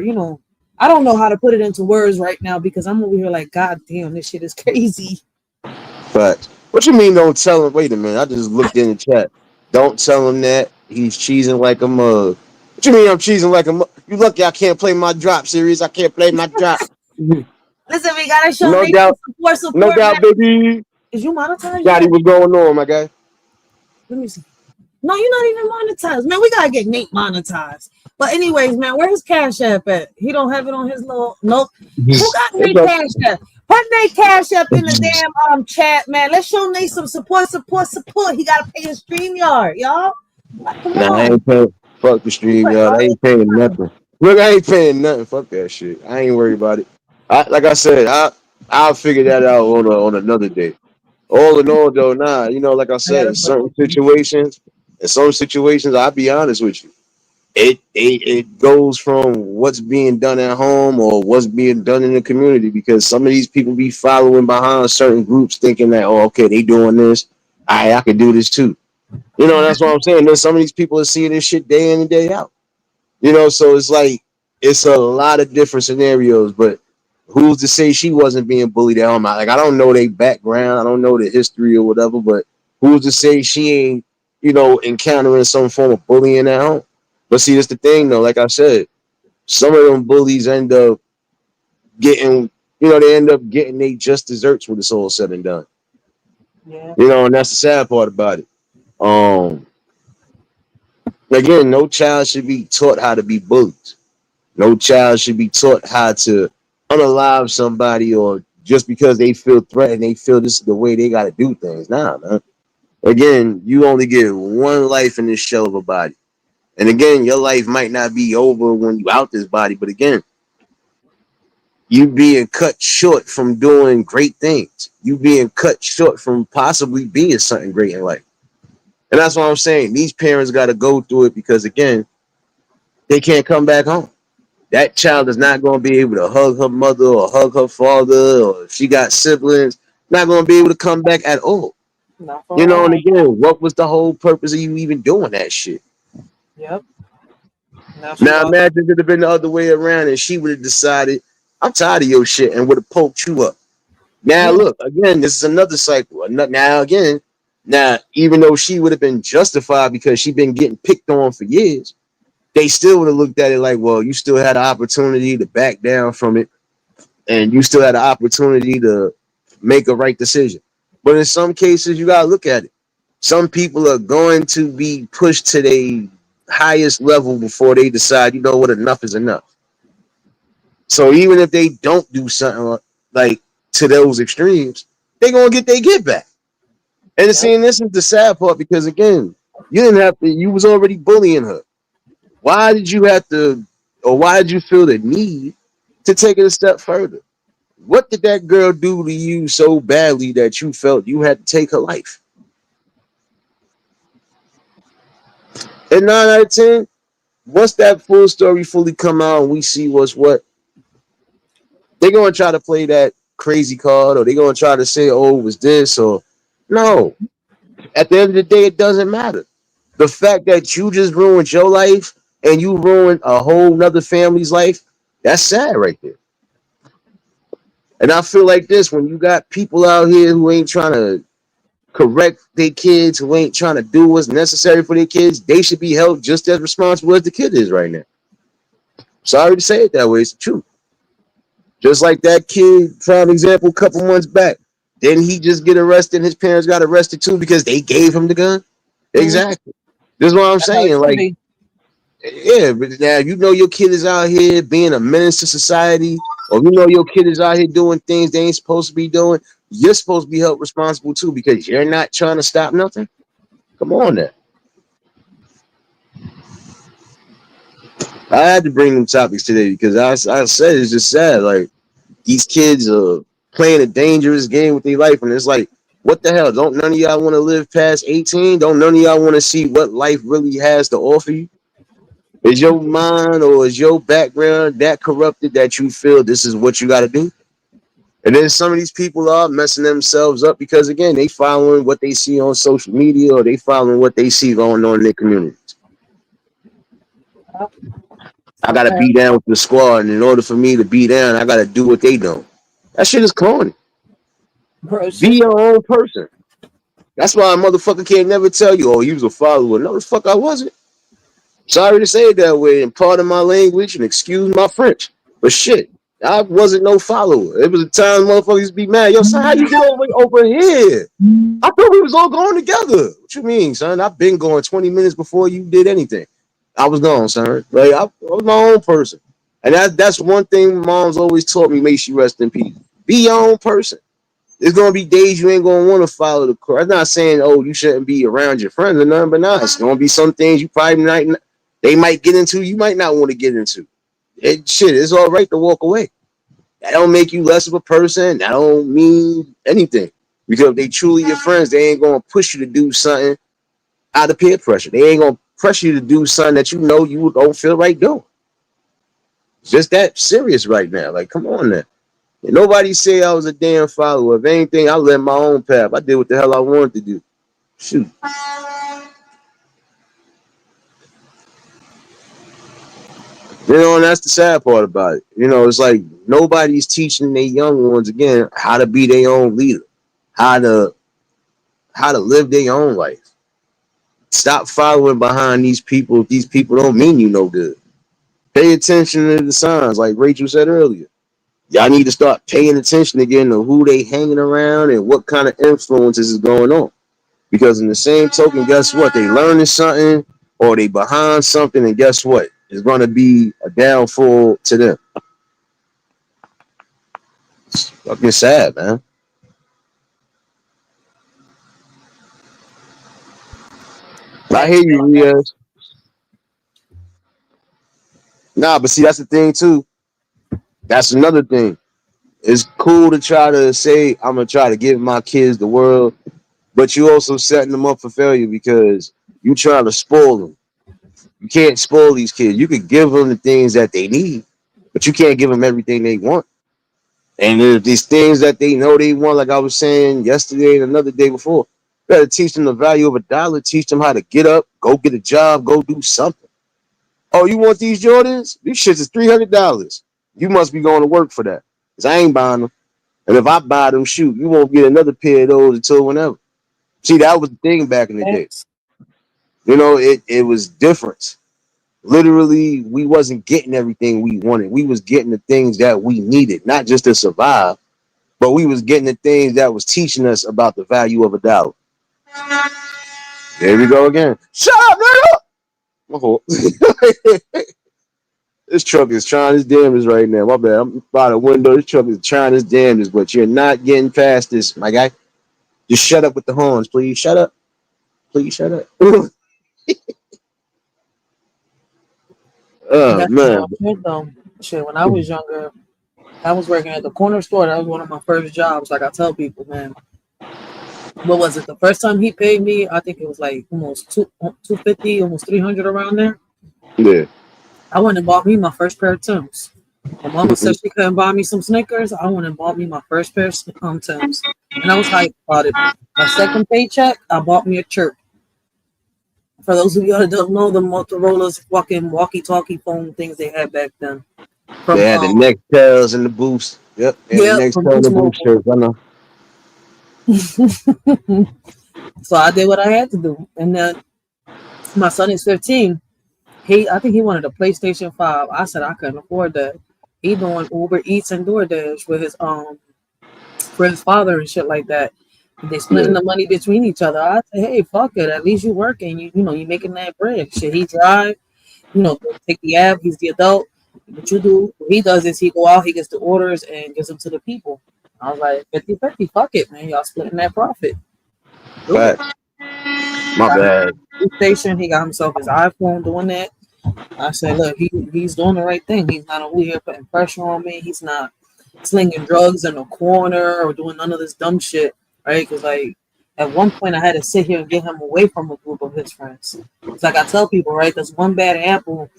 I don't know how to put it into words right now because I'm over here like, God damn, this shit is crazy. Facts. What you mean? Don't tell him. Wait a minute. I just looked in the chat. Don't tell him that he's cheesing like a mug. What you mean? I'm cheesing like a mug? You lucky I can't play my drop series. I can't play my drop. Listen, we gotta show No Nate some doubt. No support, man. doubt, baby. Is you monetized Scotty, yet? what's going on, my guy? Let me see. No, you're not even monetized, man. We gotta get Nate monetized. But anyways, man, where's his cash app at? He don't have it on his little nope. Who got It's Nate up. cash app? Put Nate cash app in the damn chat, man. Let's show Nate some support. He gotta pay his StreamYard, y'all. Like, come Nah, I on. ain't paying. Fuck the stream, Like, y'all. I all ain't paying nothing. Look, I ain't paying nothing. Fuck that shit. I ain't worried about it. Like I said, I'll figure that out on another day. All in all, though, nah, like I I said, gotta fucking in some situations, I'll be honest with you. It goes from what's being done at home or what's being done in the community, because some of these people be following behind certain groups thinking that, oh, okay, they doing this. I can do this too. That's what I'm saying. There's some of these people are seeing this shit day in and day out. So it's like it's a lot of different scenarios, but who's to say she wasn't being bullied at home? Like, I don't know their background, I don't know the history or whatever, but who's to say she ain't, encountering some form of bullying at home? But see, that's the thing though. Like I said, some of them bullies end up getting, they end up getting they just desserts when it's all said and done. yeah. And that's the sad part about it. Um, Again, no child should be taught how to be bullied. No child should be taught how to unalive somebody, or just because they feel threatened, they feel this is the way they got to do things. Nah, man. Again, you only get one life in this shell of a body. And again, your life might not be over when you out this body, but again, you being cut short from doing great things. You being cut short from possibly being something great in life. And that's what I'm saying. These parents got to go through it because, again, they can't come back home. That child is not going to be able to hug her mother or hug her father, or if she got siblings, not going to be able to come back at all. Not for a And while. again, what was the whole purpose of you even doing that shit? Yep. Now she Now lost. imagine it would have been the other way around and she would have decided, I'm tired of your shit, and would have poked you up. Now Yeah. look, again, this is another cycle. Now again, now even though she would have been justified because she been getting picked on for years, they still would have looked at it like, well, you still had an opportunity to back down from it, and you still had an opportunity to make a right decision. But in some cases, you gotta look at it. Some people are going to be pushed to their highest level before they decide, what, enough is enough. So even if they don't do something like to those extremes, they gonna get their get back. And Yep. seeing this is the sad part, because again, you didn't have to. You was already bullying her. Why did you have to, or why did you feel the need to take it a step further? What did that girl do to you so badly that you felt you had to take her life? And 9 out of 10, once that full story fully come out and we see what's what, they're gonna try to play that crazy card, or they're gonna try to say, "Oh, it was this," or no. At the end of the day, it doesn't matter. The fact that you just ruined your life and you ruined a whole nother family's life, that's sad right there. And I feel like this when you got people out here who ain't trying to correct their kids, who ain't trying to do what's necessary for their kids, they should be held just as responsible as the kid is right now. Sorry to say it that way, it's the truth. Just like that kid, prime example, a couple months back. Didn't he just get arrested? His parents got arrested too because they gave him the gun. Mhm. Exactly. This is what I'm That's how it saying. should Like, be. yeah, but now you know your kid is out here being a menace to society, or you know your kid is out here doing things they ain't supposed to be doing. You're supposed to be held responsible too because you're not trying to stop nothing. Come on, now. I had to bring them topics today because I said it's just sad. Like these kids are playing a dangerous game with their life, and it's like, what the hell? Don't none of y'all want to live past 18? Don't none of y'all want to see what life really has to offer you? Is your mind or is your background that corrupted that you feel this is what you got to do? And then some of these people are messing themselves up because again they following what they see on social media or they following what they see going on in their communities. Yep. I Some gotta be parents, down with the squad, and in order for me to be down, I gotta do what they do. That shit is corny. bro, Be shit. your own person. That's why a motherfucker can't never tell you, oh, he was a follower. No, the fuck I wasn't. Sorry to say it that way, and pardon my language and excuse my French. But shit, I wasn't no follower. It was a time motherfuckers be mad. Yo, son, how you get over here? I thought we was all going together. What you mean, son? I've been going 20 minutes before you did anything. I was gone, son. Like I was my own person. And that's one thing mom's always taught me, make she rest in peace. Be your own person. There's gonna be days you ain't gonna want to follow the course. I'm not saying, oh, you shouldn't be around your friends or nothing, but nah, it's gonna be some things you probably might they might get into, you might not want to get into. Shit, it's all right to walk away. That don't make you less of a person. That don't mean anything. Because if they truly your friends, they ain't gonna push you to do something out of peer pressure. They ain't gonna pressure you to do something that you know you don't feel right doing. It's just that serious right now. Like, come on now. And nobody say I was a damn follower. If anything, I led my own path. I did what the hell I wanted to do. Shoot. You know, and that's the sad part about it. You know, it's like nobody's teaching their young ones again how to be their own leader, how to how to live their own life. Stop following behind these people. If these people don't mean you no good. Pay attention to the signs, like Rachel said earlier. Y'all need to start paying attention again to who they hanging around and what kind of influences is going on. Because in the same token, guess what? They learning something or they behind something, and guess what? It's going to be a downfall to them. It's fucking sad, man. I Sad hear to you, say that. Riaz. Nah, but see, that's the thing too. That's another thing. It's cool to try to say I'm gonna try to give my kids the world, but you also setting them up for failure because you trying to spoil them. You can't spoil these kids. You could give them the things that they need, but you can't give them everything they want. And there's these things that they know they want, like I was saying yesterday and another day before. You gotta teach them the value of a dollar, teach them how to get up, go get a job, go do something. Oh, you want these Jordans? These shits is $300. You must be going to work for that. Because I ain't buying them. And if I buy them, shoot, you won't get another pair of those until whenever. See, that was the thing back in the day. Thanks. You know, it was different. Literally, we wasn't getting everything we wanted. We was getting the things that we needed, not just to survive, but we was getting the things that was teaching us about the value of a dollar. There we go again. Shut up, nigga! My fault. This truck is trying its damnedest right now. My bad. I'm by the window. This truck is trying its damnedest, but you're not getting past this, my guy. Just shut up with the horns, please. Shut up. Please shut up. Oh That's man. real shit though. Shit, when I was younger, I was working at the corner store. That was one of my first jobs. Like I tell people, man, What was it? The first time he paid me, I think it was like almost 250, almost 300 around there. Yeah. I went and bought me my first pair of Timbs. My mama said she couldn't buy me some Snickers. I went and bought me my first pair of Timbs, and I was hyped about it. My second paycheck, I bought me a chirp. For those of you that don't know, the Motorola's fucking walkie-talkie phone things they had back then. They From had the neck tails and the boost. Yep. They had the yeah, neck from tail and Boost the boost Mobile. shirts. I know. So I did what I had to do, and then my son is 15. I think he wanted a PlayStation 5. I said I couldn't afford that. He doing Uber Eats and DoorDash with his for his father and shit like that. They splitting Yeah. the money between each other. I said, hey, fuck it. At least you working. You making that bread. Shit, he drive. Take the app. He's the adult. What you do? What he does is he go out. He gets the orders and gives them to the people. I was like 50-50. Fuck it, man. Y'all splitting that profit. Do it. Facts. My Got bad. his station. He got himself his iPhone doing that. I said, look, he's doing the right thing. He's not over here putting pressure on me. He's not slinging drugs in the corner or doing none of this dumb shit, right? Because like at one point I had to sit here and get him away from a group of his friends. It's like I tell people, right? There's one bad apple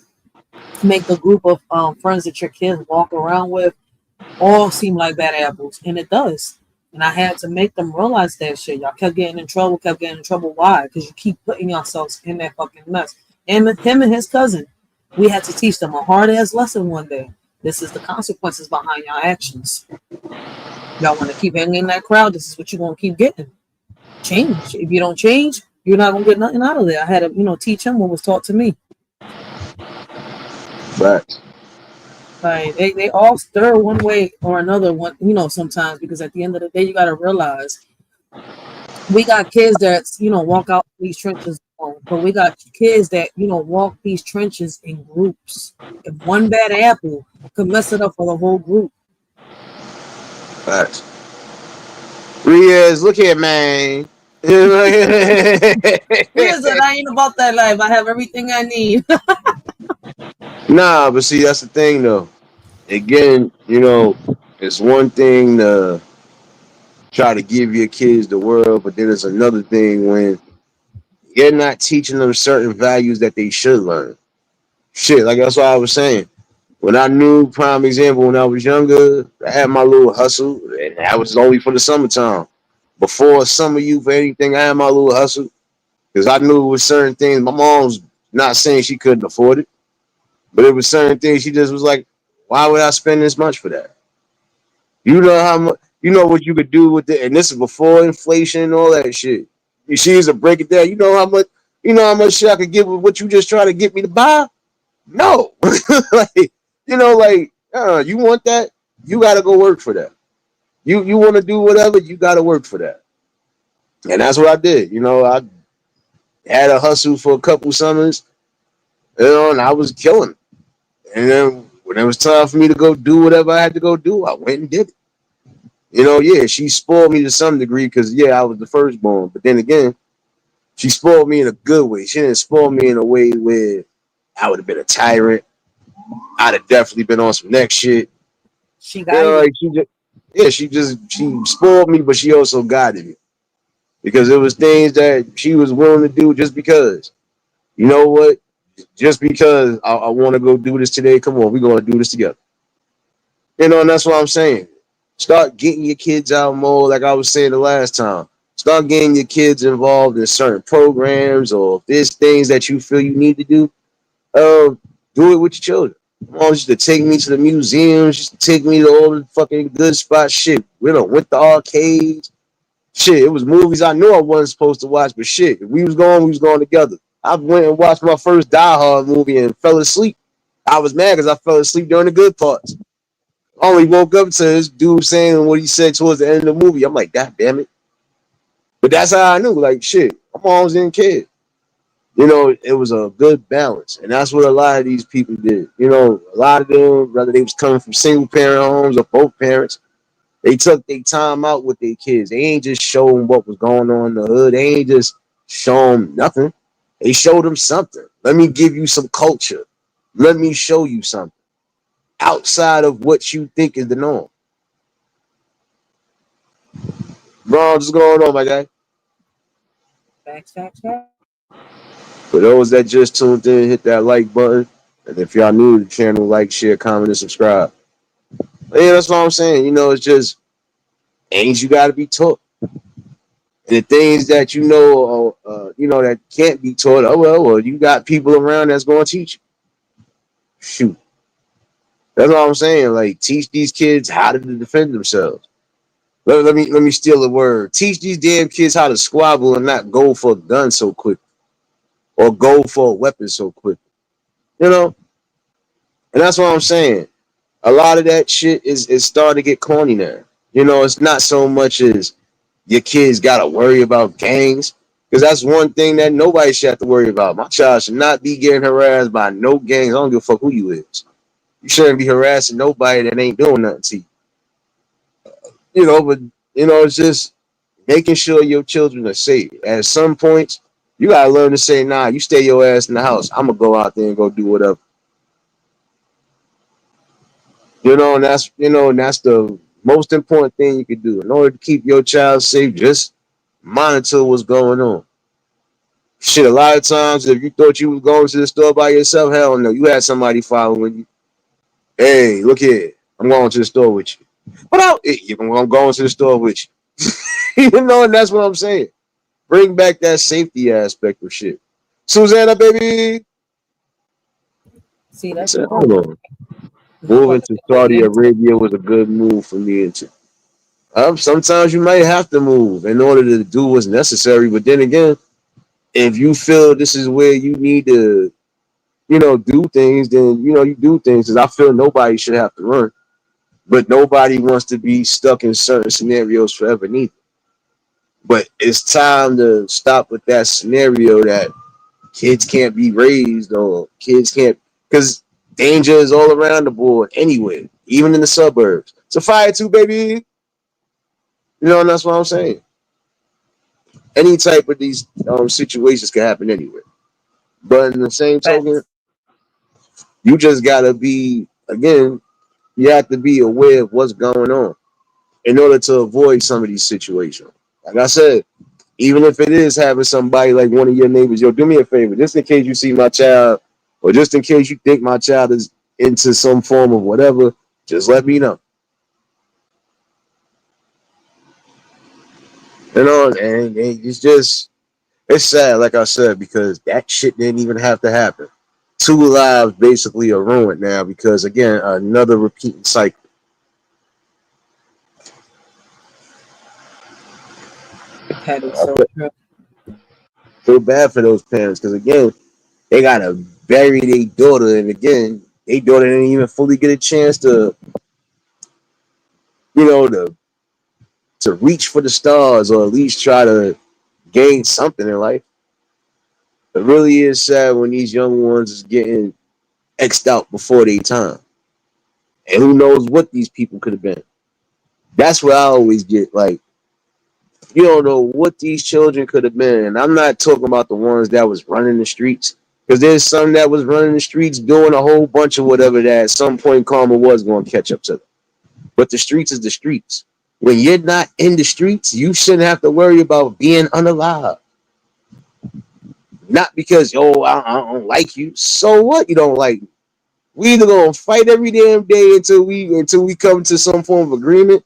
make the group of friends that your kids walk around with all seem like bad apples, and it does. And I had to make them realize that shit. Y'all kept getting in trouble, kept getting in trouble. Why? Because you keep putting yourselves in that fucking mess. And with him and his cousin, we had to teach them a hard ass lesson one day. This is the consequences behind your actions. Y'all want to keep hanging in that crowd. This is what you're gonna keep getting. Change. If you don't change, you're not gonna get nothing out of there. I had to, teach him what was taught to me. Facts. Like they all stir one way or another one, sometimes because at the end of the day you gotta realize we got kids that, walk out these trenches alone, but we got kids that, walk these trenches in groups. If one bad apple could mess it up for the whole group. Facts. 3 years. Look here, man. Reason I ain't about that life. I have everything I need. Nah, but see, that's the thing, though. Again, it's one thing to try to give your kids the world, but then it's another thing when you're not teaching them certain values that they should learn. Shit, like that's what I was saying. When I knew, prime example, when I was younger, I had my little hustle, and that was only for the summertime. Before summer youth or anything, I had my little hustle because I knew it was certain things. My mom's not saying she couldn't afford it, but it was certain things she just was like, why would I spend this much for that? You know how much, you know what you could do with it, and this is before inflation and all that shit. She used to break it down. You know how much shit I could get with what you just try to get me to buy. No, like you want that, you got to go work for that. You want to do whatever, you got to work for that, and that's what I did. I had a hustle for a couple summers, and I was killing. And then when it was time for me to go do whatever I had to go do, I went and did it. Yeah, she spoiled me to some degree because I was the firstborn. But then again, she spoiled me in a good way. She didn't spoil me in a way where I would have been a tyrant. I'd have definitely been on some next shit. She guided. Like she spoiled me, but she also guided me because it was things that she was willing to do just because. You know what? Just because I want to go do this today, come on, we're going to do this together. And that's what I'm saying. Start getting your kids out more, like I was saying the last time. Start getting your kids involved in certain programs, or if there's things that you feel you need to do, uh, do it with your children. Come on, just to take me to the museums, just to take me to all the fucking good spots. Shit, we don't went to arcades. Shit, it was movies I knew I wasn't supposed to watch, but shit, if we was going together. I went and watched my first Die Hard movie and fell asleep. I was mad because I fell asleep during the good parts. I only woke up to this dude saying what he said towards the end of the movie. I'm like, God damn it. But that's how I knew. Like, shit, my mom's in kid. It was a good balance. And that's what a lot of these people did. A lot of them, whether they was coming from single parent homes or both parents, they took their time out with their kids. They ain't just show them what was going on in the hood. They ain't just show them nothing. They showed them something. Let me give you some culture. Let me show you something outside of what you think is the norm. Bro, what's going on, my guy? Facts. For those that just tuned in, hit that like button. And if y'all new to the channel, like, share, comment, and subscribe. But yeah, that's what I'm saying. It's just things you got to be taught. And the things that that can't be taught, well, you got people around that's going to teach you. Shoot. That's what I'm saying. Like, teach these kids how to defend themselves. Let me steal a word. Teach these damn kids how to squabble and not go for a gun so quick or go for a weapon so quick. You know? And that's what I'm saying. A lot of that shit is starting to get corny now. It's not so much as your kids got to worry about gangs. Because that's one thing that nobody should have to worry about. My child should not be getting harassed by no gangs. I don't give a fuck who you is. You shouldn't be harassing nobody that ain't doing nothing to you. But it's just making sure your children are safe. At some points, you gotta learn to say, nah, you stay your ass in the house. I'm gonna go out there and go do whatever. And that's the most important thing you can do. In order to keep your child safe, just monitor what's going on. Shit, a lot of times if you thought you was going to the store by yourself, hell no, you had somebody following you. Hey, look here, I'm going to the store with you. But I'm going to the store with you. And that's what I'm saying. Bring back that safety aspect of shit. Susanna, baby. See, I that's the said, point. hold on. I'm Moving about to to be a great Saudi gangster. Arabia was a good move for me. Sometimes you might have to move in order to do what's necessary. But then again, if you feel this is where you need to, do things, then, you do things. Because I feel nobody should have to run. But nobody wants to be stuck in certain scenarios forever neither. But it's time to stop with that scenario that kids can't be raised or kids can't, because danger is all around the board anyway, even in the suburbs. So fire too, baby. And that's what I'm saying. Any type of these situations can happen anywhere. But in the same token, Facts. you just gotta be, again, you have to be aware of what's going on in order to avoid some of these situations. Like I said, even if it is having somebody like one of your neighbors, yo, do me a favor, just in case you see my child, or just in case you think my child is into some form of whatever, just let me know. And it's sad, like I said, because that shit didn't even have to happen. Two lives basically are ruined now because, again, another repeating cycle. That is I so true. feel bad for those parents because, again, they gotta bury their daughter, and again, their daughter didn't even fully get a chance to reach for the stars or at least try to gain something in life. It really is sad when these young ones is getting X'd out before their time. And who knows what these people could have been. That's what I always get. Like, you don't know what these children could have been. And I'm not talking about the ones that was running the streets. Because there's some that was running the streets doing a whole bunch of whatever that at some point karma was going to catch up to them. But the streets is the streets. When you're not in the streets, you shouldn't have to worry about being unalive. Not because, I don't like you. So what? You don't like me. We either gonna fight every damn day until we come to some form of agreement,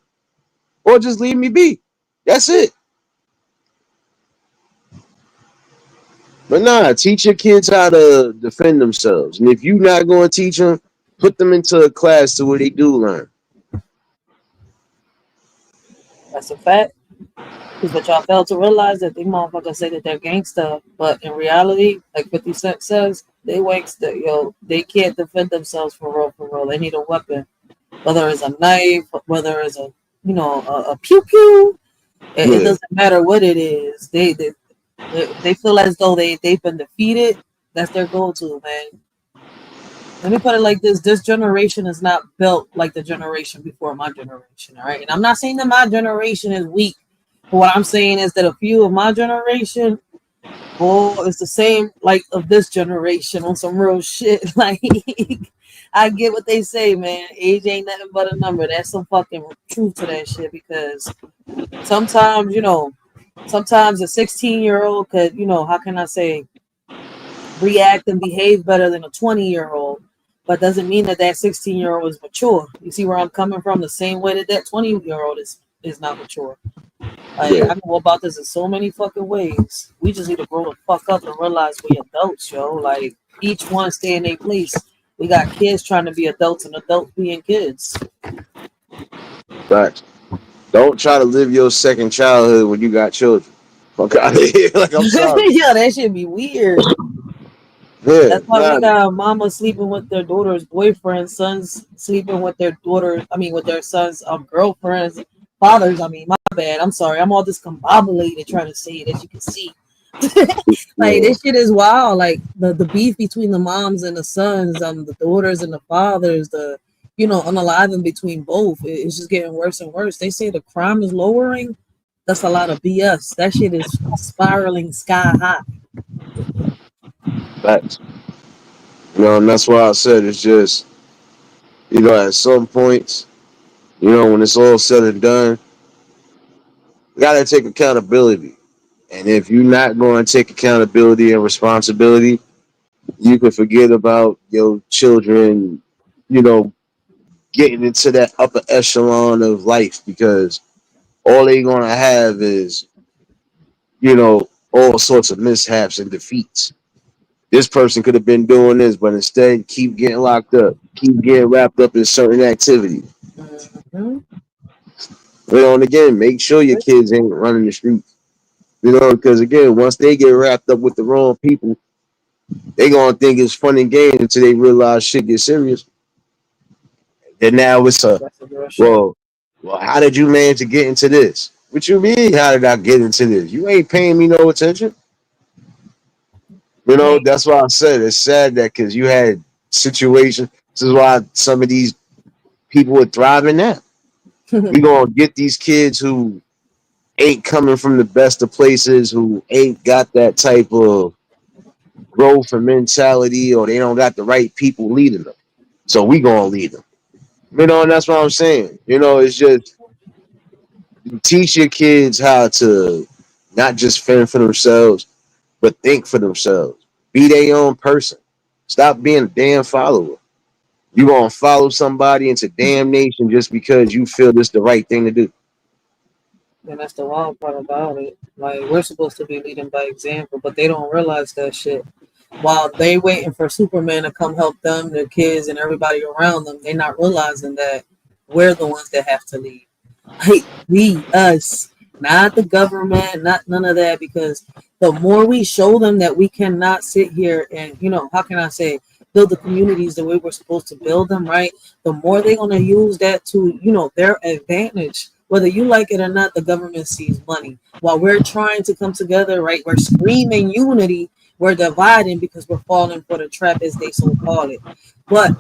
or just leave me be. That's it. But nah, teach your kids how to defend themselves. And if you're not going to teach them, put them into a class to where they do learn. That's a fact. Because what y'all fail to realize that they motherfuckers say that they're gangsta, but in reality, like 50 Cent says, they wanksta, yo. They can't defend themselves for real, for real. They need a weapon. Whether it's a knife, whether it's a pew pew. It Yeah. doesn't matter what it is. They feel as though they've been defeated. That's their go-to, man. Let me put it like this: this generation is not built like the generation before my generation. All right, and I'm not saying that my generation is weak, but what I'm saying is that a few of my generation, boy, it's the same like of this generation on some real shit. Like, I get what they say, man. Age ain't nothing but a number. That's some fucking truth to that shit because sometimes, Sometimes a 16-year-old could, how can I say, react and behave better than a 20-year-old, but doesn't mean that that 16-year-old is mature. You see where I'm coming from? The same way that that 20-year-old is not mature. Like, Yeah, I can go about this in so many fucking ways. We just need to grow the fuck up and realize we adults, yo. Like, each one stay in their place. We got kids trying to be adults and adults being kids. but don't try to live your second childhood when you got children. Fuck out of here. Like, I'm sorry. Yeah, that should be weird. Yeah, That's why we nah, got mamas sleeping with their daughter's boyfriends, sons sleeping with their daughters. I mean, with their sons' girlfriends, fathers. I mean, my bad. I'm sorry. I'm all discombobulated trying to say it, as you can see. Like, yeah, this shit is wild. Like the beef between the moms and the sons, the daughters and the fathers, the unaliving between both. It's just getting worse and worse. They say the crime is lowering. That's a lot of BS. That shit is spiraling sky high. facts. And that's why I said it's just, at some points, when it's all said and done, you gotta take accountability. And if you're not going to take accountability and responsibility, you can forget about your children, you know, getting into that upper echelon of life because all they're going to have is, all sorts of mishaps and defeats. This person could have been doing this, but instead keep getting locked up, keep getting wrapped up in certain activities. Mhm. And again, make sure your kids ain't running the streets. Because again, once they get wrapped up with the wrong people, they gonna think it's fun and games until they realize shit get serious. And now it's That's a real shit. well, well, how did you manage to get into this? What you mean? How did I get into this? You ain't paying me no attention. Like, That's why I said it's sad that because you had situations. This is why some of these people are thriving now. We gonna get these kids who ain't coming from the best of places, who ain't got that type of growth and mentality, or they don't got the right people leading them. So we gonna lead them. And that's what I'm saying. It's just teach your kids how to not just fend for themselves, but think for themselves. Be their own person. Stop being a damn follower. You gonna follow somebody into damnation just because you feel this the right thing to do. and that's the wild part about it. Like, we're supposed to be leading by example, but they don't realize that shit. While they waiting for Superman to come help them, their kids, and everybody around them, they're not realizing that we're the ones that have to lead. Like, we, us, not the government, not none of that. Because the more we show them that we cannot sit here and, how can I say, build the communities the way we're supposed to build them, right? The more they're gonna use that to, their advantage. Whether you like it or not, the government sees money. While we're trying to come together, right? We're screaming unity. We're dividing because we're falling for the trap, as they so call it. But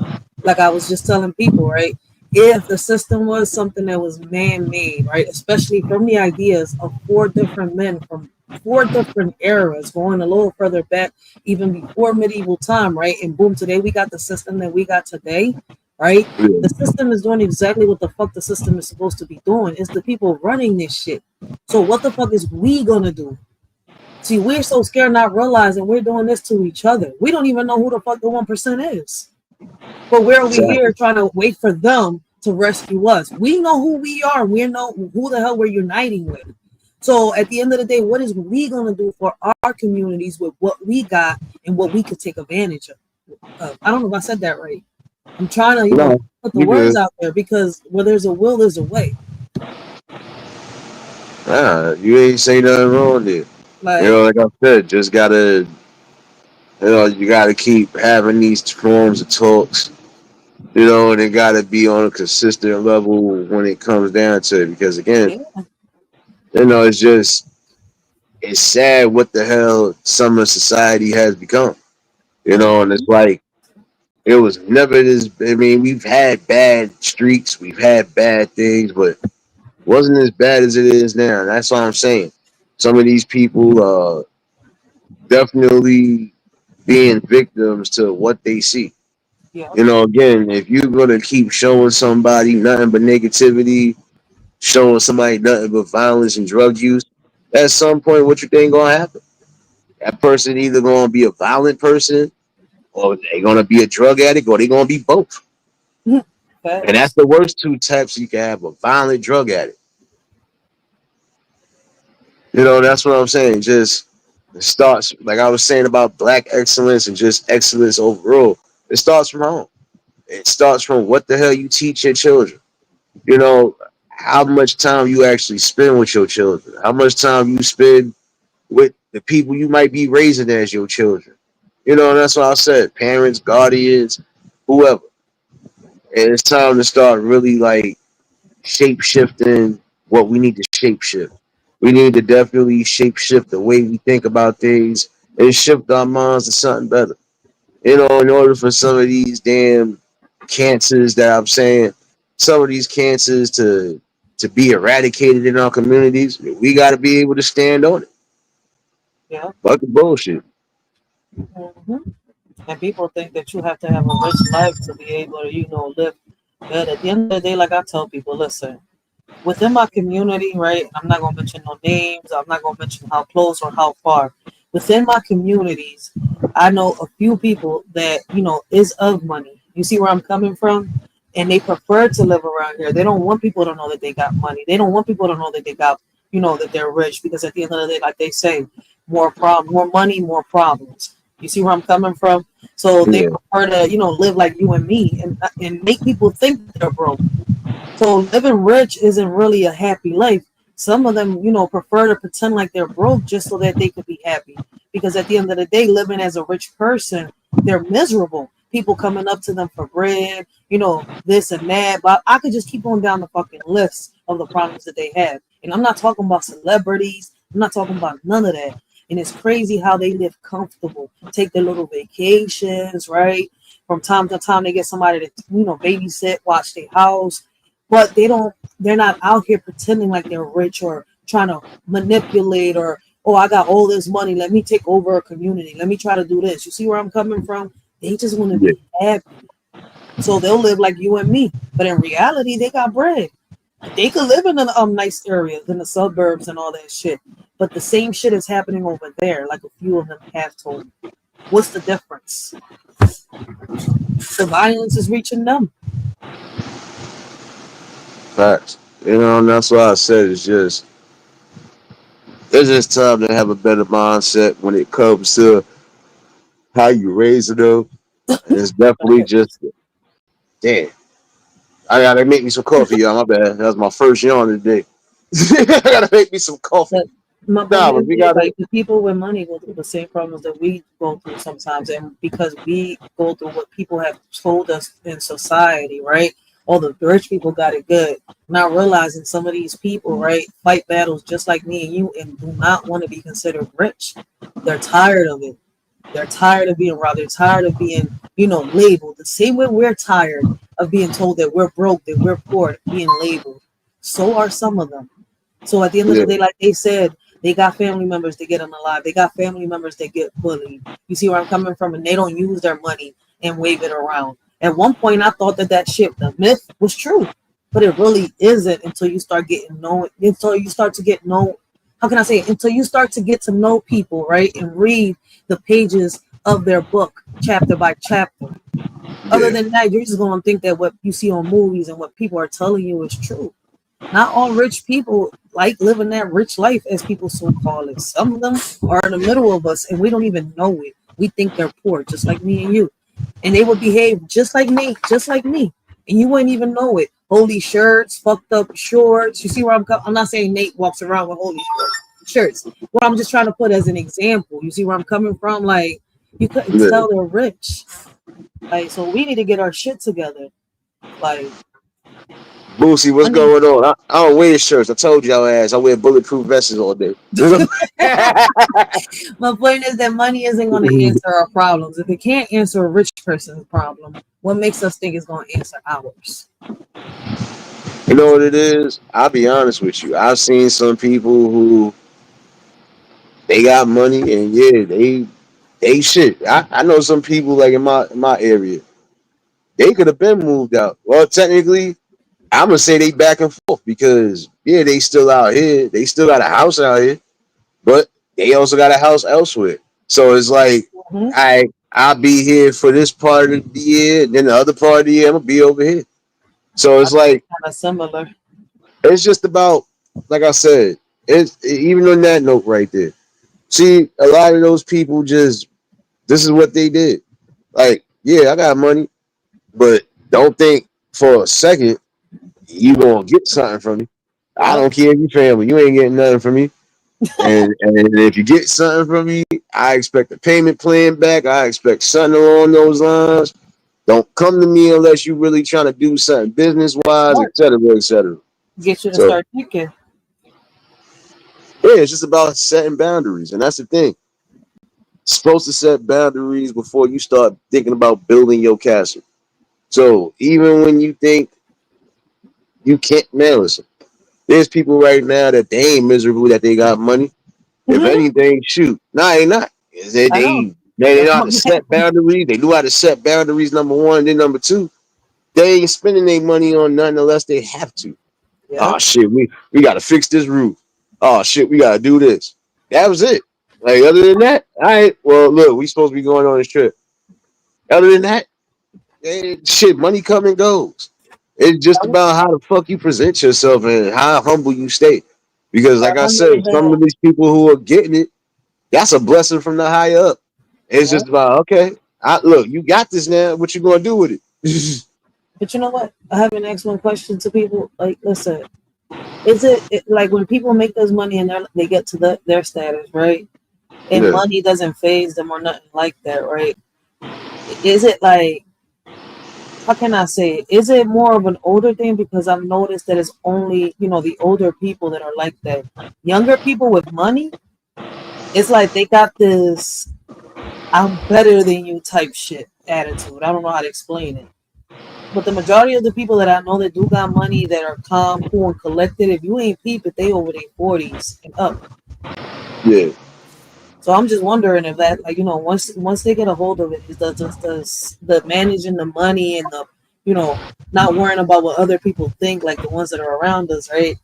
like I was just telling people, right? If the system was something that was man-made, right, especially from the ideas of four different men from four different eras, going a little further back, even before medieval time, right, and boom, today we got the system that we got today, right? The Yeah. system is doing exactly what the fuck the system is supposed to be doing. It's the people running this shit. So what the fuck is we gonna do? See, we're so scared, not realizing we're doing this to each other. We don't even know who the fuck the 1% is. But we're over here Exactly. trying to wait for them to rescue us. We know who we are. We know who the hell we're uniting with. So at the end of the day, what is we gonna do for our communities with what we got and what we could take advantage of? I don't know if I said that right. I'm trying to, No, put the you words good. out there, because where there's a will, there's a way. You ain't say nothing wrong there. Like, Like I said, just gotta, you gotta keep having these forms of talks, and it gotta be on a consistent level when it comes down to it. Because again, yeah. it's just, it's sad what the hell some of society has become, and it's like, it was never this. I mean, we've had bad streaks, we've had bad things, but wasn't as bad as it is now. And that's what I'm saying. Some of these people definitely being victims to what they see. Yeah. Again, if you're gonna keep showing somebody nothing but negativity, showing somebody nothing but violence and drug use, At some point, what you think gonna happen? That person either gonna be a violent person, or they gonna be a drug addict, or they gonna be both. And that's Facts. the worst two types you can have: a violent drug addict. You know, that's what I'm saying. Just it starts like I was saying about black excellence and just excellence overall. It starts from home. It starts from what the hell you teach your children. You know, how much time you actually spend with your children, how much time you spend with the people you might be raising as your children. You know, and that's what I said. Parents, guardians, whoever. And it's time to start really like shape shifting what we need to shape shift. We need to definitely shape shift the way we think about things and shift our minds to something better. You know, in order for some of these damn cancers that I'm saying, some of these cancers to be eradicated in our communities, we got to be able to stand on it. Yeah. Fucking bullshit. hmm And people think that you have to have a rich life to be able to, live good. At the end of the day, like I tell people, listen, within my community, right? I'm not gonna mention no names. I'm not gonna mention how close or how far. Within my communities, I know a few people that is of money. You see where I'm coming from, and they prefer to live around here. They don't want people to know that they got money. They don't want people to know that they got, that they're rich, because at the end of the day, like they say, more money, more problems. You see where I'm coming from? So they Yeah, prefer to, live like you and me, and make people think that they're broke. So living rich isn't really a happy life. Some of them, prefer to pretend like they're broke just so that they could be happy. Because at the end of the day, living as a rich person, they're miserable. People coming up to them for bread, this and that. But I could just keep on down the fucking list of the problems that they have. And I'm not talking about celebrities. I'm not talking about none of that. And it's crazy how they live comfortable, take their little vacations, right? From time to time, they get somebody to, babysit, watch their house, but they're not out here pretending like they're rich or trying to manipulate or, oh, I got all this money, let me take over a community, let me try to do this. You see where I'm coming from? They just want to yeah, be happy, so they'll live like you and me, but in reality they got bread. They could live in the nice areas in the suburbs and all that shit, but the same shit is happening over there, like a few of them have told me. What's the difference? The violence is reaching them. facts. You know, and that's why I said it's just time to have a better mindset when it comes to how you raise it up. And it's definitely just damn. I gotta make me some coffee, y'all. My bad. That was my first yawn of the day. I gotta make me some coffee. But my Nah, point but is we this, gotta. like the people with money go through the same problems that we go through sometimes, and because we go through what people have told us in society, right? All the rich people got it good. Not realizing some of these people, right, fight battles just like me and you, and do not want to be considered rich. They're tired of it. They're tired of being robbed. They're tired of being, labeled the same way we're tired of being told that we're broke, that we're poor, being labeled. So are some of them. So at the end of Yeah, the day, like they said, they got family members that get them alive. They got family members that get bullied. You see where I'm coming from? And they don't use their money and wave it around. At one point, I thought that shit, the myth, was true, but it really isn't until you start getting know. Until you start to get know. How can I say it? Until you start to get to know people, right, and read the pages of their book, chapter by chapter. Other yeah, than that, you're just going to think that what you see on movies and what people are telling you is true. Not all rich people like living that rich life, as people so call it. Some of them are in the middle of us, and we don't even know it. We think they're poor, just like me and you, and they would behave just like me, and you wouldn't even know it. Holy shirts, fucked up shorts. You see where I'm not saying Nate walks around with holy shirts. What I'm just trying to put as an example. You see where I'm coming from? Like you couldn't yeah. tell they're rich. Like so, we need to get our shit together. Like Boosie, what's money. going on? I don't wear shirts. I told y'all ass. I wear bulletproof vests all day. My point is that money isn't going to answer our problems. If it can't answer a rich person's problem, what makes us think it's going to answer ours? You know what it is? I'll be honest with you. I've seen some people who they got money and yeah, they shit. I know some people like in my area. They could have been moved out. Well, technically, I'm gonna say they back and forth because yeah, they still out here. They still got a house out here. they also got a house elsewhere. So it's like Mhm. I'll be here for this part of the year, and then the other part of the year I'm gonna be over here. So I it's think like it's kind of similar. it's just about, like I said, it's even on that note right there. See, a lot of those people just this is what they did. Like, yeah, I got money, but don't think for a second you gonna get something from me. I Yep. don't care if you family, you ain't getting nothing from me. And if you get something from me, I expect a payment plan back. I expect something along those lines. Don't come to me unless you really trying to do something business wise, et Right. cetera, et cetera. Get you to So start thinking. yeah, it's just about setting boundaries, and that's the thing. Supposed to set boundaries before you start thinking about building your castle. So even when you think you can't, man, listen, there's people right now that they ain't miserable that they got money. If Hmm. anything, shoot, nah, they not. They I know. they they That's know how what to I'm saying. set boundaries. They knew how to set boundaries. Number one, and then number two, they ain't spending their money on nothing unless they have to. Oh Yep. shit, we got to fix this roof. Oh shit, we got to do this. That was it. Like other than that, all right. Well, look, we supposed to be going on this trip. Other than that, shit, money come and goes. It's just about how the fuck you present yourself and how humble you stay. Because, I like I remember said, some that. of these people who are getting it, that's a blessing from the high up. It's Yeah. just about okay. Look, you got this now. What you gonna do with it? But you know what? I have an excellent question to people. Like, listen, is it like when people make this money and they get to their status, right? And Yeah, money doesn't phase them or nothing like that, right? Is it like, how can I say it? Is it more of an older thing? Because I've noticed that it's only, the older people that are like that. Younger people with money, it's like they got this I'm better than you type shit attitude. I don't know how to explain it. But the majority of the people that I know that do got money that are calm, cool, and collected, if you ain't peep it, they over their 40s and up. yeah, So I'm just wondering if that, like, once they get a hold of it, does the managing the money and the, you know, not worrying about what other people think, like the ones that are around us, right?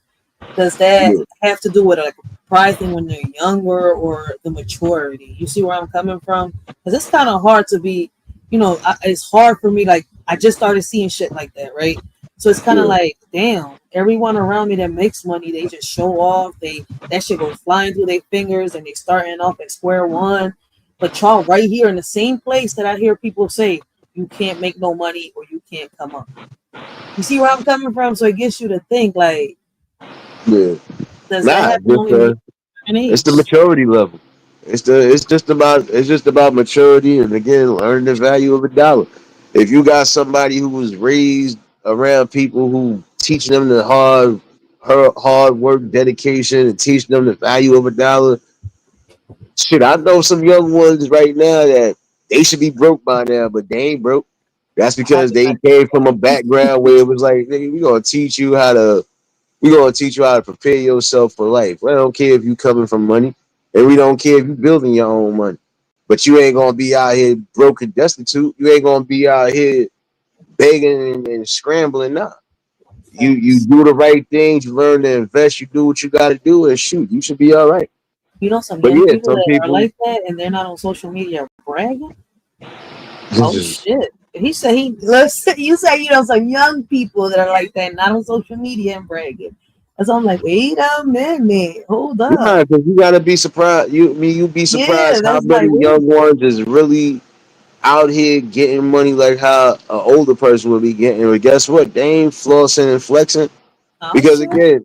Does that yeah, have to do with like a pride thing when they're younger or the maturity? You see where I'm coming from? Because it's kind of hard to be, it's hard for me. Like I just started seeing shit like that, right? So it's kind of yeah, like, damn, everyone around me that makes money, they just show off. That shit goes flying through their fingers, and they starting off at square one. But y'all right here in the same place that I hear people say you can't make no money or you can't come up. You see where I'm coming from? So it gets you to think like, yeah. does that Nah, happen only when you're an it's the age? maturity level. It's just about maturity and again learning the value of a dollar. If you got somebody who was raised around people who teach them the hard work, dedication, and teach them the value of a dollar, shit, I know some young ones right now that they should be broke by now, but they ain't broke. That's I have because it they like came from a background where it was like, nigga, we gonna teach you how to prepare yourself for life. We don't care if you coming from money, and we don't care if you building your own money. But you ain't gonna be out here broke and destitute. You ain't gonna be out here begging and scrambling. Nah, you facts. do the right things. You learn to invest. You do what you got to do, and shoot, you should be all right. You know some But young yeah, people some that are people. like that and they're not on social media bragging? Oh shit. He said you say some young people that are like that, not on social media and bragging. And so I'm like, wait a minute, hold Nah, up. because you gotta be surprised. You be Yeah, surprised how that's many like, wait. young ones is really out here getting money like how an older person would be getting. But guess what? They ain't flossing and flexing Oh because shit. again,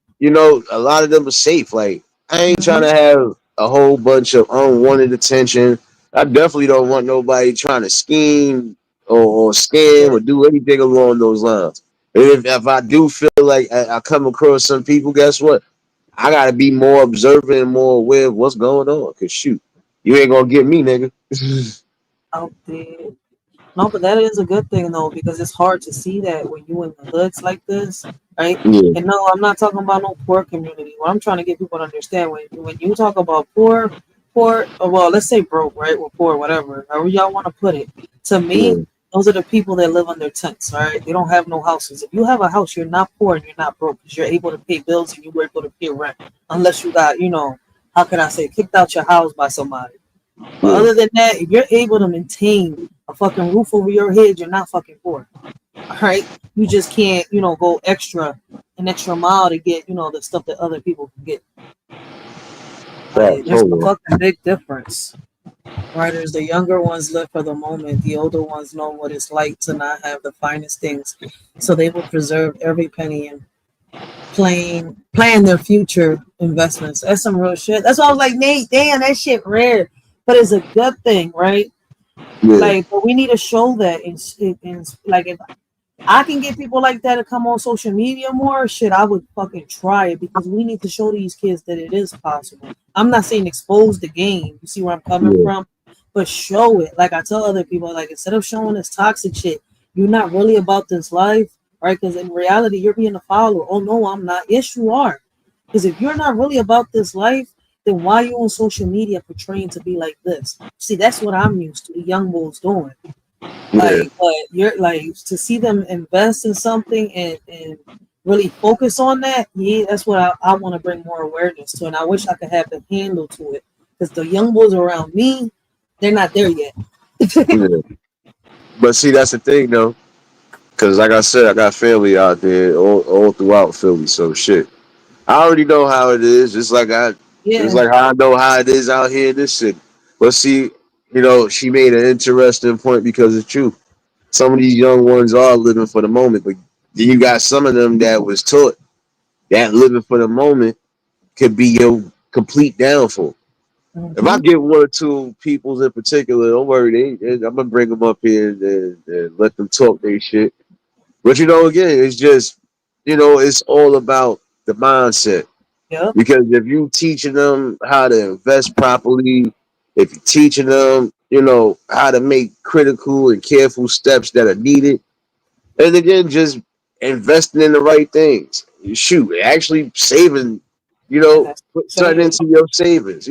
a lot of them are safe. Like I ain't trying Hmm. to have a whole bunch of unwanted attention. I definitely don't want nobody trying to scheme or scam Yeah. or do anything along those lines. And if I do feel like I come across some people, guess what? I gotta be more observant and more aware of what's going on. Cause shoot, you ain't gonna get me, nigga. Out there. No, but that is a good thing though, because it's hard to see that when you in the hoods like this, right? Yeah, And no, I'm not talking about no poor community. What I'm trying to get people to understand when you talk about poor, or well, let's say broke, right? Or poor, whatever, however y'all want to put it. To me, yeah, those are the people that live under tents, right? They don't have no houses. If you have a house, you're not poor and you're not broke because you're able to pay bills and you're able to pay rent, unless you got, how can I say, kicked out your house by somebody. But Yeah, other than that, if you're able to maintain a fucking roof over your head, you're not fucking poor. All right. You just can't, go an extra mile to get, the stuff that other people can get. Like, facts. there's a Hold on. fucking big difference. Right? There's the younger ones live for the moment. The older ones know what it's like to not have the finest things. So they will preserve every penny and plan their future investments. That's some real shit. That's why I was like, Nate, damn, that shit rare. But it's a good thing, right? Yeah, Like, but we need to show that in like, if I can get people like that to come on social media more, shit, I would fucking try it, because we need to show these kids that it is possible. I'm not saying expose the game. You see where I'm coming yeah, from? But show it. Like I tell other people, like, instead of showing this toxic shit, you're not really about this life, right? Because in reality, you're being a follower. Oh no, I'm not. Yes, you are. Because if you're not really about this life, then why are you on social media portraying to be like this? See, that's what I'm used to the young bulls doing. yeah, Like, but you're like, to see them invest in something and really focus on that. Yeah, that's what I want to bring more awareness to, and I wish I could have the handle to it, because the young boys around me, they're not there yet. yeah. But see, that's the thing though, because like I said, I got family out there all throughout Philly. So shit, I already know how it is. Just Yeah. like how I know how it is out here in this city. But see, she made an interesting point because it's true. Some of these young ones are living for the moment, but then you got some of them that was taught that living for the moment could be your complete downfall. If I Mm-hmm. get one or two peoples in particular, don't worry, I'm gonna bring them up here and let them talk their shit. But again, it's just, it's all about the mindset. Yep. Because if you teaching them how to invest properly, if you're teaching them, how to make critical and careful steps that are needed, and again, just investing in the right things. Shoot, actually saving, That's put something saying. into your savings.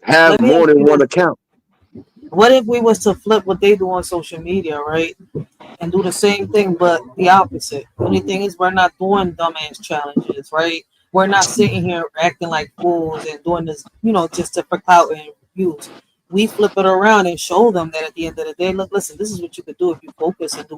Have Let me more ask than you one this: account. what if we was to flip what they do on social media, right? And do the same thing, but the opposite. The only thing is, we're not doing dumbass challenges, right? We're not sitting here acting like fools and doing this, just to for clout and views. We flip it around and show them that at the end of the day, look, listen, this is what you could do if you focus and do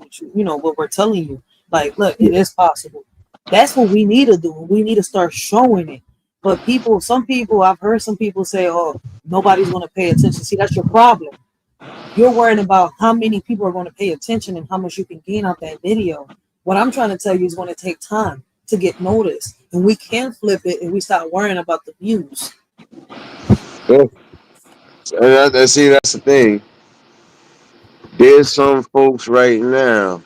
what we're telling you. Like, look, it is possible. That's what we need to do. We need to start showing it. But some people, I've heard some people say, oh, nobody's going to pay attention. See, that's your problem. You're worrying about how many people are going to pay attention and how much you can gain out that video. What I'm trying to tell you is going to take time to get noticed, and we can flip it and we start worrying about the views. Yeah. See, that's the thing. There's some folks right now.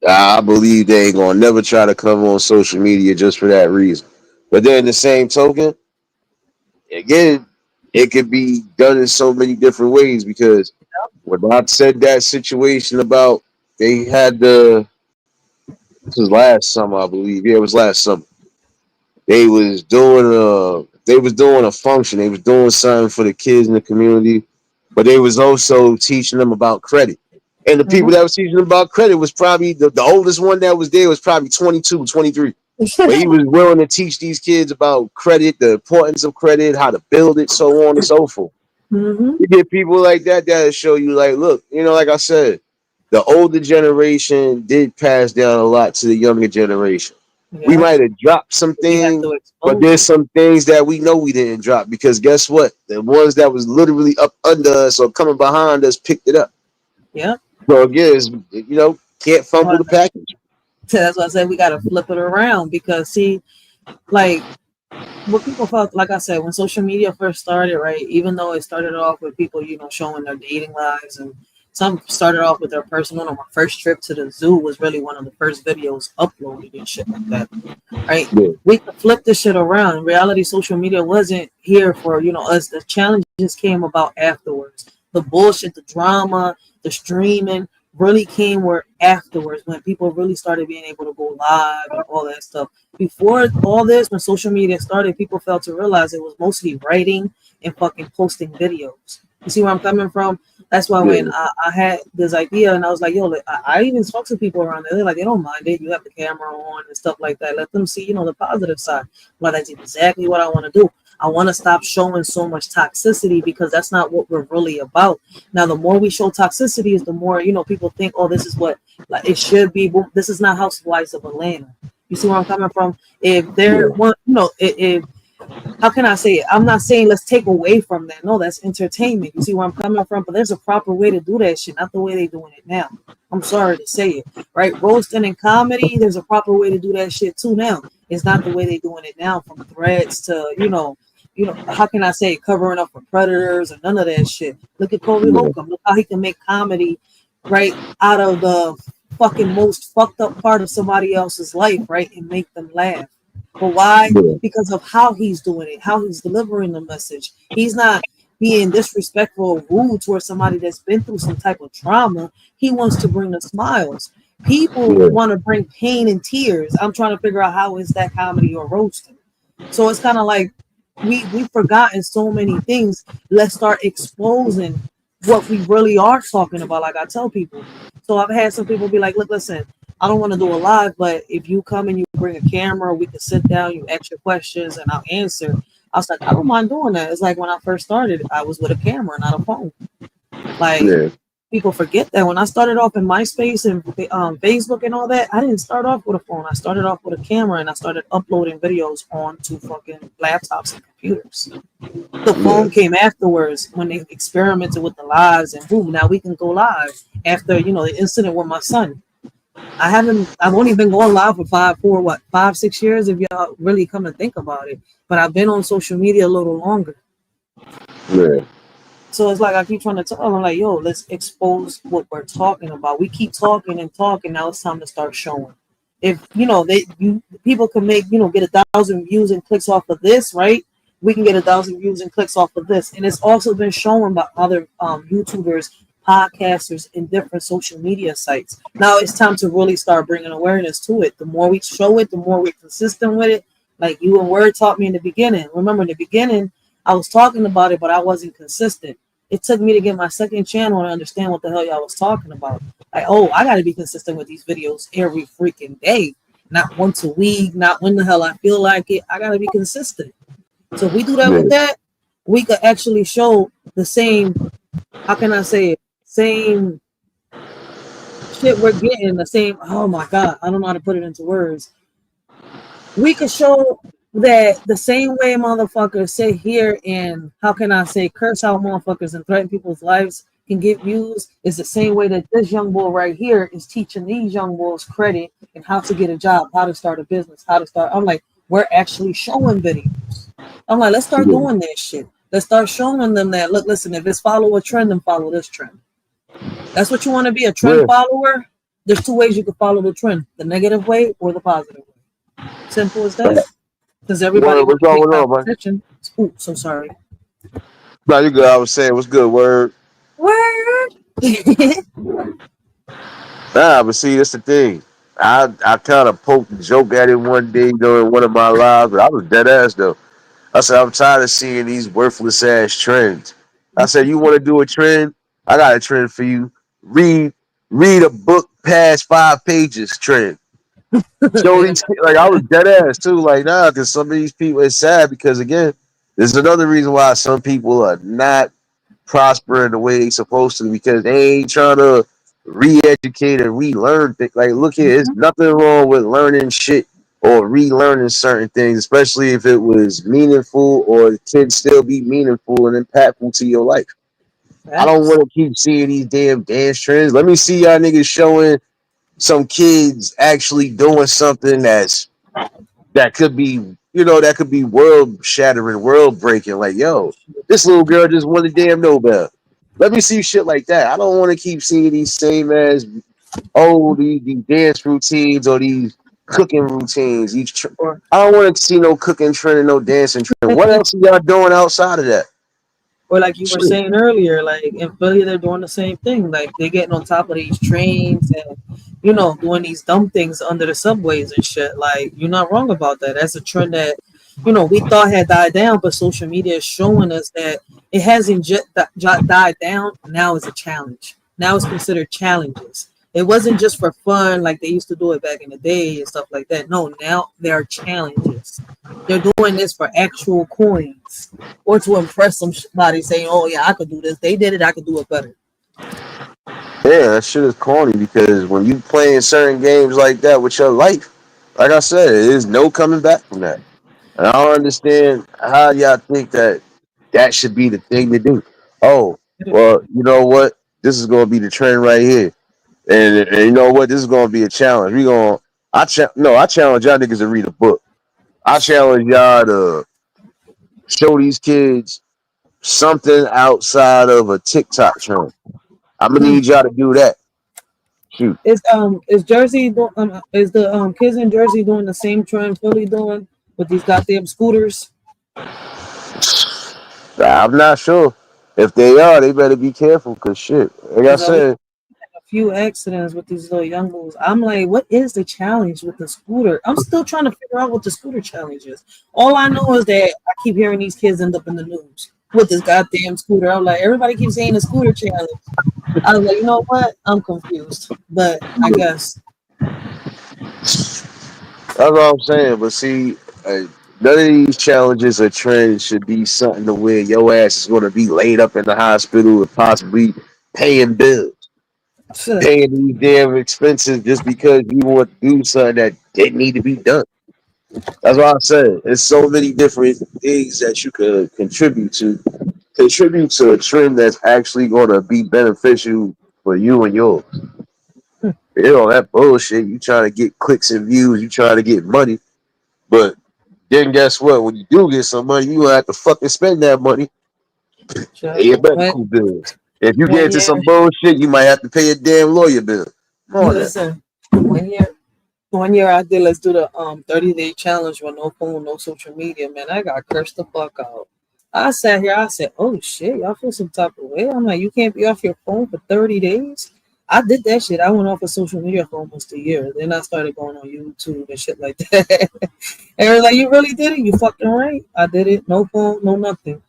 I believe they ain't gonna never try to come on social media just for that reason. But then, the same token, again, it could be done in so many different ways because when I said that situation about they had this was last summer, I believe. Yeah, it was last summer. They was doing a function. They was doing something for the kids in the community, but they was also teaching them about credit. And the people that was teaching them about credit was probably the oldest one that was there was probably 22, 23. But he was willing to teach these kids about credit, the importance of credit, how to build it, so on and so forth. Mm-hmm. You get people like that show you, like, look, like I said, the older generation did pass down a lot to the younger generation. We Yeah, might have dropped some we have things, to but expose there's it. some things that we know we didn't drop because guess what? The ones that was literally up under us or coming behind us picked it up. Yeah, So again, can't fumble but the package. that's why I said we got to flip it around, because see, like, what people felt, like I said, when social media first started, right? Even though it started off with people, showing their dating lives, and some started off with their personal. My first trip to the zoo was really one of the first videos uploaded and shit like that, right? Yeah, We could flip this shit around. In reality, social media wasn't here for us. The challenges came about afterwards. The bullshit, the drama, the streaming really came where afterwards, when people really started being able to go live and all that stuff. Before all this, when social media started, people failed to realize it was mostly writing and fucking posting videos. You see where I'm coming from? That's why when Yeah, I had this idea and I was like, yo, I even talk to people around there. They're like, they don't mind it. You have the camera on and stuff like that. Let them see, the positive side. But that's exactly what I want to do. I want to stop showing so much toxicity because that's not what we're really about. Now, the more we show toxicity is the more, people think, oh, this is what like it should be. But this is not Housewives of Atlanta. You see where I'm coming from? If they're yeah, one, if how can I say it? I'm not saying let's take away from that. No, that's entertainment. You see where I'm coming from? But there's a proper way to do that shit, not the way they're doing it now. I'm sorry to say it, right? Roasting and comedy, there's a proper way to do that shit too now. It's not the way they're doing it now, from threats to, how can I say it? Covering up for predators or none of that shit. Look at Corey yeah, Holcomb. Look how he can make comedy, right, out of the fucking most fucked up part of somebody else's life, right, and make them laugh. But why? yeah, Because of how he's doing it, how he's delivering the message. He's not being disrespectful or rude towards somebody that's been through some type of trauma. He wants to bring the smiles. People yeah, want to bring pain and tears. I'm trying to figure out how is that comedy or roasting. So it's kind of like we've forgotten so many things. Let's start exposing what we really are talking about. Like I tell people. So I've had some people be like, look, listen, I don't want to do a live, but if you come and you bring a camera, we can sit down, you ask your questions, and I'll answer. I was like, I don't mind doing that. It's like when I first started, I was with a camera, not a phone. Like yeah, people forget that when I started off in MySpace and Facebook and all that, I didn't start off with a phone. I started off with a camera and I started uploading videos onto fucking laptops and computers. The yeah, phone came afterwards when they experimented with the lives and boom, now we can go live after the incident with my son. I've only been going live for 5, 6 years if y'all really come to think about it. But I've been on social media a little longer. yeah, So it's like I keep trying to tell them, like, yo, let's expose what we're talking about. We keep talking and talking. Now it's time to start showing. If people can make get 1,000 views and clicks off of this, right? We can get 1,000 views and clicks off of this, and it's also been shown by other YouTubers, podcasters, and different social media sites. Now it's time to really start bringing awareness to it. The more we show it, the more we're consistent with it. Like you and Word taught me in the beginning. Remember in the beginning, I was talking about it, but I wasn't consistent. It took me to get my second channel and understand what the hell y'all was talking about. Like, oh, I got to be consistent with these videos every freaking day, not once a week, not when the hell I feel like it. I got to be consistent. So if we do that yeah, with that, we could actually show the same, how can I say it, same shit we're getting, the same, oh my God, I don't know how to put it into words. We could show that the same way motherfuckers sit here and how can I say curse out motherfuckers and threaten people's lives can get views is the same way that this young boy right here is teaching these young boys credit and how to get a job, how to start a business, how to start. I'm like, we're actually showing videos. I'm like, let's start yeah, doing that shit. Let's start showing them that look, listen, if it's follow a trend, then follow this trend. That's what you want to be, a trend yeah. follower. There's two ways you can follow the trend, the negative way or the positive way. Simple as that. Because everybody Word, want what's to going take on, man? competition. Ooh, so sorry. No, you good. I was saying, what's good, word? Word. Nah, but see, that's the thing. I kind of poked a joke at him one day during one of my lives, but I was dead ass though. I said, I'm tired of seeing these worthless ass trends. I said, you want to do a trend? I got a trend for you. Read read a book past 5 pages trend. Show Yeah, these like I was dead ass too. Like nah, because some of these people it's sad because again, there's another reason why some people are not prospering the way they supposed to because they ain't trying to re-educate and relearn things. Like look here, there's nothing wrong with learning shit or relearning certain things, especially if it was meaningful or it can still be meaningful and impactful to your life. I don't facts. want to keep seeing these damn dance trends. Let me see y'all niggas showing some kids actually doing something that could be, that could be world shattering, world breaking. Like, yo, this little girl just won the damn Nobel. Let me see shit like that. I don't want to keep seeing these same as these dance routines or these cooking routines. Or I don't want to see no cooking trend and no dancing trend. What else are y'all doing outside of that? or like you were Shit. saying earlier, like in Philly, they're doing the same thing. Like they're getting on top of these trains and doing these dumb things under the subways and shit. Like you're not wrong about that. That's a trend that we thought had died down, but social media is showing us that It hasn't died down. Now it's a challenge. Now it's considered challenges. It wasn't just for fun like they used to do it back in the day and stuff like that. No, now there are challenges. They're doing this for actual coins or to impress somebody saying, oh, yeah, I could do this. They did it. I could do it better. Yeah, that shit is corny because when you playing certain games like that with your life, like I said, there's no coming back from that. And I don't understand how y'all think that that should be the thing to do. Oh, well, you know what? This is going to be the trend right here. And you know what? This is going to be a challenge. I challenge y'all niggas to read a book. I challenge y'all to show these kids something outside of a TikTok trend. I'm gonna need y'all to do that. Shoot. Is Jersey is the kids in Jersey doing the same trend Philly doing with these goddamn scooters? I'm not sure. If they are, they better be careful because shit. Like I Because we said, a few accidents with these little young bulls. I'm like, what is the challenge with the scooter? I'm still trying to figure out what the scooter challenge is. All I know is that I keep hearing these kids end up in the news with this goddamn scooter. I'm like, everybody keeps saying the scooter challenge. I was like, you know what? I'm confused, but I guess that's what I'm saying. But see, none of these challenges or trends should be something to where your ass is going to be laid up in the hospital and possibly paying bills, paying these damn expenses just because you want to do something that didn't need to be done. That's what I said. There's so many different things that you could contribute to a trend that's actually going to be beneficial for you and yours. You know that bullshit. You trying to get clicks and views. You trying to get money, but then guess what? When you do get some money, you gonna have to fucking spend that money. Pay your when medical bills. If you get one into year, some bullshit, you might have to pay a damn lawyer bill. Come on, now. listen, 1 year. 1 year I did let's do the 30-day challenge with no phone, no social media, man. I got cursed the fuck out. I sat here, I said, oh shit, y'all feel some type of way. I'm like, you can't be off your phone for 30 days. I did that shit. I went off of social media for almost a year. Then I started going on YouTube and shit like that. And they're like, you really did it? You fucking right. I did it. No phone, no nothing.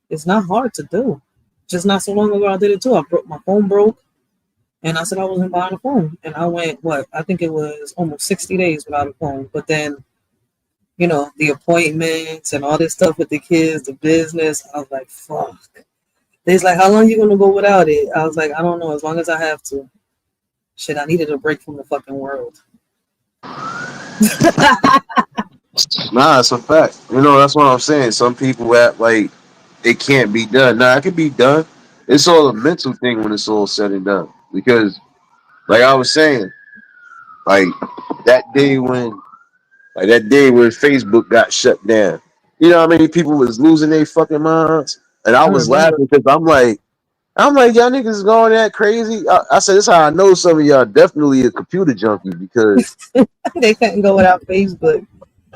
It's not hard to do. Just not so long ago I did it too. My phone broke. And I said I wasn't buying a phone. And I went, what? I think it was almost 60 days without a phone. But then, the appointments and all this stuff with the kids, the business, I was like, fuck. They's like, how long you gonna go without it? I was like, I don't know, as long as I have to. Shit, I needed a break from the fucking world. Nah, it's a fact. That's what I'm saying. Some people act like it can't be done. Nah, it can be done. It's all a mental thing when it's all said and done. Because, like I was saying, like that day when that day when Facebook got shut down. You know how many people was losing their fucking minds? And I I was remember. laughing because I'm like, y'all niggas is going that crazy. I said, this is how I know some of y'all definitely a computer junkie because They couldn't go without Facebook.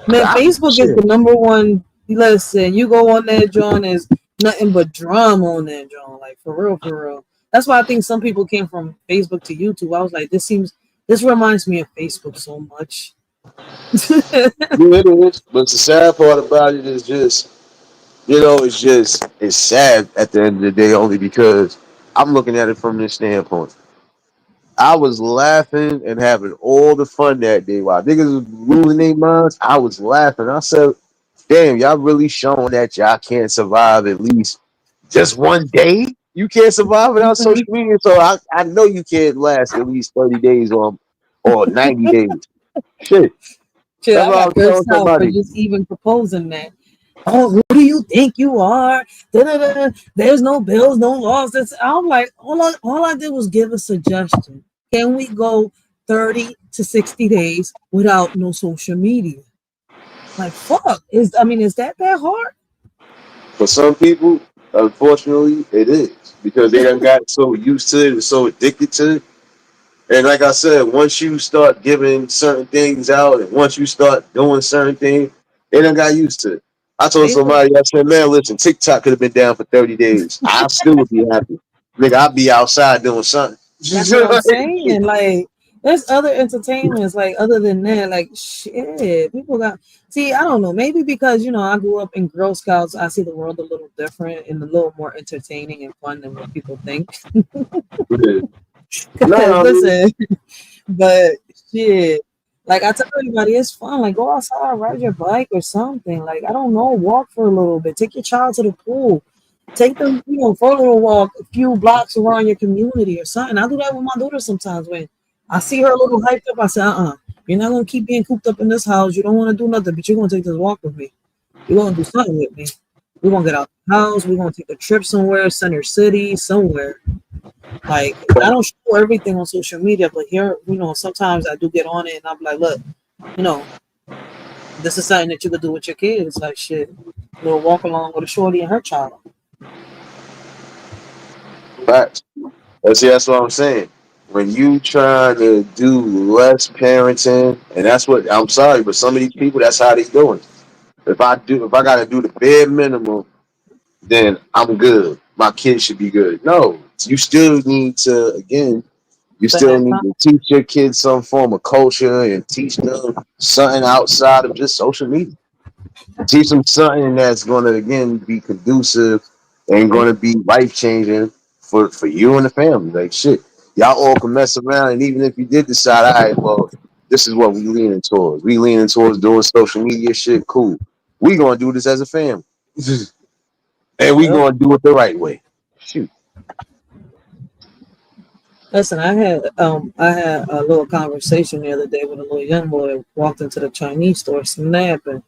Man, Facebook is shit. the number one. Listen, you go on that John, is nothing but drama on that John. Like for real, for real. That's why I think some people came from Facebook to YouTube. I was like, this reminds me of Facebook so much. Yeah, it is. But the sad part about it is just, it's sad at the end of the day only because I'm looking at it from this standpoint. I was laughing and having all the fun that day while niggas was losing their minds. I was laughing. I said, damn, y'all really showing that y'all can't survive at least just one day? You can't survive without social Mhm. media. So I know you can't last at least 30 days or 90 days. Shit. Shit, That's I what I got was telling cursed out for somebody. just even proposing that. Oh, who do you think you are? Da-da-da. There's no bills, no laws. I'm like, all I did was give a suggestion. Can we go 30 to 60 days without no social media? Like, fuck. Is that hard? For some people, unfortunately, it is because they done got so used to it and so addicted to it. And like I said, once you start giving certain things out and once you start doing certain things, they done got used to it. I told Facebook. somebody, I said, man, listen, TikTok could have been down for 30 days. I still would be happy. Nigga, I'd be outside doing something. That's what I'm saying. Like, There's other entertainments like other than that, like shit. People got see. I don't know. Maybe because I grew up in Girl Scouts. I see the world a little different and a little more entertaining and fun than what people think. Yeah. No, Because I mean, listen, but shit, like I tell everybody, it's fun. Like go outside, ride your bike or something. Like I don't know, walk for a little bit. Take your child to the pool. Take them, for a little walk, a few blocks around your community or something. I do that with my daughter sometimes when I see her a little hyped up. I say, you're not gonna keep being cooped up in this house. You don't want to do nothing, but you're gonna take this walk with me. You're gonna do something with me. We're gonna get out the house. We're gonna take a trip somewhere, Center City, somewhere. Like I don't show everything on social media, but here, sometimes I do get on it and I'm like, look, you know, this is something that you could do with your kids. Like shit, little walk along with a shorty and her child. facts. That's what I'm saying. When you trying to do less parenting, and that's what I'm sorry, but some of these people, that's how they doing. If I gotta do the bare minimum, then I'm good. My kids should be good. No, you still need to again. You Spend still that need time. to teach your kids some form of culture and teach them something outside of just social media. Teach them something that's going to again be conducive and going to be life changing for you and the family. Like shit, y'all all can mess around, and even if you did decide, all right, well, this is what we leaning towards. We leaning towards doing social media shit. Cool. We gonna do this as a family, and we Yep. gonna do it the right way. Shoot. Listen, I had a little conversation the other day with a little young boy walked into the Chinese store snapping.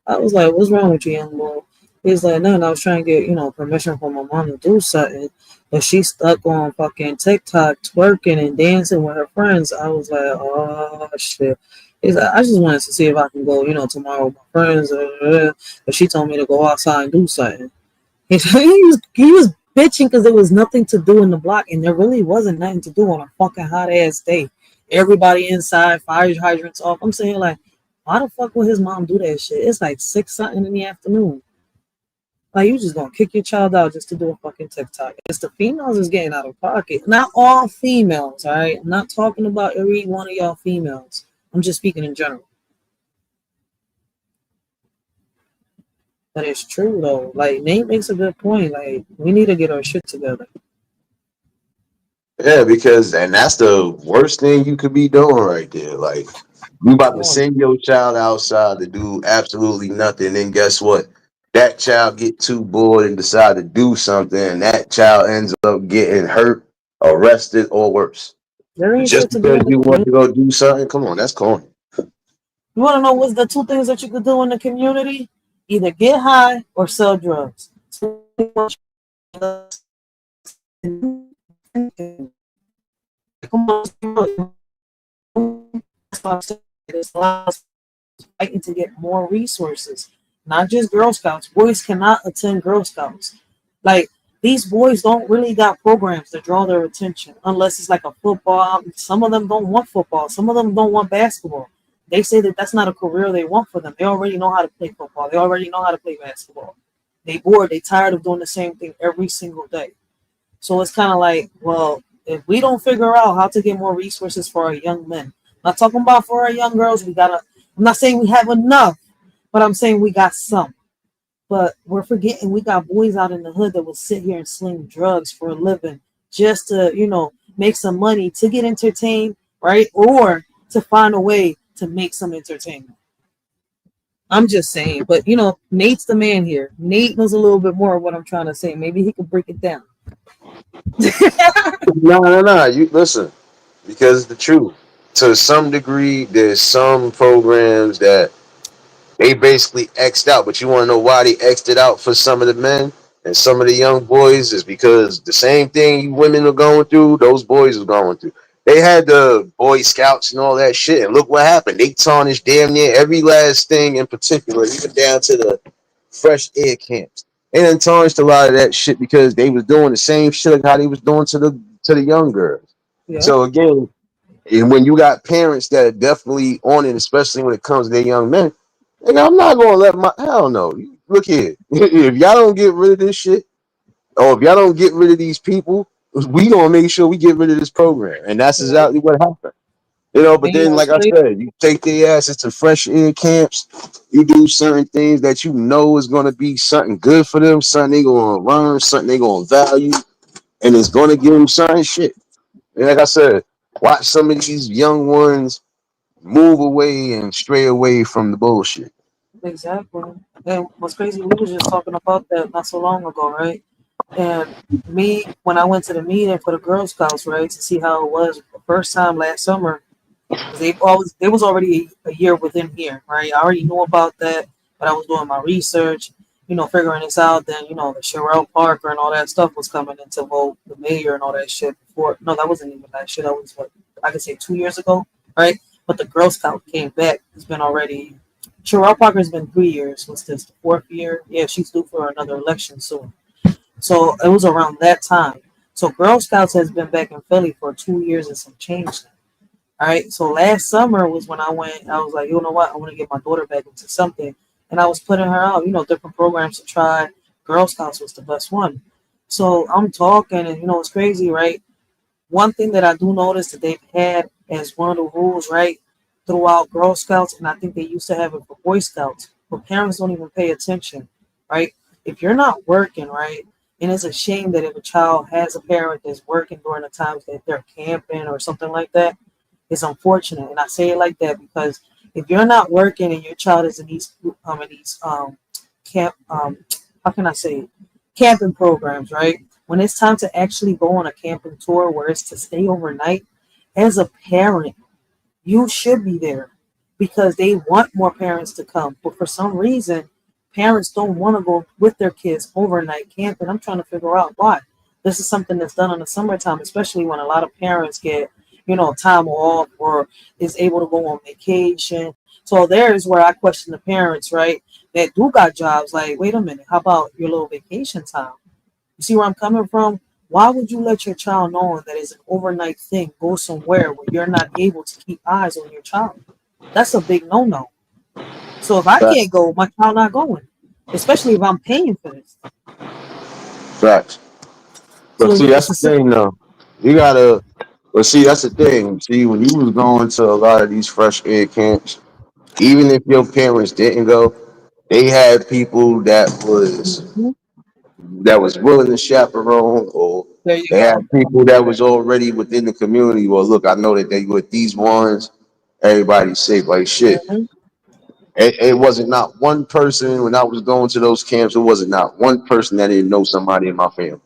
I was like, "What's wrong with you, young boy?" He's like, "Nothing. I was trying to get permission from my mom to do something, but she stuck on fucking TikTok twerking and dancing with her friends." I was like, "Oh shit." He's like, "I just wanted to see if I can go, tomorrow with my friends, but she told me to go outside and do something." He was bitching because there was nothing to do in the block, and there really wasn't nothing to do on a fucking hot ass day. Everybody inside, fire hydrants off. I'm saying like, why the fuck would his mom do that shit? It's like 6 something in the afternoon. Like you just gonna kick your child out just to do a fucking TikTok. It's the females is getting out of pocket. Not all females, all right. I'm not talking about every one of y'all females. I'm just speaking in general. But it's true though. Like Nate makes a good point. Like we need to get our shit together. Yeah, because and that's the worst thing you could be doing right there. Like you about to Oh, send your child outside to do absolutely nothing, and guess what? That child get too bored and decide to do something, and that child ends up getting hurt, arrested, or worse. there ain't Just shit to do because in the you want community. to go do something, come on, that's corny. You want to know what's the two things that you could do in the community? Either get high or sell drugs. Fighting to get more resources. Not just Girl Scouts. Boys cannot attend Girl Scouts. Like these boys don't really got programs to draw their attention unless it's like a football. Some of them don't want football. Some of them don't want basketball. They say that that's not a career they want for them. They already know how to play football. They already know how to play basketball. They bored. They tired of doing the same thing every single day. So it's kind of like, well, if we don't figure out how to get more resources for our young men, I'm not talking about for our young girls. We gotta. I'm not saying we have enough, but I'm saying we got some. But we're forgetting we got boys out in the hood that will sit here and sling drugs for a living just to, make some money to get entertained, right? Or to find a way to make some entertainment. I'm just saying, but Nate's the man here. Nate knows a little bit more of what I'm trying to say. Maybe he could break it down. No, no, no. You listen, because the truth. To some degree, there's some programs that they basically X'd out. But you want to know why they X'd it out for some of the men and some of the young boys is because the same thing you women are going through, those boys are going through. They had the Boy Scouts and all that shit, and look what happened. They tarnished damn near every last thing in particular, even down to the fresh air camps. They done tarnished a lot of that shit because they was doing the same shit like how they was doing to the young girls. Yeah. So again, and when you got parents that are definitely on it, especially when it comes to their young men, and I'm not gonna let my hell no. Look here, if y'all don't get rid of this shit, or if y'all don't get rid of these people, we gonna make sure we get rid of this program, and that's Yeah. exactly what happened. You know, but And you then, know, it's like I crazy. said, you take their asses to fresh air camps. You do certain things that you know is going to be something good for them, something they going to learn, something they going to value, and it's going to give them certain shit. And like I said, watch some of these young ones move away and stray away from the bullshit. Exactly. And what's crazy, we was just talking about that not so long ago, right? And me, when I went to the meeting for the Girl Scouts, right, to see how it was the first time last summer, because they was already a year within here, right? I already knew about that, but I was doing my research, figuring this out. Then the Sherelle Parker and all that stuff was coming into vote, the mayor and all that shit before. No, that wasn't even that shit. That was what I could say 2 years ago, right? But the Girl Scout came back. It's been already Sherelle Parker's been 3 years. What's this? The fourth year? Yeah, she's due for another election soon. So it was around that time. So Girl Scouts has been back in Philly for 2 years and some change now. All right. So last summer was when I went. I was like, you know what? I want to get my daughter back into something, and I was putting her out. Different programs to try. Girl Scouts was the best one. So I'm talking, and it's crazy, right? One thing that I do notice that they've had as one of the rules, right, throughout Girl Scouts, and I think they used to have it for Boy Scouts, but parents don't even pay attention, right? If you're not working, right, and it's a shame that if a child has a parent that's working during the times that they're camping or something like that, it's unfortunate. And I say it like that because if you're not working and your child is in these camp how can I say it? Camping programs, right? When it's time to actually go on a camping tour where it's to stay overnight, as a parent, you should be there because they want more parents to come. But for some reason, parents don't want to go with their kids overnight camping. I'm trying to figure out why. This is something that's done in the summertime, especially when a lot of parents get, time off or is able to go on vacation. So there is where I question the parents, right? That do got jobs. Like, wait a minute, how about your little vacation time? You see where I'm coming from? Why would you let your child know that it's an overnight thing go somewhere where you're not able to keep eyes on your child? That's a big no-no. So if I Facts. can't go, my child not going, especially if I'm paying for this. Facts. But So see, it's that's a the simple. thing, though. You gotta. But see, that's the thing. See, when you was going to a lot of these fresh air camps, even if your parents didn't go, they had people Mhm. that was willing to chaperone, or There you they had go. people that was already within the community. Well, look, I know that they with these ones, everybody's safe. Like shit. Hmm. It wasn't not one person when I was going to those camps. It wasn't not one person that didn't know somebody in my family.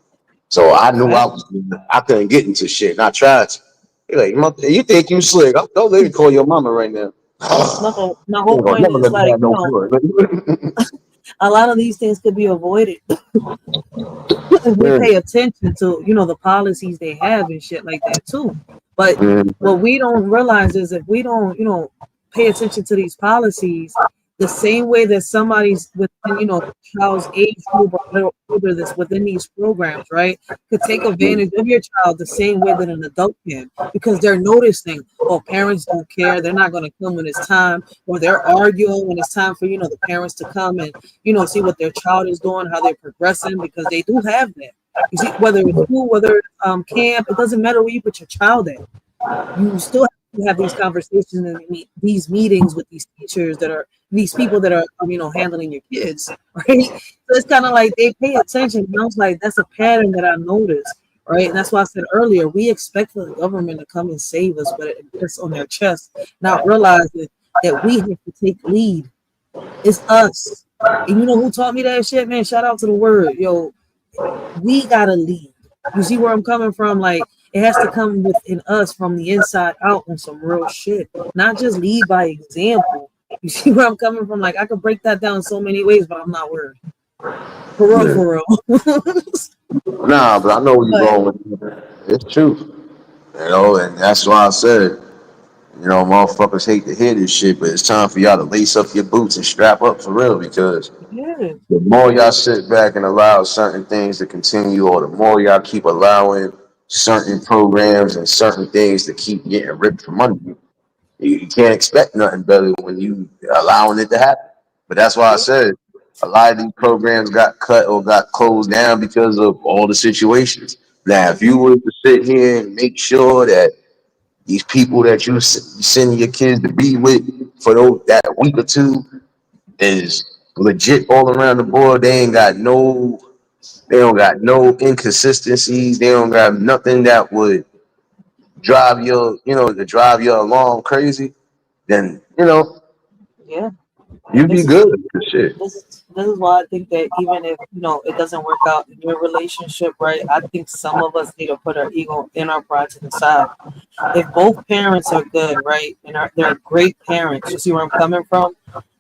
So I knew Fact. I couldn't get into shit, and I tried to. You're like, you think you slick? Don't let me call your mama right now. No, but my You whole ain't gonna point never is let me like, have no fun. a lot of these things could be avoided if we Yeah. pay attention to the policies they have and shit like that too. But Mhm. what we don't realize is if we don't pay attention to these policies the same way that somebody's within child's age group or a little older that's within these programs, right, could take advantage of your child the same way that an adult can because they're noticing, oh, parents don't care, they're not going to come when it's time, or they're arguing when it's time for the parents to come and see what their child is doing, how they're progressing, because they do have that. You see, whether it's school, whether it's camp, it doesn't matter where you put your child at. You still have to have these conversations and these meetings with these teachers that are these people that are handling your kids, right? So it's kind of like they pay attention. And I was like, that's a pattern that I noticed, right? And that's why I said earlier, we expect for the government to come and save us, but it's on their chest, not realizing that we have to take lead. It's us. And you know who taught me that shit, man? Shout out to the word. Yo, we gotta lead. You see where I'm coming from? Like it has to come within us from the inside out on some real shit. Not just lead by example. You see where I'm coming from? Like I could break that down so many ways, but I'm not worried. For real, Yeah. for real. Nah, but I know where you're But going with it. It's true. And that's why I said, motherfuckers hate to hear this shit, but it's time for y'all to lace up your boots and strap up for real because yeah, the more y'all sit back and allow certain things to continue, or the more y'all keep allowing certain programs and certain things to keep getting ripped from under you, you can't expect nothing better when you allowing it to happen. But that's why I yep, said a lot of these programs got cut or got closed down because of all the situations. Now, if you hmm were to sit here and make sure that These people that you send your kids to be with for that week or two is legit all around the board. They don't got no inconsistencies. They don't got nothing that would to drive your alarm crazy. Then Yeah. you be This good for shit. this is why I think that even if it doesn't work out in your relationship, right? I think some of us need to put our ego and our pride to the side. If both parents are good, right, and they're great parents, you see where I'm coming from?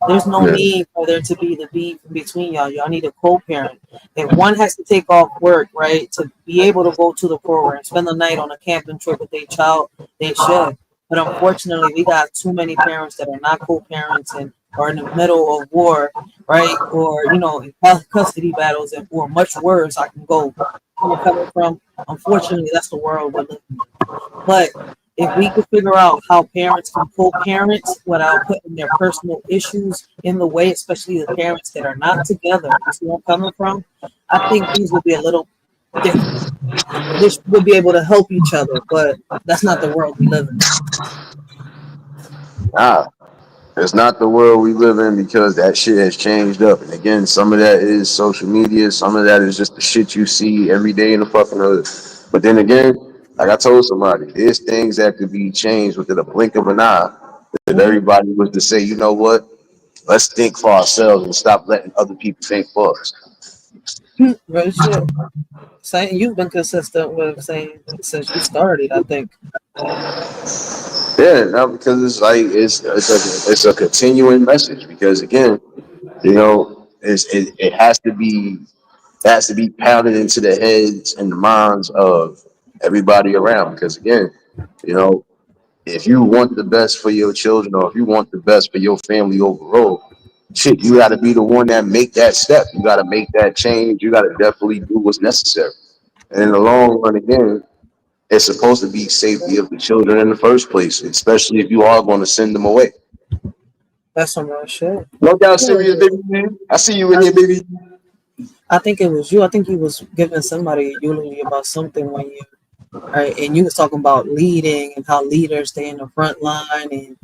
There's no Yeah, need for there to be the beef in between y'all. Y'all need a co-parent. If one has to take off work, right, to be able to go to the program, spend the night on a camping trip with their child, they should. But unfortunately, we got too many parents that are not co-parents and are in the middle of war, right, or in custody battles, or much worse. I can go. Where I'm coming from. Unfortunately, that's the world we're living in. But if we could figure out how parents can co-parent without putting their personal issues in the way, especially the parents that are not together, you see where I'm coming from? I think things would be a little different. This would be able to help each other, but that's not the world we live in. nah, it's not the world we live in because that shit has changed up. And again, some of that is social media. Some of that is just the shit you see every day in the fucking hood. But then again, like I told somebody, there's things that could be changed within a blink of an eye. If Mm-hmm. everybody was to say, you know what, let's think for ourselves and stop letting other people think for us. Real shit. Saying you've been consistent with saying since you started, I think. Yeah, no, because it's like it's a continuing message. Because again, it has to be pounded into the heads and the minds of everybody around. Because again, you know, if you want the best for your children or if you want the best for your family overall, shit, you got to be the one that make that step. You got to make that change. You got to definitely do what's necessary. And in the long run, again, it's supposed to be safety of the children in the first place, especially if you are going to send them away. That's some real shit. No doubt, serious Yeah. baby man. I see you in I, here, baby. I think it was you. I think he was giving somebody a eulogy about something one year. Right, and you was talking about leading and how leaders stay in the front line, and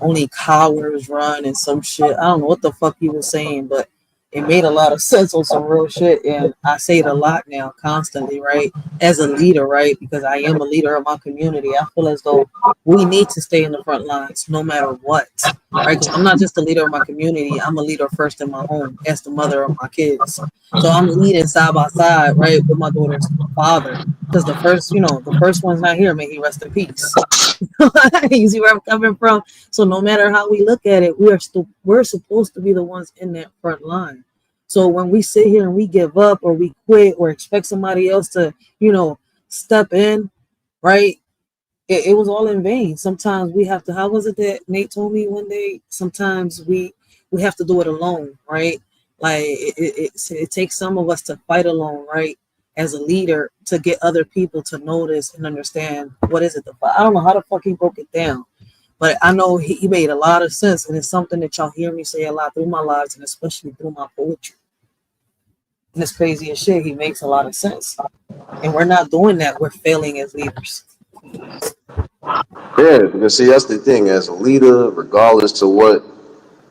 only cowards run and some shit. I don't know what the fuck you was saying, but it made a lot of sense on some real shit. And I say it a lot now, constantly, right? As a leader, right? Because I am a leader of my community. I feel as though we need to stay in the front lines no matter what, right? Because I'm not just a leader of my community. I'm a leader first in my home as the mother of my kids. So I'm leading side by side, right, with my daughter's father, because the first one's not here. May he rest in peace. You see where I'm coming from? So no matter how we look at it, we're supposed to be the ones in that front line. So when we sit here and we give up or we quit or expect somebody else to, step in, right? It was all in vain. Sometimes we have to. How was it that Nate told me one day? Sometimes we have to do it alone, right? Like it takes some of us to fight alone, right? As a leader, to get other people to notice and understand what is it. I don't know how the fuck he broke it down, but I know he made a lot of sense, and it's something that y'all hear me say a lot through my lives, and especially through my poetry. And it's crazy as shit. He makes a lot of sense, and we're not doing that. We're failing as leaders. Yeah, because see, that's the thing. As a leader, regardless to what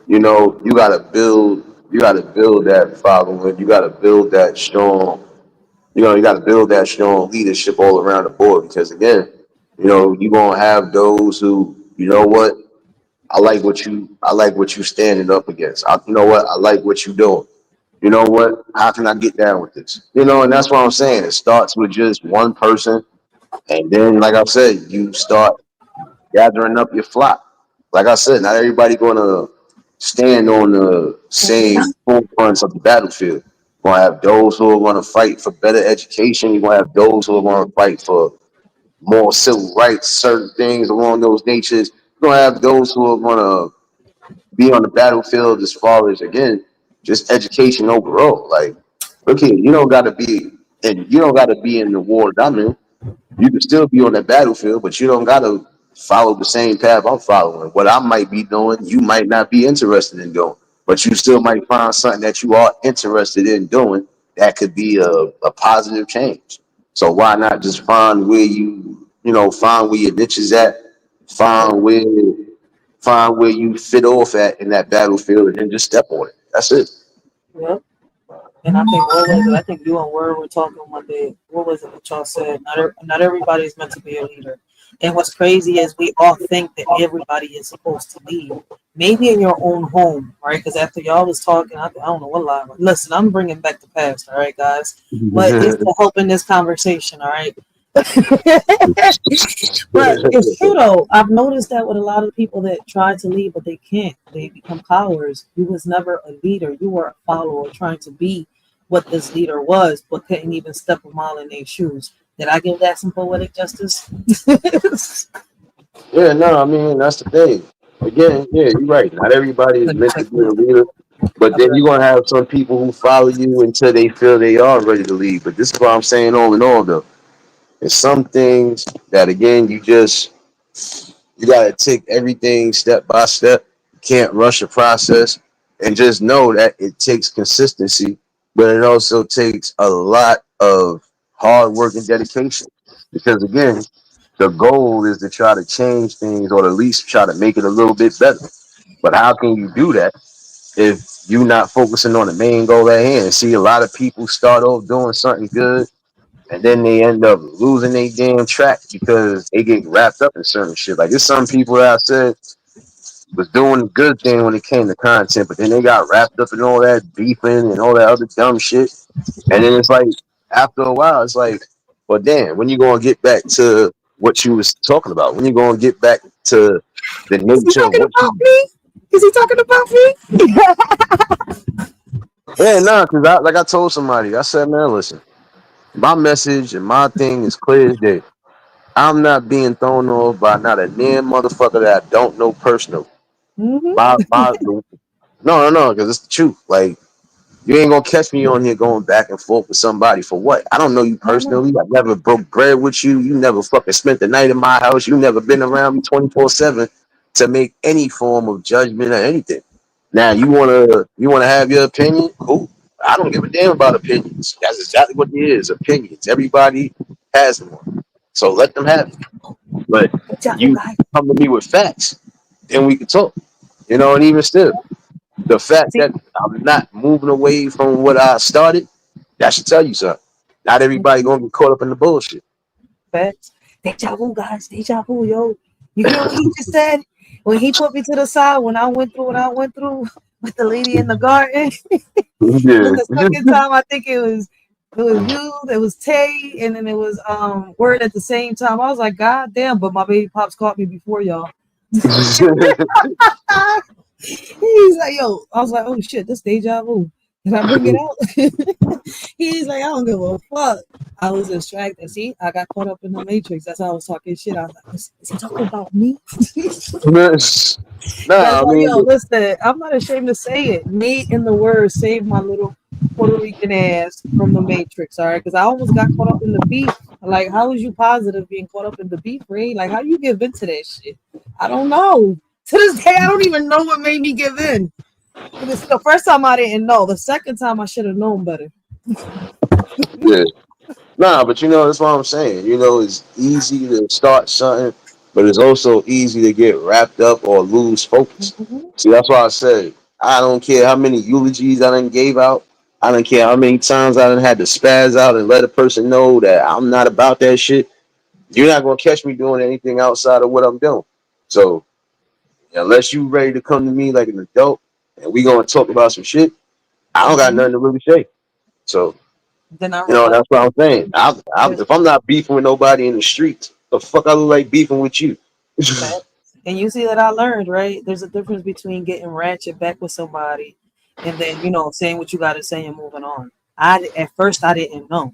you gotta build that following. You gotta build that strong. You gotta build that strong leadership all around the board. Because again, you're gonna have those who, I like what you standing up against. I like what you doing. You know what? How can I get down with this? And that's what I'm saying. It starts with just one person, and then, like I said, you start gathering up your flock. Like I said, not everybody gonna stand on the same forefronts of the battlefield. You're gonna have those who are gonna fight for better education. You're gonna have those who are gonna fight for more civil rights, certain things along those natures. You're gonna have those who are gonna be on the battlefield as far as again, just education overall. Like, look here, you don't gotta be in the war that I'm in. You can still be on that battlefield, but you don't gotta follow the same path I'm following. What I might be doing, you might not be interested in doing, but you still might find something that you are interested in doing that could be a positive change. So why not just find where your niche is at Find where find where you fit off at in that battlefield, and then just step on it. That's it. Yep. And I think what was it? I think you and Word were talking one day. What was it that y'all said? Not everybody's meant to be a leader. And what's crazy is we all think that everybody is supposed to lead. Maybe in your own home, right? Because after y'all was talking, I don't know what lie. Listen, I'm bringing back the past, all right, guys. But it's to help in this conversation, all right. But it's true though. I've noticed that with a lot of people that try to lead, but they can't. They become cowards. You was never a leader. You were a follower trying to be what this leader was, but couldn't even step a mile in their shoes. Did I give that some poetic justice? Yeah, no, I mean that's the thing. Again, yeah, you're right. Not everybody is Let me meant to check be a this. leader, but I'll be then right you're gonna have some people who follow you until they feel they are ready to lead. But this is what I'm saying all in all though. There's some things that again you gotta take everything step by step. You can't rush a process and just know that it takes consistency, but it also takes a lot of hard work and dedication. Because again, the goal is to try to change things or at least try to make it a little bit better. But how can you do that if you're not focusing on the main goal at hand? See, a lot of people start off doing something good and then they end up losing their damn track because they get wrapped up in certain shit. Like there's some people that I said was doing a good thing when it came to content, but then they got wrapped up in all that beefing and all that other dumb shit. And then it's like after a while, it's like, well, damn, when you gonna get back to what you was talking about? When you gonna get back to the Is he nature of talking what about you? me? Is he talking about me? Yeah, nah, because like I told somebody, I said, man, listen, my message and my thing is clear as day. I'm not being thrown off by not a damn motherfucker that I don't know personally. My no, no, because it's the truth. Like you ain't gonna catch me on here going back and forth with somebody for what? I don't know you I know. personally. I never broke bread with you. You never fucking spent the night in my house. You never been around me 24/7 to make any form of judgment or anything. Now you wanna have your opinion? Cool. I don't give a damn about opinions. That's exactly what it is. Opinions. Everybody has one. So let them have it. But Jalo you guy. come to me with facts, then we can talk. And even still, the fact See, that I'm not moving away from what I started, that should tell you something. Not everybody gonna get caught up in the bullshit. facts. Deja vu, guys. Deja vu, yo. You hear what he just said? When he put me to the side, when I went through what I went through with the lady in the garden, then Yeah. the second time I think it was you, it was Tay, and then it was Word at the same time. I was like, God damn, but my baby pops caught me before y'all. He's like, yo, I was like, oh shit, this deja vu. Did I bring it out? He's like, I don't give a fuck. I was distracted. See, I got caught up in the matrix. That's how I was talking shit. I was like, is he talking about me? That's Nah, I like, mean, yo, listen, I'm not ashamed to say it. Me and the word saved my little Puerto Rican ass from the matrix, all right? Because I almost got caught up in the beef. Like, how was you positive being caught up in the beef, Ray? Like, how you give into that shit? I don't know. To this day, I don't even know what made me give in. Because the first time I didn't know. The second time I should have known better. yeah. Nah, but that's what I'm saying. It's easy to start something, but it's also easy to get wrapped up or lose focus. Mhm. See, that's why I said I don't care how many eulogies I done gave out. I don't care how many times I done had to spaz out and let a person know that I'm not about that shit. You're not gonna catch me doing anything outside of what I'm doing. So unless you ready to come to me like an adult and we gonna talk about some shit, I don't got Mhm. nothing to really say. So Then I roll out. that's what I'm saying. If I'm not beefing with nobody in the streets, the fuck I look like beefing with you? Facts. And you see that I learned, right? There's a difference between getting ratchet back with somebody and then, saying what you got to say and moving on. At first I didn't know.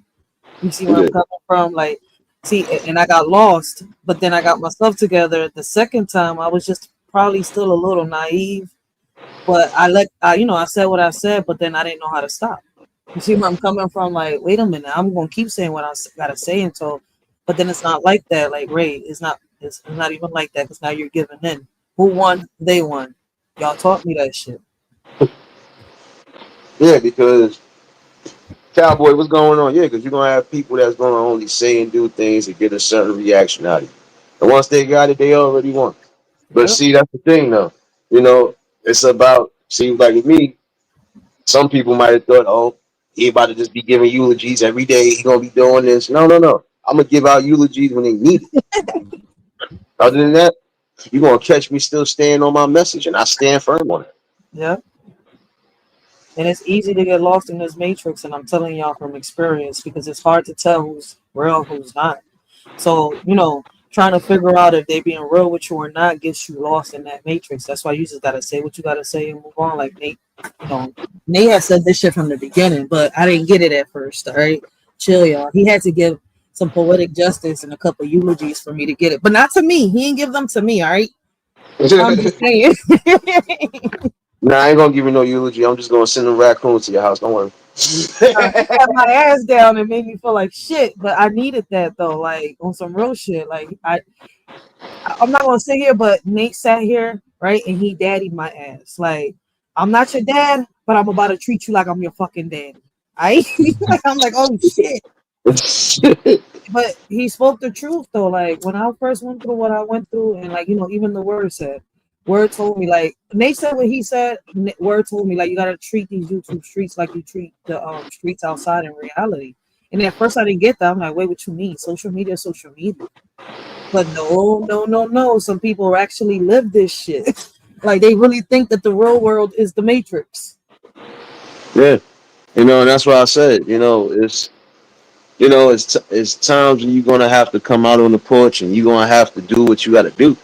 You see where I'm Yeah, coming from? Like, see, and I got lost, but then I got myself together. The second time I was just probably still a little naive, but I said what I said, but then I didn't know how to stop. You see where I'm coming from? Like, wait a minute, I'm gonna keep saying what gotta say until, but then it's not like that. Like Ray, it's not even like that because now you're giving in. Who won? They won. Y'all taught me that shit. yeah, because Cowboy, what's going on? Yeah, because you're gonna have people that's gonna only say and do things to get a certain reaction out of you. And once they got it, they already won. But Yep. see, that's the thing, though. You know, it's about see, like with me. Some people might have thought, oh, he about to just be giving eulogies every day. He gonna be doing this. No, no, no. I'm gonna give out eulogies when they need it. Other than that, you're gonna catch me still staying on my message, and I stand firm on it. Yep. And it's easy to get lost in this matrix, and I'm telling y'all from experience because it's hard to tell who's real and who's not. So, trying to figure out if they being real with you or not gets you lost in that matrix. That's why you just gotta say what you gotta say and move on. Like Nate, you know, Nate had said this shit from the beginning, but I didn't get it at first. All right, chill, y'all. He had to give some poetic justice and a couple eulogies for me to get it, but not to me. He didn't give them to me. All right, I'm just saying. Nah, I ain't gonna give you no eulogy. I'm just gonna send them raccoons to your house. Don't worry. He got my ass down and made me feel like shit, but I needed that though, like on some real shit. Like I'm not gonna sit here, but Nate sat here, right, and he daddied my ass. Like I'm not your dad, but I'm about to treat you like I'm your fucking daddy. I I'm like, oh shit. But he spoke the truth though. Like when I first went through what I went through, and like even the word told me like Nate said what he said. Word told me like you gotta treat these YouTube streets like you treat the streets outside in reality. And at first I didn't get that. I'm like, wait, what you mean? Social media, social media. But no, no, no, no. Some people actually live this shit. Like they really think that the real world is the Matrix. Yeah, and that's why I said, it's times when you're gonna have to come out on the porch and you're gonna have to do what you got to do.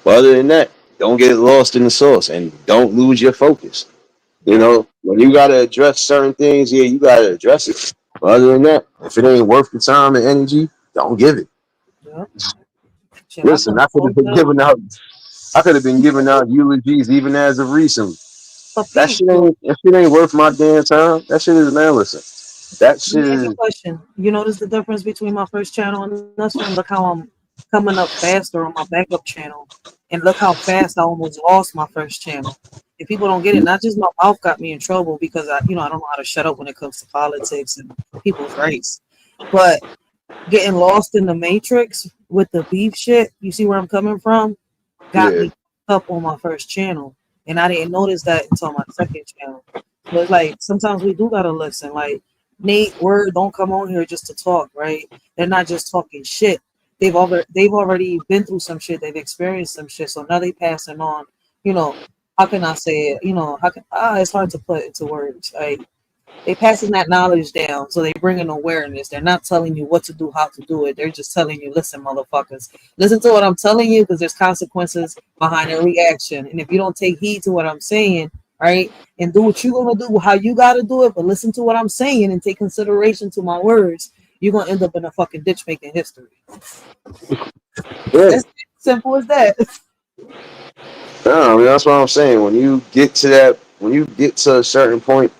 But other than that, don't get lost in the sauce and don't lose your focus. Yep, When you gotta address certain things, yeah, you gotta address it. But other than that, if it ain't worth the time and energy, don't give it. yep. Shit, I could Listen, have told them. I could have been giving out eulogies even as of recent. But Pete, That shit ain't worth my damn time. That shit is man. Listen, that let shit me ask you is a question. You notice the difference between my first channel and this one? Look how I'm coming up faster on my backup channel. And look how fast I almost lost my first channel. If people don't get it, not just my mouth got me in trouble because I don't know how to shut up when it comes to politics and people's rights. But getting lost in the matrix with the beef shit, you see where I'm coming from? Got yeah, me up on my first channel. And I didn't notice that until my second channel. So it's like sometimes we do gotta listen. Like Nate, Word don't come on here just to talk, right? They're not just talking shit. They've already been through some shit. They've experienced some shit. So now they passing on. You know, how can I say it? How can it's hard to put into words. Like they passing that knowledge down, so they bringing awareness. They're not telling you what to do, how to do it. They're just telling you, listen, motherfuckers, listen to what I'm telling you because there's consequences behind every action. And if you don't take heed to what I'm saying, right, and do what you're gonna do, how you gotta do it, but listen to what I'm saying and take consideration to my words, you're gonna end up in a fucking ditch making history. yeah. It's simple as that. No, I mean, that's what I'm saying. When you get to a certain point,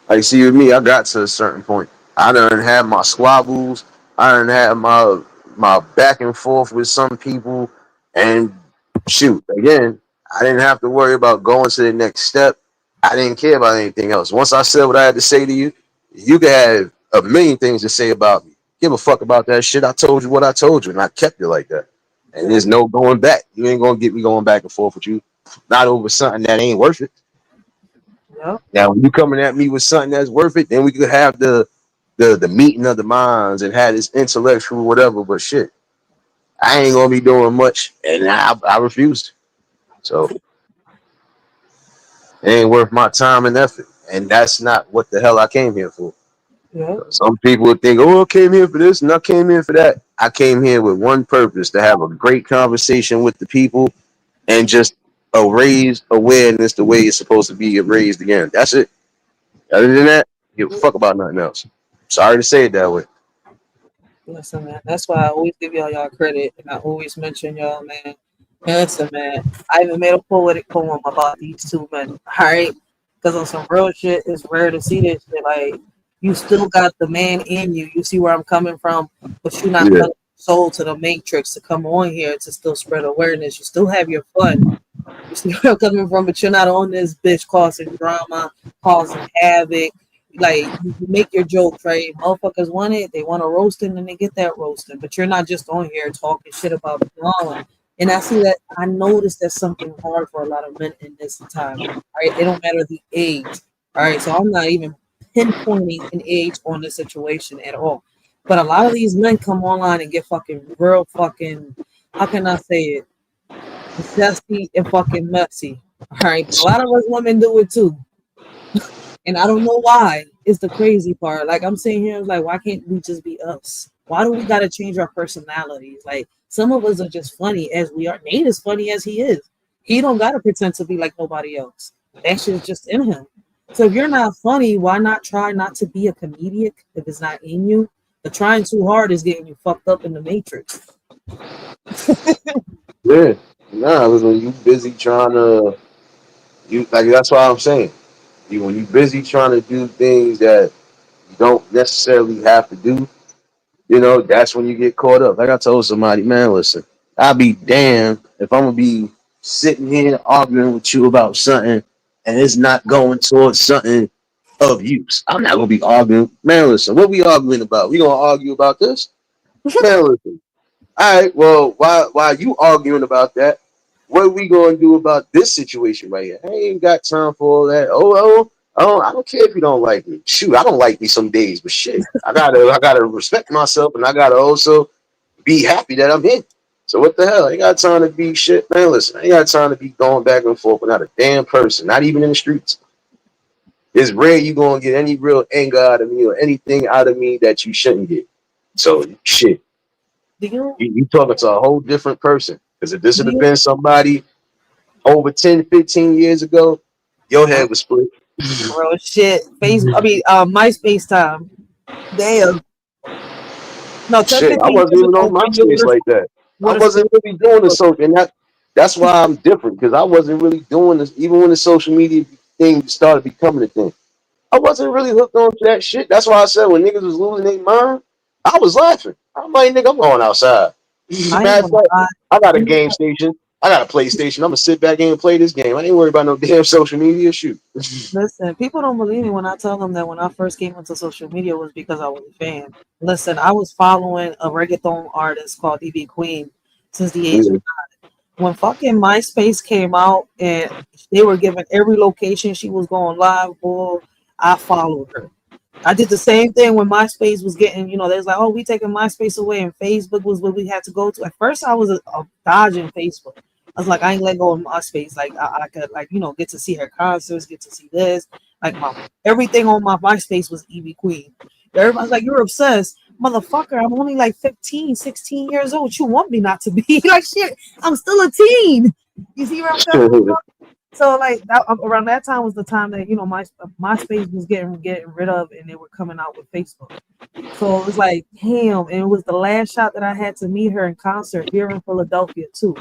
like see with me, I got to a certain point. I done had my squabbles. I done had my back and forth with some people, and shoot, again, I didn't have to worry about going to the next step. I didn't care about anything else. Once I said what I had to say to you, you could have a million things to say about me. Give a fuck about that shit. I told you what I told you, and I kept it like that. And Yeah, there's no going back. You ain't gonna get me going back and forth with you, not over something that ain't worth it. yeah, Now, when you coming at me with something that's worth it, then we could have the meeting of the minds and have this intellectual whatever. But shit, I ain't gonna be doing much, and I refused. So it ain't worth my time and effort, and that's not what the hell I came here for. yeah, Some people would think, oh, I came here for this and I came here for that. I came here with one purpose: to have a great conversation with the people and just raise awareness the way it's supposed to be raised again. That's it. Other than that, give a fuck about nothing else. Sorry to say it that way. listen, man. That's why I always give y'all credit, and I always mention y'all, man. Listen, man. I even made a poetic poem about these two men. All right, because on some real shit, it's rare to see this shit. Like you still got the man in you. You see where I'm coming from, but you're not Yeah, selling your soul to the matrix to come on here to still spread awareness. You still have your fun. You see where I'm coming from, but you're not on this bitch causing drama, causing havoc, Like you make your jokes, right? Motherfuckers want it, they want to roast it, and they get that roasting. But you're not just on here talking shit about brawling. And I see that I noticed that's something hard for a lot of men in this time. Right? It don't matter the age. All right. So I'm not even pinpointing an age on the situation at all. But a lot of these men come online and get fucking real fucking, how can I say it? Zesty and fucking messy. All right. But a lot of us women do it too. And I don't know why. It's the crazy part. Like I'm sitting here, like, why can't we just be us? Why do we gotta change our personalities? Like some of us are just funny as we are. Nate is funny as he is. He don't gotta pretend to be like nobody else. That shit is just in him. So if you're not funny, why not try not to be a comedic if it's not in you? But trying too hard is getting you fucked up in the matrix. Yeah. Nah, because when you busy trying to, you like that's why I'm saying. You when you busy trying to do things that you don't necessarily have to do, that's when you get caught up. Like I told somebody, man, listen, I'll be damned if I'm gonna be sitting here arguing with you about something and it's not going towards something of use. I'm not gonna be arguing. Man, listen, what we arguing about? We gonna argue about this? Man, listen. All right, well, why you arguing about that? What are we gonna do about this situation right here? I ain't got time for all that. I don't care if you don't like me. Shoot, I don't like me some days, but shit, I gotta respect myself, and I gotta also be happy that I'm in. So what the hell? I ain't got time to be shit, man. Listen, I ain't got time to be going back and forth with not a damn person, not even in the streets. It's rare you gonna get any real anger out of me or anything out of me that you shouldn't get. So shit. Do you You talking to a whole different person. Because if this do had you been somebody over 10, 15 years ago, your head was split. real shit? Facebook I mean MySpace time. Damn. No, Shit, I technically wasn't years even ago on when you MySpace like that. I would have still wasn't really doing the social, and that's why I'm different because I wasn't really doing this. Even when the social media thing started becoming a thing, I wasn't really hooked on to that shit. That's why I said when niggas was losing their mind, I was laughing. I'm like, nigga, I'm going outside. I ain't Matter of gonna fact, lie. I got a You know game what? station. I got a PlayStation. I'm gonna sit back in and play this game. I ain't worried about no damn social media. Shoot. Listen, people don't believe me when I tell them that when I first came into social media was because I was a fan. Listen, I was following a reggaeton artist called EB Queen since the age of Yeah. when fucking MySpace came out and they were giving every location she was going live, boy, I followed her. I did the same thing when MySpace was getting, they was like, oh, we taking MySpace away, and Facebook was what we had to go to. At first, I was dodging Facebook. I was like, I ain't let go of MySpace. Like, I could, like, get to see her concerts, get to see this. Like, everything on my MySpace was Evie Queen. Everybody's like, you're obsessed. Motherfucker, I'm only like 15, 16 years old. You want me not to be? Like, shit, I'm still a teen. You see where I'm coming from? So like around that time was the time that my MySpace was getting rid of, and they were coming out with Facebook. So it was like, damn, and it was the last shot that I had to meet her in concert here in Philadelphia too,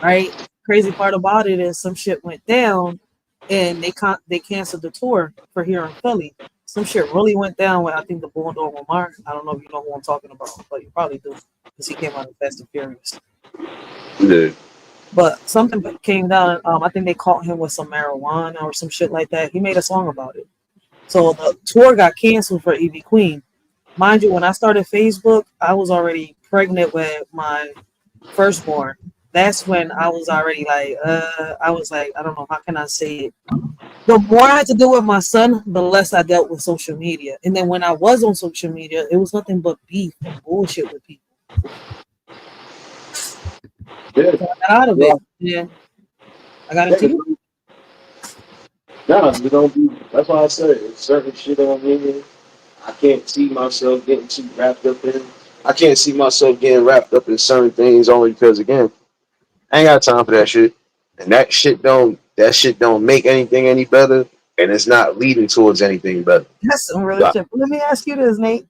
right? Crazy part about it is some shit went down, and they canceled the tour for here in Philly. Some shit really went down with I think the Bulldog Lamar. I don't know if you know who I'm talking about, but you probably do because he came out of Fast and Furious. Yeah. But something came down. I think they caught him with some marijuana or some shit like that. He made a song about it. So the tour got canceled for Evie Queen. Mind you, when I started Facebook, I was already pregnant with my firstborn. That's when I was already like, I was like, I don't know, how can I say it? The more I had to deal with my son, the less I dealt with social media. And then when I was on social media, it was nothing but beef and bullshit with people. Yeah. So I got out of Yeah. it. Yeah, I got Yeah, into you. nah, you don't be. That's why I said it's certain shit on here. I can't see myself getting too wrapped up in. I can't see myself getting wrapped up in certain things only because again, I ain't got time for that shit. And that shit don't make anything any better, and it's not leading towards anything better. That's some real So, shit. Let me ask you this, Nate.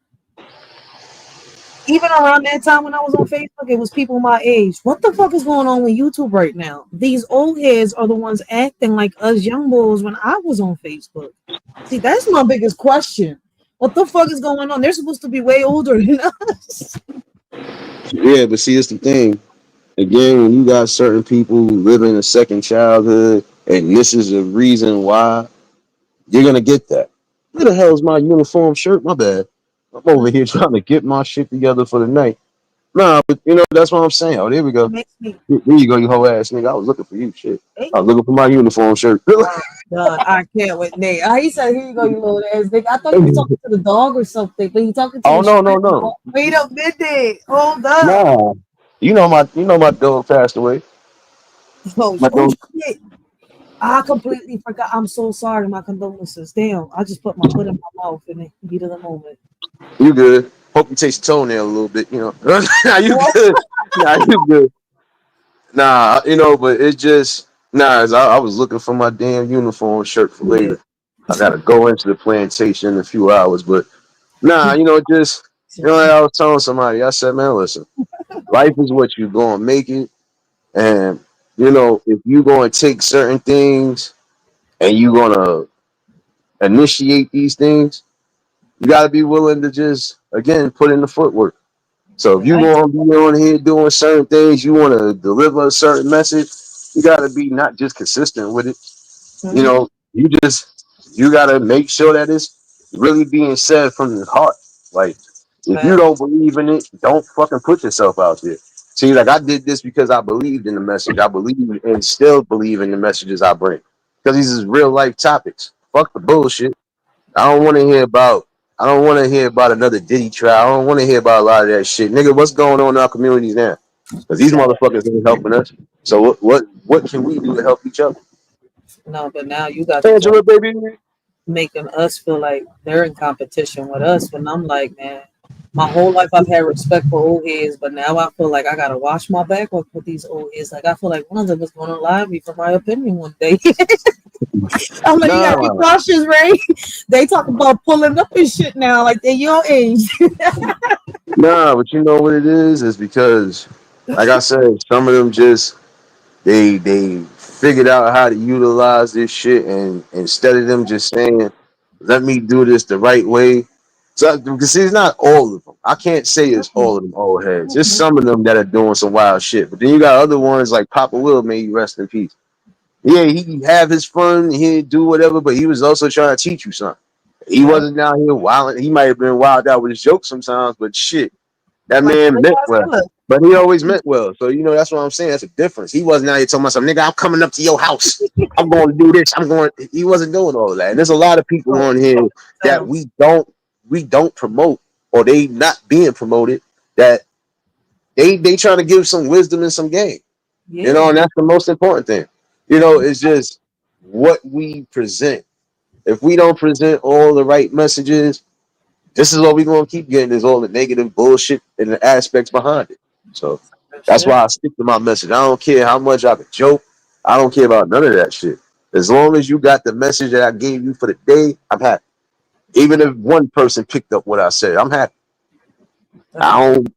Even around that time when I was on Facebook, it was people my age. What the fuck is going on with YouTube right now? These old heads are the ones acting like us young bulls when I was on Facebook. See, that's my biggest question. What the fuck is going on? They're supposed to be way older than us. yeah, but see, it's the thing. Again, when you got certain people living a second childhood, and this is the reason why, you're gonna get that. Where the hell's my uniform shirt? My bad. I'm over here trying to get my shit together for the night. Nah, but that's what I'm saying. Oh, there we It go. makes me. There you go, you whole ass nigga. I was looking for you, shit. Hey, I was looking for my uniform shirt. done. I can't wait, Nate. He said, "Here you go, you little ass nigga." I thought you were talking to the dog or something, but you talking to Oh your no, shirt. no, no. Wait a minute. Hold up. Nah. You know my dog passed away. My Oh dog. shit. I completely forgot. I'm so sorry. My condolences. Damn. I just put my foot in my mouth in the heat of the moment. You good. Hope you taste your toenail a little bit. Nah, you What? good. Nah, you good. Nah, but it's just I was looking for my damn uniform shirt for Yeah. later. I gotta go into the plantation in a few hours, but just like I was telling somebody, I said, man, listen, life is what you gonna make it, and if you gonna take certain things and you gonna initiate these things, you gotta be willing to just again put in the footwork. So if you Right. gonna be on here doing certain things, you want to deliver a certain message, you gotta be not just consistent with it. You Mm-hmm. know, you gotta make sure that it's really being said from the heart. Like, if you Fact. don't believe in it, don't fucking put yourself out there. See, like I did this because I believed in the message. I believe and still believe in the messages I bring. Because these is real life topics. Fuck the bullshit. I don't want to hear about. I don't want to hear about another Diddy trial. I don't want to hear about a lot of that shit, nigga. What's going on in our communities now? Because these Exactly. motherfuckers ain't helping us. So what can we do to help each other? No, but now you got these Angela, baby. making us feel like they're in competition with us. When I'm like, man, my whole life I've had respect for old heads, but now I feel like I gotta watch my back with these old heads. Like I feel like one of them is gonna lie me for my opinion one day. I'm like, you gotta be Nah, cautious, Ray. They talk about pulling up and shit now, like they're your age. nah. But you know what it is? Is because, like I said, some of them just they figured out how to utilize this shit, and instead of them just saying, "Let me do this the right way." So, because see, it's not all of them. I can't say it's all of them old heads. It's some of them that are doing some wild shit. But then you got other ones like Papa Will, may you rest in peace. Yeah, he have his fun, he'd do whatever, but he was also trying to teach you something. He Yep. wasn't down here wild. He might have been wild out with his jokes sometimes, but shit, that Like man meant Pennywise well. Killer. But he always meant well. So that's what I'm saying. That's a difference. He wasn't out here telling myself, nigga, I'm coming up to your house. I'm going to do this. I'm going. He wasn't doing all of that. And there's a lot of people So, on here tell that them. we don't promote, or they not being promoted, that they trying to give some wisdom and some game. Yeah. And that's the most important thing. It's just what we present. If we don't present all the right messages, this is what we're gonna keep getting, is all the negative bullshit and the aspects behind it. So That's that's it. why I stick to my message. I don't care how much I can joke. I don't care about none of that shit. As long as you got the message that I gave you for the day, I'm happy. Even if one person picked up what I said, I'm happy. That's I don't.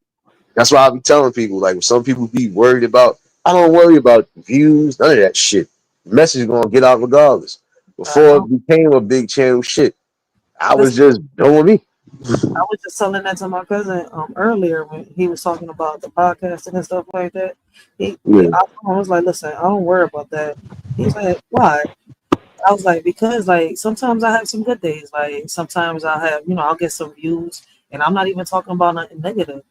That's why I be telling people, like, some people be worried about. I don't worry about views, none of that shit. The message is gonna get out regardless. I Before know. it became a big channel shit, I That's was just doing me. I was just telling that to my cousin earlier when he was talking about the podcasting and stuff like that. Yeah. I was like, listen, I don't worry about that. He's like, why? I was like, because like sometimes I have some good days. Like sometimes I have, I'll get some views, and I'm not even talking about nothing negative.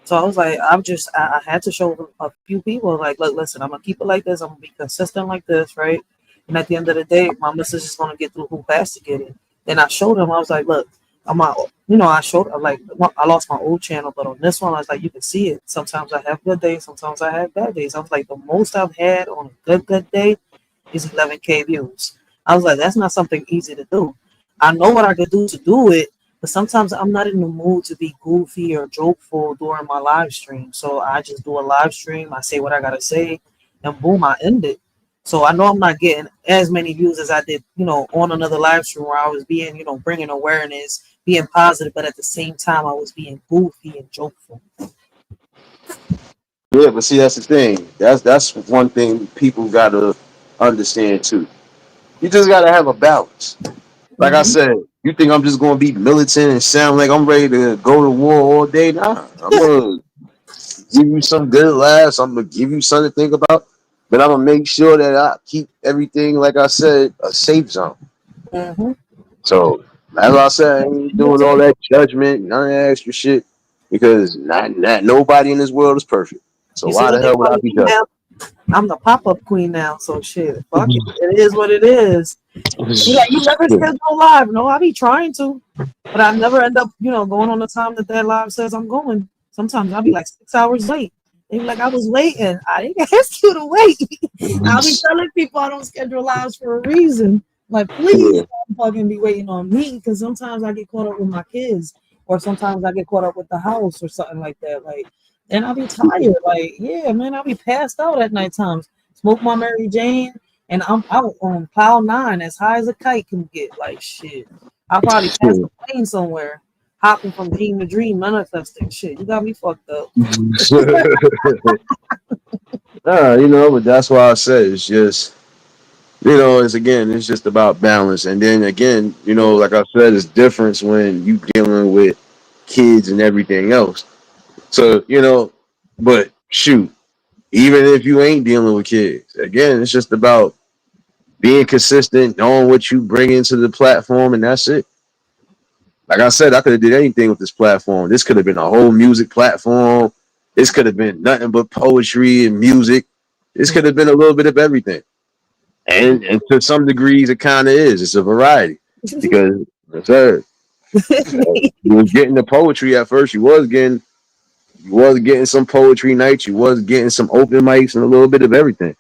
So I was like, I had to show a few people like, look, listen, I'm gonna keep it like this. I'm gonna be consistent like this, right? And at the end of the day, my message is gonna get through who has to get it. Then I showed him. I was like, look, I'm not, I showed like I lost my old channel, but on this one, I was like, you can see it. Sometimes I have good days, sometimes I have bad days. I was like, the most I've had on a good day is 11K views. I was like, that's not something easy to do. I know what I could do to do it, but sometimes I'm not in the mood to be goofy or jokeful during my live stream. So I just do a live stream. I say what I gotta say, and boom, I end it. So I know I'm not getting as many views as I did, on another live stream where I was being, bringing awareness, being positive, but at the same time I was being goofy and jokeful. Yeah, but see, that's the thing. That's one thing people gotta understand too. You just gotta have a balance. Like I Mm-hmm. said, you think I'm just gonna be militant and sound like I'm ready to go to war all day? Nah, I'm gonna give you some good laughs. I'm gonna give you something to think about, but I'm gonna make sure that I keep everything, like I said, a safe zone. Mm-hmm. So As I said, I ain't doing all that judgment, none of that extra shit, because not nobody in this world is perfect. So You see why what the they hell would I call be me judging? now? I'm the pop-up queen now, so shit. Fuck it. It is what it is. You like, you never schedule live. No, I be trying to, but I never end up, going on the time that live says I'm going. Sometimes I'll be like 6 hours late. They be like, I was waiting. I didn't ask you to wait. I'll be telling people I don't schedule lives for a reason. Like, please Yeah. don't fucking be waiting on me, because sometimes I get caught up with my kids, or sometimes I get caught up with the house or something like that. Like, and I'll be tired. Like, yeah, man, I'll be passed out at night times. Smoke my Mary Jane, and I'm out on cloud nine, as high as a kite can get. Like, shit. I'll probably pass the plane somewhere, hopping from dream to dream, manifesting shit. You got me fucked up. But that's why I said it's just, it's again, it's just about balance. And then again, like I said, it's difference when you dealing with kids and everything else. So, but shoot, even if you ain't dealing with kids, again, it's just about being consistent, knowing what you bring into the platform, and that's it. Like I said, I could have did anything with this platform. This could have been a whole music platform. This could have been nothing but poetry and music. This could have been a little bit of everything. And to some degrees, it kind of is. It's a variety because, sir, you was getting the poetry at first. You was getting some poetry nights. You was getting some open mics and a little bit of everything.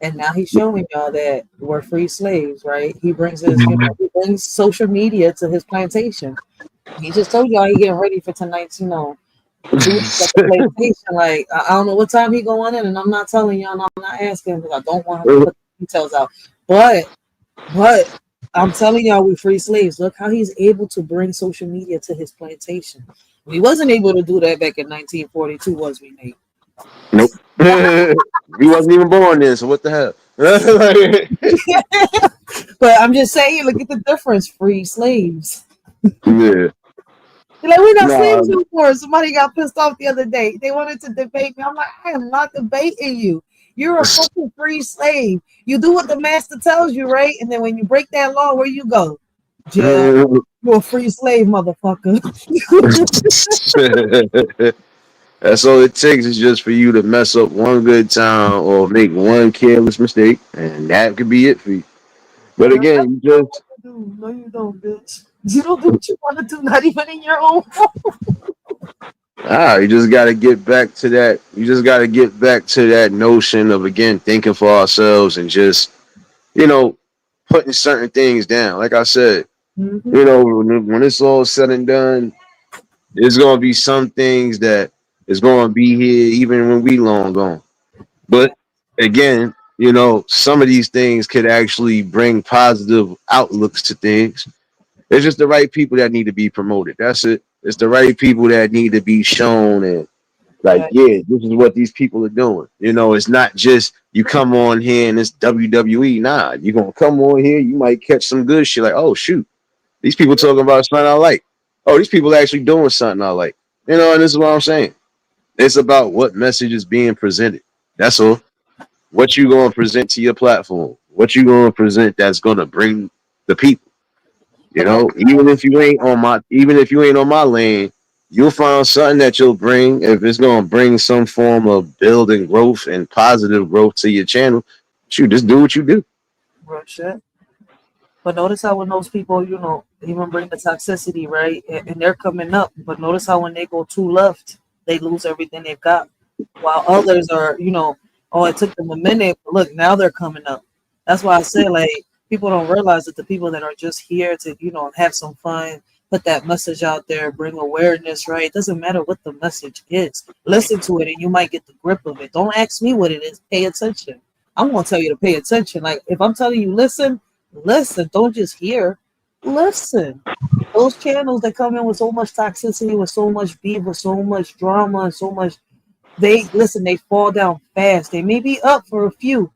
And now he's showing y'all that we're free slaves, right? He brings social media to his plantation. He just told y'all he getting ready for tonight's, food at the PlayStation. Like, I don't know what time he going in, and I'm not telling y'all, and I'm not asking because I don't want him to put the details out. But I'm telling y'all, we free slaves. Look how he's able to bring social media to his plantation. We wasn't able to do that back in 1942, was we, Nate? Nope. He wasn't even born then, so what the hell? But I'm just saying, look at the difference. Free slaves. Yeah. You're like, we're not Nah. slaves no more. Somebody got pissed off the other day. They wanted to debate me. I'm like, I am not debating you. You're a fucking free slave. You do what the master tells you, right? And then when you break that law, where you go? Jail. You're a free slave, motherfucker. That's all it takes is just for you to mess up one good time or make one careless mistake, and that could be it for you. But Girl, again, you know just what to do. No, you don't, bitch. You don't do what you want to do, not even in your own home. you just got to get back to that. You just got to get back to that notion of again thinking for ourselves and just you know putting certain things down. Like I said, Mm-hmm. when it's all said and done, there's gonna be some things that is gonna be here even when we long gone. But again, some of these things could actually bring positive outlooks to things. It's just the right people that need to be promoted. That's it. It's the right people that need to be shown and like, Right. yeah, this is what these people are doing. It's not just you come on here and it's WWE. Nah, you're gonna come on here, you might catch some good shit. Like, oh shoot, these people talking about something I like. Oh, these people actually doing something I like. And this is what I'm saying. It's about what message is being presented. That's all. What you gonna present to your platform? What you gonna present that's gonna bring the people? But no, Even if you ain't on my lane, you'll find something that you'll bring if it's gonna bring some form of building growth and positive growth to your channel. Shoot, just do what you do. real shit. But notice how when those people, even bring the toxicity, right? And they're coming up. But notice how when they go too left, they lose everything they've got. While others are, oh, it took them a minute. But look, now they're coming up. That's why I say, like, people don't realize that the people that are just here to, have some fun, put that message out there, bring awareness, right? It doesn't matter what the message is. Listen to it and you might get the grip of it. Don't ask me what it is. Pay attention. I'm going to tell you to pay attention. Like, if I'm telling you, listen, don't just hear, listen. Those channels that come in with so much toxicity, with so much beef, with so much drama, and so much, they fall down fast. They may be up for a few,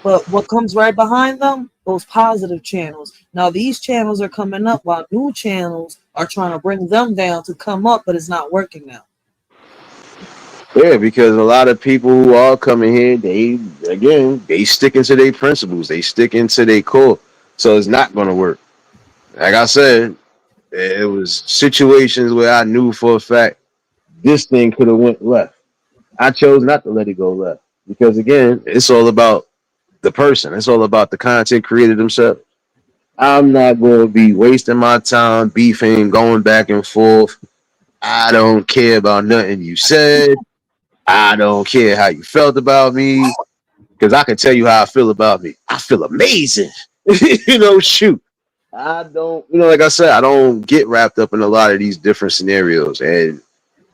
but what comes right behind them? Those positive channels. Now these channels are coming up while new channels are trying to bring them down to come up, but it's not working now. Yeah, because a lot of people who are coming here, they stick into their principles. They stick into their core. So it's not gonna work. Like I said, It was situations where I knew for a fact this thing could have went left. I chose not to let it go left because again, it's all about the person. It's all about the content creator themselves. I'm not going to be wasting my time beefing, going back and forth. I don't care about nothing you said. I don't care how you felt about me because I can tell you how I feel about me. I feel amazing. Shoot. I don't, like I said, I don't get wrapped up in a lot of these different scenarios. And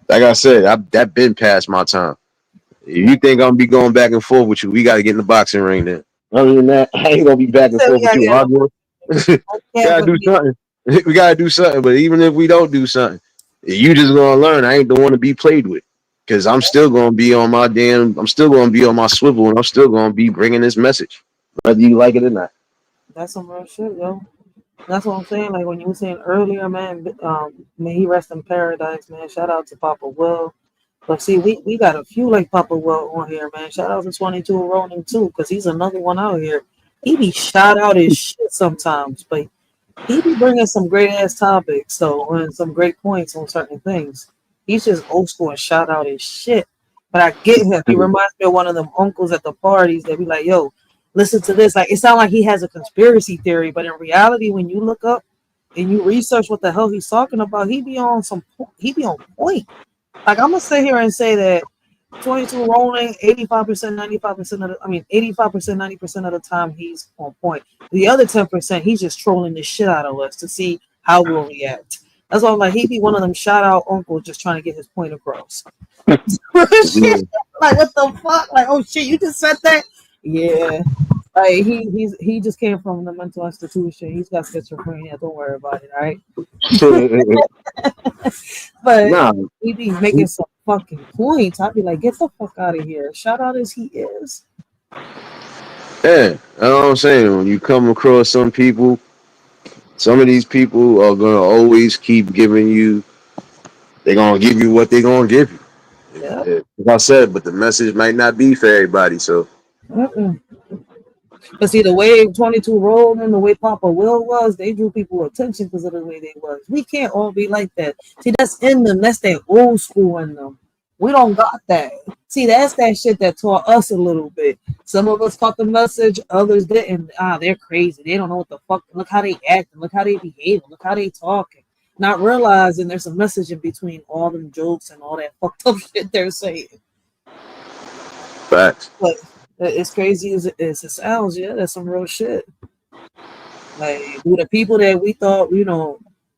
like I said, that been past my time. If you think I'm gonna be going back and forth with you, we got to get in the boxing ring then. Other than that, I ain't gonna be back and So forth we with gotta you get up. arguing. I can't Gotta do believe something. We gotta do something. But even if we don't do something, you just gonna learn. I ain't the one to be played with. Cause I'm still gonna be on my I'm still gonna be on my swivel, and I'm still gonna be bringing this message, whether you like it or not. that's some real shit, yo. That's what I'm saying. Like when you were saying earlier, man. May he rest in paradise, man. Shout out to Papa Will. But see, we got a few like Papa Will on here, man. Shout out to 22 Ronin too, because he's another one out here. He be shout out his shit sometimes, but he be bringing some great ass topics, so and some great points on certain things. He's just old school and shout out his shit. But I get him. He reminds me of one of them uncles at the parties that be like, "Yo, listen to this." Like it sounds like he has a conspiracy theory, but in reality, when you look up and you research what the hell he's talking about, he be on point. Like I'm gonna sit here and say that 22 rolling 85%, 95% of the, I mean 85%, 90% of the time he's on point. The other 10% he's just trolling the shit out of us to see how we'll react. That's why I'm like he be one of them shout out uncles just trying to get his point across. Yeah. Shit. Like what the fuck? Like oh shit, you just said that? Yeah. Like he just came from the mental institution. He's got schizophrenia. Don't worry about it, all right? But Nah, he be making some fucking points. I'd be like, get the fuck out of here. Shout out as he is. yeah, that's what I'm saying. When you come across some of these people are gonna always keep giving you. They're gonna give you what they're gonna give you. Yeah. Like I said, but the message might not be for everybody. So Mm-mm. But see, the way 22 rolled and the way Papa Will was, they drew people attention because of the way they was. We can't all be like that. See, that's in them. That's that old school in them. We don't got that. See, that's that shit that taught us a little bit. Some of us caught the message, others didn't. Ah, they're crazy. They don't know what the fuck. Look how they act. Look how they behave. Look how they talking. Not realizing there's a message in between all them jokes and all that fucked up shit they're saying. facts. But as crazy as it sounds, yeah, that's some real shit. Like, do the people that we thought,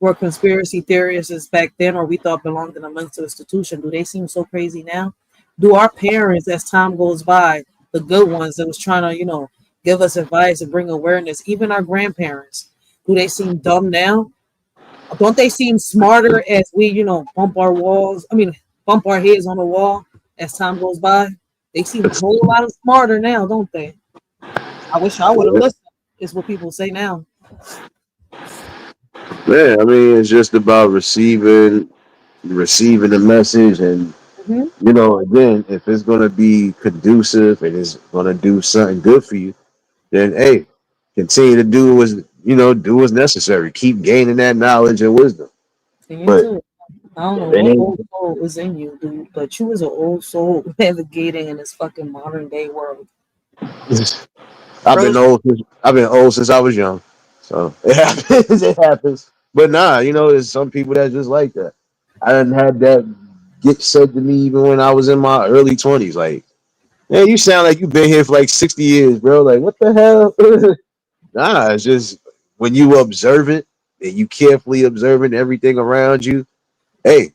were conspiracy theorists back then, or we thought belonged in a mental institution, do they seem so crazy now? Do our parents, as time goes by, the good ones that was trying to, give us advice and bring awareness, even our grandparents, do they seem dumb now? Don't they seem smarter as we, bump our walls? I mean, bump our heads on the wall as time goes by. They seem a whole lot smarter now, don't they? I wish I would have listened. Is what people say now. Yeah, I mean, it's just about receiving the message, and Hmm. again, if it's gonna be conducive and it's gonna do something good for you, then hey, continue to do what's necessary. Keep gaining that knowledge and wisdom. And you But too. I don't know if it what old ain't, soul is in you, dude, but you was an old soul navigating in this fucking modern day world. Real shit. I've been old since I was young, so it happens. It happens. But nah, there's some people that just like that. I didn't had that get said to me even when I was in my early 20s. Like, man, you sound like you've been here for like 60 years, bro. Like, what the hell? Nah, it's just when you observe it and you carefully observing everything around you, hey,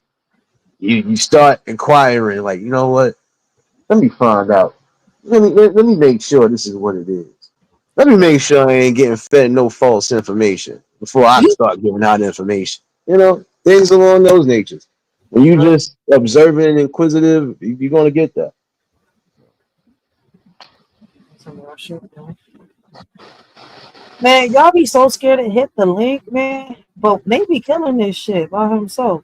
you start inquiring, like, you know what? Let me find out. Let me make sure this is what it is. Let me make sure I ain't getting fed no false information before I You start giving out information. Things along those natures. When you real, just observant and inquisitive, you're gonna get that. some real shit, man. Man, y'all be so scared to hit the link, man. But they be killing this shit by himself.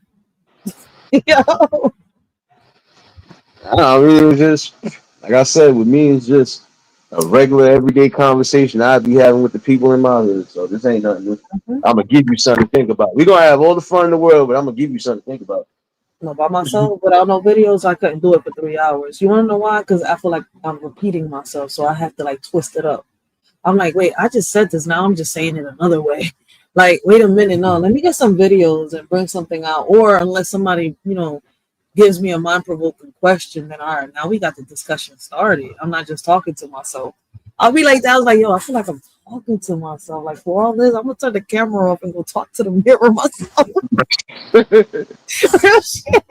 Yo. I mean, it's just like I said with me, it's just a regular everyday conversation I'd be having with the people in my hood. So this ain't nothing new. Mhm. I'm gonna give you something to think about. We're gonna have all the fun in the world, but I'm gonna give you something to think about. No, by myself, without no videos, I couldn't do it for 3 hours. You want to know why? Because I feel like I'm repeating myself, so I have to like twist it up. I'm like, wait, I just said this. Now I'm just saying it another way. Like, wait a minute, no, let me get some videos and bring something out. Or unless somebody, gives me a mind provoking question, then all right, now we got the discussion started. I'm not just talking to myself. I'll be like that. I was like, yo, I feel like I'm talking to myself. Like for all this, I'm gonna turn the camera off and go talk to the mirror myself. Real shit.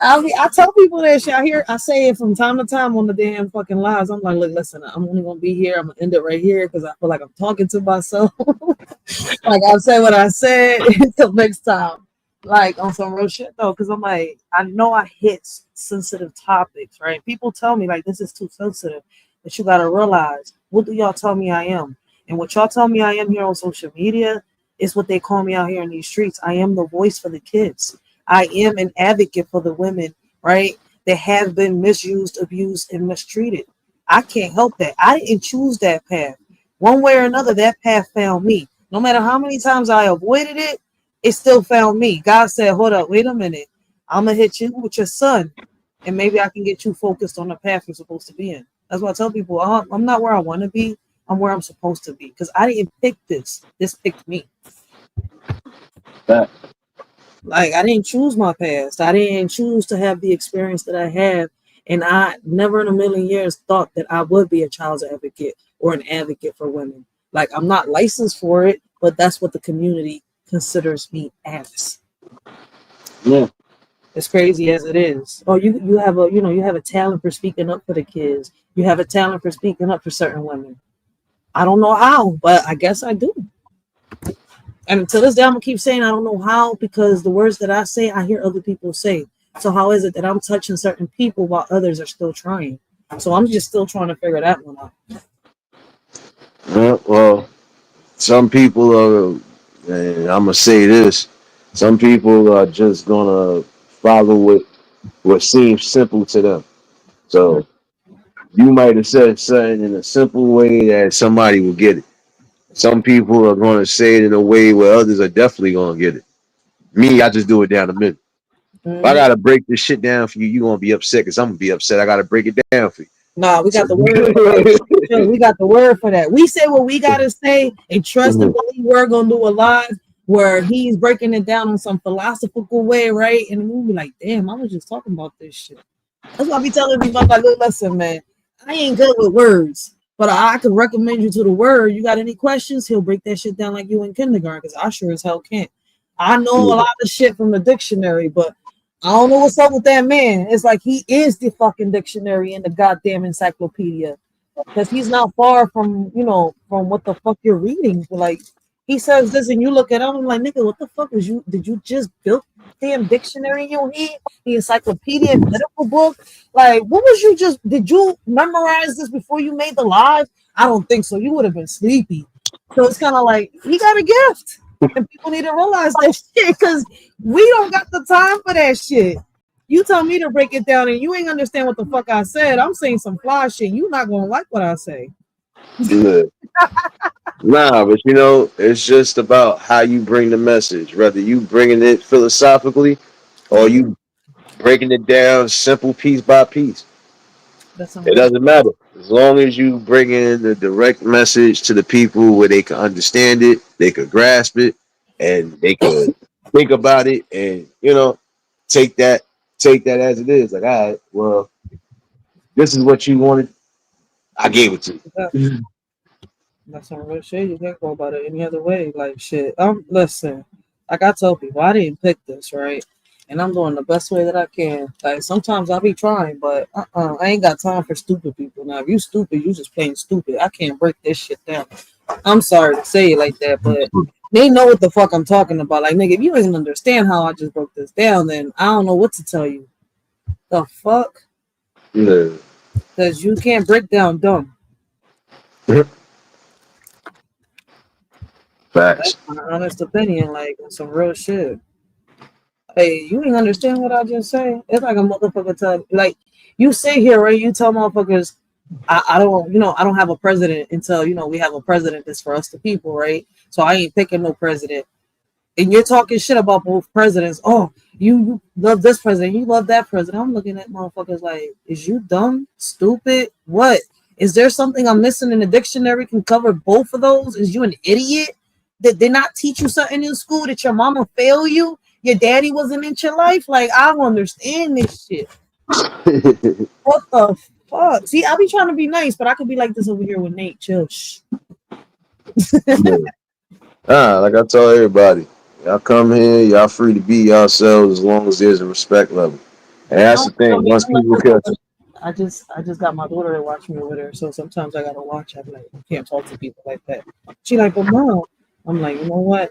I tell people that shit. I say it from time to time on the damn fucking lives. I'm like, look, listen, I'm only gonna be here. I'm gonna end it right here because I feel like I'm talking to myself. Like I'll say what I said until next time. Like on some real shit though, because I'm like, I know I hit sensitive topics, right? People tell me like this is too sensitive, but you gotta realize what do y'all tell me I am, and what y'all tell me I am here on social media is what they call me out here in these streets. I am the voice for the kids. I am an advocate for the women, right? That have been misused, abused, and mistreated. I can't help that. I didn't choose that path. One way or another, that path found me. No matter how many times I avoided it, it still found me. God said, hold up, wait a minute. I'm going to hit you with your son, and maybe I can get you focused on the path you're supposed to be in. That's why I tell people, I'm not where I want to be. I'm where I'm supposed to be because I didn't pick this. This picked me. That, Like I didn't choose my past. I didn't choose to have the experience that I have. And I never in a million years thought that I would be a child's advocate or an advocate for women. Like I'm not licensed for it, but that's what the community considers me as. yeah, As crazy as it is. Oh, you have a you have a talent for speaking up for the kids. You have a talent for speaking up for certain women. I don't know how, but I guess I do. And until this day, I'm gonna keep saying I don't know how because the words that I say, I hear other people say. So how is it that I'm touching certain people while others are still trying? So I'm just still trying to figure that one out. yeah. Well, some people are, and I'm gonna say this. Some people are just gonna follow what seems simple to them. So you might have said something in a simple way that somebody will get it. Some people are going to say it in a way where others are definitely going to get it. Me, I just do it down the middle. If I Mm-hmm. gotta break this shit down for you, you gonna be upset because I'm gonna be upset. I gotta break it down for you. Nah, we So, got the word for that. Sure, we got the word for that. We say what we gotta say and trust and believe we're gonna do a live where he's breaking it down in some philosophical way, right? And we'll be like, damn, I was just talking about this shit. That's why I be telling people, I'm like, look, listen, man, I ain't good with words, but I could recommend you to the word. You got any questions? He'll break that shit down like you in kindergarten because I sure as hell can't. I know a lot of shit from the dictionary, but I don't know what's up with that man. It's like he is the fucking dictionary and the goddamn encyclopedia because he's not far from from what the fuck you're reading. Like he says this and you look at him, I'm like, nigga, what the fuck was you? Did you just build damn dictionary in your head? The encyclopedia and medical book? Like, what was you just? Did you memorize this before you made the live? I don't think so. You would have been sleepy. So it's kind of like he got a gift, and people need to realize that shit because we don't got the time for that shit. You tell me to break it down and you ain't understand what the fuck I said. I'm saying some fly shit. You not gonna like what I say. yeah. Nah, but it's just about how you bring the message. Whether you bringing it philosophically or Mm-hmm. you breaking it down simple piece by piece. That's some It real shit. doesn't matter as long as you bring in the direct message to the people where they can understand it, they could grasp it, and they could think about it, and take that take that as it is. Like, all right, well, this is what you wanted. I gave it to you. That's some real shit. You can't go about it any other way. Like shit. Listen. Like I tell people, I didn't pick this, right? And I'm doing the best way that I can. Like sometimes I'll be trying, but I ain't got time for stupid people. Now, if you stupid, you just plain stupid. I can't break this shit down. I'm sorry to say it like that, but they know what the fuck I'm talking about. Like nigga, if you ain't understand how I just broke this down, then I don't know what to tell you. The fuck? Yeah. Because you can't break down dumb. That's Facts. my honest opinion. Like some real shit. Hey, you ain't understand what I just say? It's like a motherfucker tell like you sit here, right? You tell motherfuckers I don't, I don't have a president until, we have a president that's for us the people, right? So I ain't picking no president. And you're talking shit about both presidents. Oh, you love this president, you love that president. I'm looking at motherfuckers like, is you dumb, stupid? What? Is there something I'm missing in the dictionary can cover both of those? Is you an idiot? Did they not teach you something in school? Did your mama fail you? Your daddy wasn't in your life? Like, I don't understand this shit. What the fuck? See, I be trying to be nice, but I could be like this over here with Nate. Chill. Shh. Yeah. Like I tell everybody, y'all come here, y'all free to be yourselves as long as there's a respect level. And that's I the thing. Once people catch it, just got my daughter to watch me over there, so sometimes I gotta watch. I'm like, I can't talk to people like that. She like, but mom, I'm like, you know what?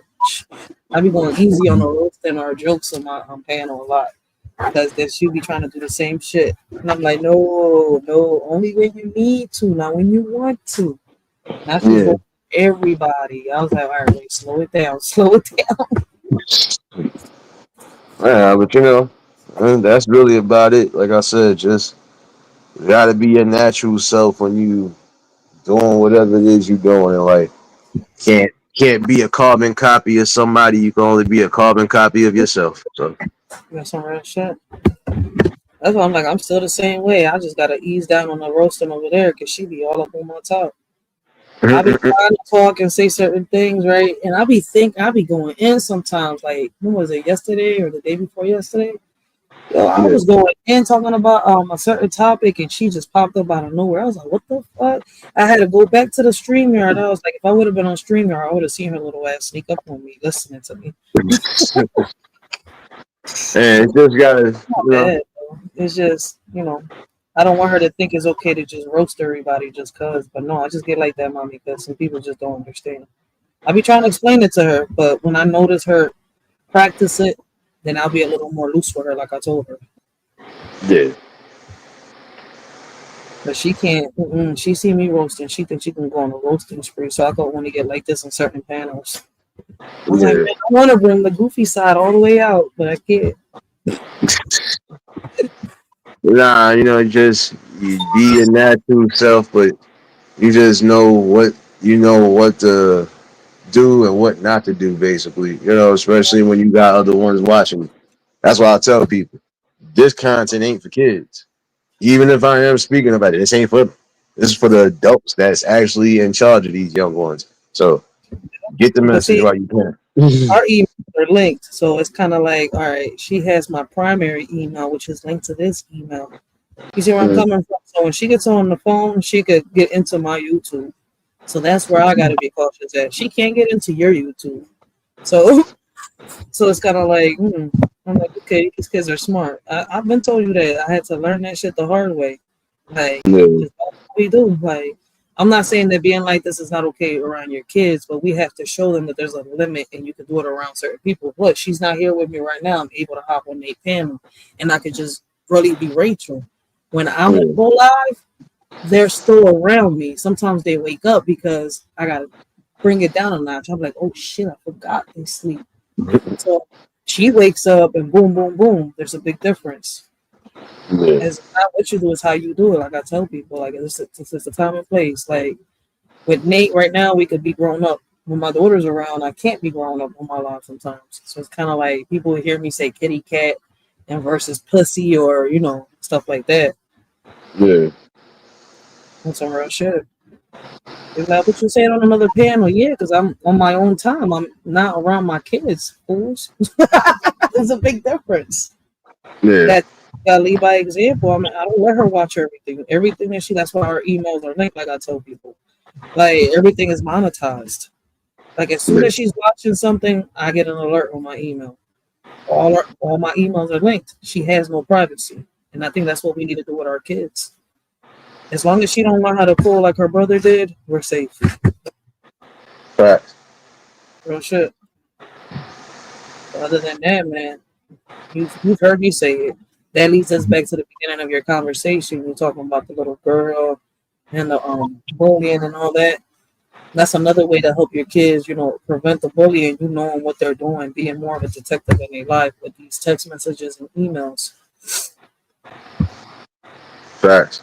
I be going easy on the roasting or jokes on my panel a lot because then she be trying to do the same shit, and I'm like, no, no, only when you need to, not when you want to. Not she's yeah, roasting everybody. I was like, all right, wait, slow it down, slow it down. yeah, but that's really about it. Like I said, just you gotta be your natural self when you doing whatever it is you doing in life. Can't be a carbon copy of somebody. You can only be a carbon copy of yourself. So That's some real shit. That's why I'm like, I'm still the same way. I just gotta ease down on the roasting over there because she be all up on my top. I be trying to talk and say certain things, right? And I be going in sometimes. Like, when was it, yesterday or the day before yesterday? Yo, I yeah, was going in talking about a certain topic, and she just popped up out of nowhere. I was like, what the fuck? I had to go back to the StreamYard. I was like, if I would have been on StreamYard, I would have seen her little ass sneak up on me, listening to me. and it just gotta, Not bad, though. It's just, I don't want her to think it's okay to just roast everybody just cause. But no, I just get like that, mommy, because some people just don't understand. I be trying to explain it to her, but when I notice her practice it, then I'll be a little more loose with her, like I told her. yeah, But she can't. She see me roasting. She thinks she can go on a roasting spree. So I go only get like this in certain panels. I was like, yeah. man, I want to bring the goofy side all the way out, but I can't. Nah, just you be your natural self, but you just know what to do and what not to do, basically. Especially when you got other ones watching. That's why I tell people this content ain't for kids. Even if I am speaking about it, this ain't for them. This is for the adults that's actually in charge of these young ones. So get the But message see, while you can. our emails are linked, so it's kind of like, all right, she has my primary email, which is linked to this email. You see where I'm Mm, coming from? So when she gets on the phone, she could get into my YouTube. So that's where I got to be cautious at. She can't get into your YouTube. So So it's kind of like, I'm like, okay, these kids are smart. I've been told you that. I had to learn that shit the hard way. Like, yeah, just that's what we do. Like, I'm not saying that being like this is not okay around your kids, but we have to show them that there's a limit and you can do it around certain people. Look, she's not here with me right now. I'm able to hop on Nate panel and I could just really be Rachel. When I don't yeah, go live, they're still around me. Sometimes they wake up because I got to bring it down a notch. I'm like, oh shit, I forgot they sleep. So she wakes up and boom, boom, boom. There's a big difference. yeah, It's not what you do, it's how you do it. Like I tell people, like it's a time and place. Like with Nate right now, we could be grown up. When my daughter's around, I can't be grown up on my life sometimes. So it's kind of like people hear me say kitty cat and versus pussy or stuff like that. yeah, That's some real shit. Is that what you said on another panel? Yeah, because I'm on my own time. I'm not around my kids, fools. There's a big difference. yeah, That gotta lead by example. I mean, I don't let her watch everything. Everything that she. That's why our emails are linked. Like I tell people, like everything is monetized. Like as soon yeah, as she's watching something, I get an alert on my email. All my emails are linked. She has no privacy, and I think that's what we need to do with our kids. As long as she don't learn how to pull like her brother did, we're safe. facts. Real shit. But other than that, man, you've heard me say it. That leads us back to the beginning of your conversation. You're talking about the little girl and the bullying and all that. That's another way to help your kids, prevent the bullying. You knowing what they're doing, being more of a detective in their life with these text messages and emails. Facts.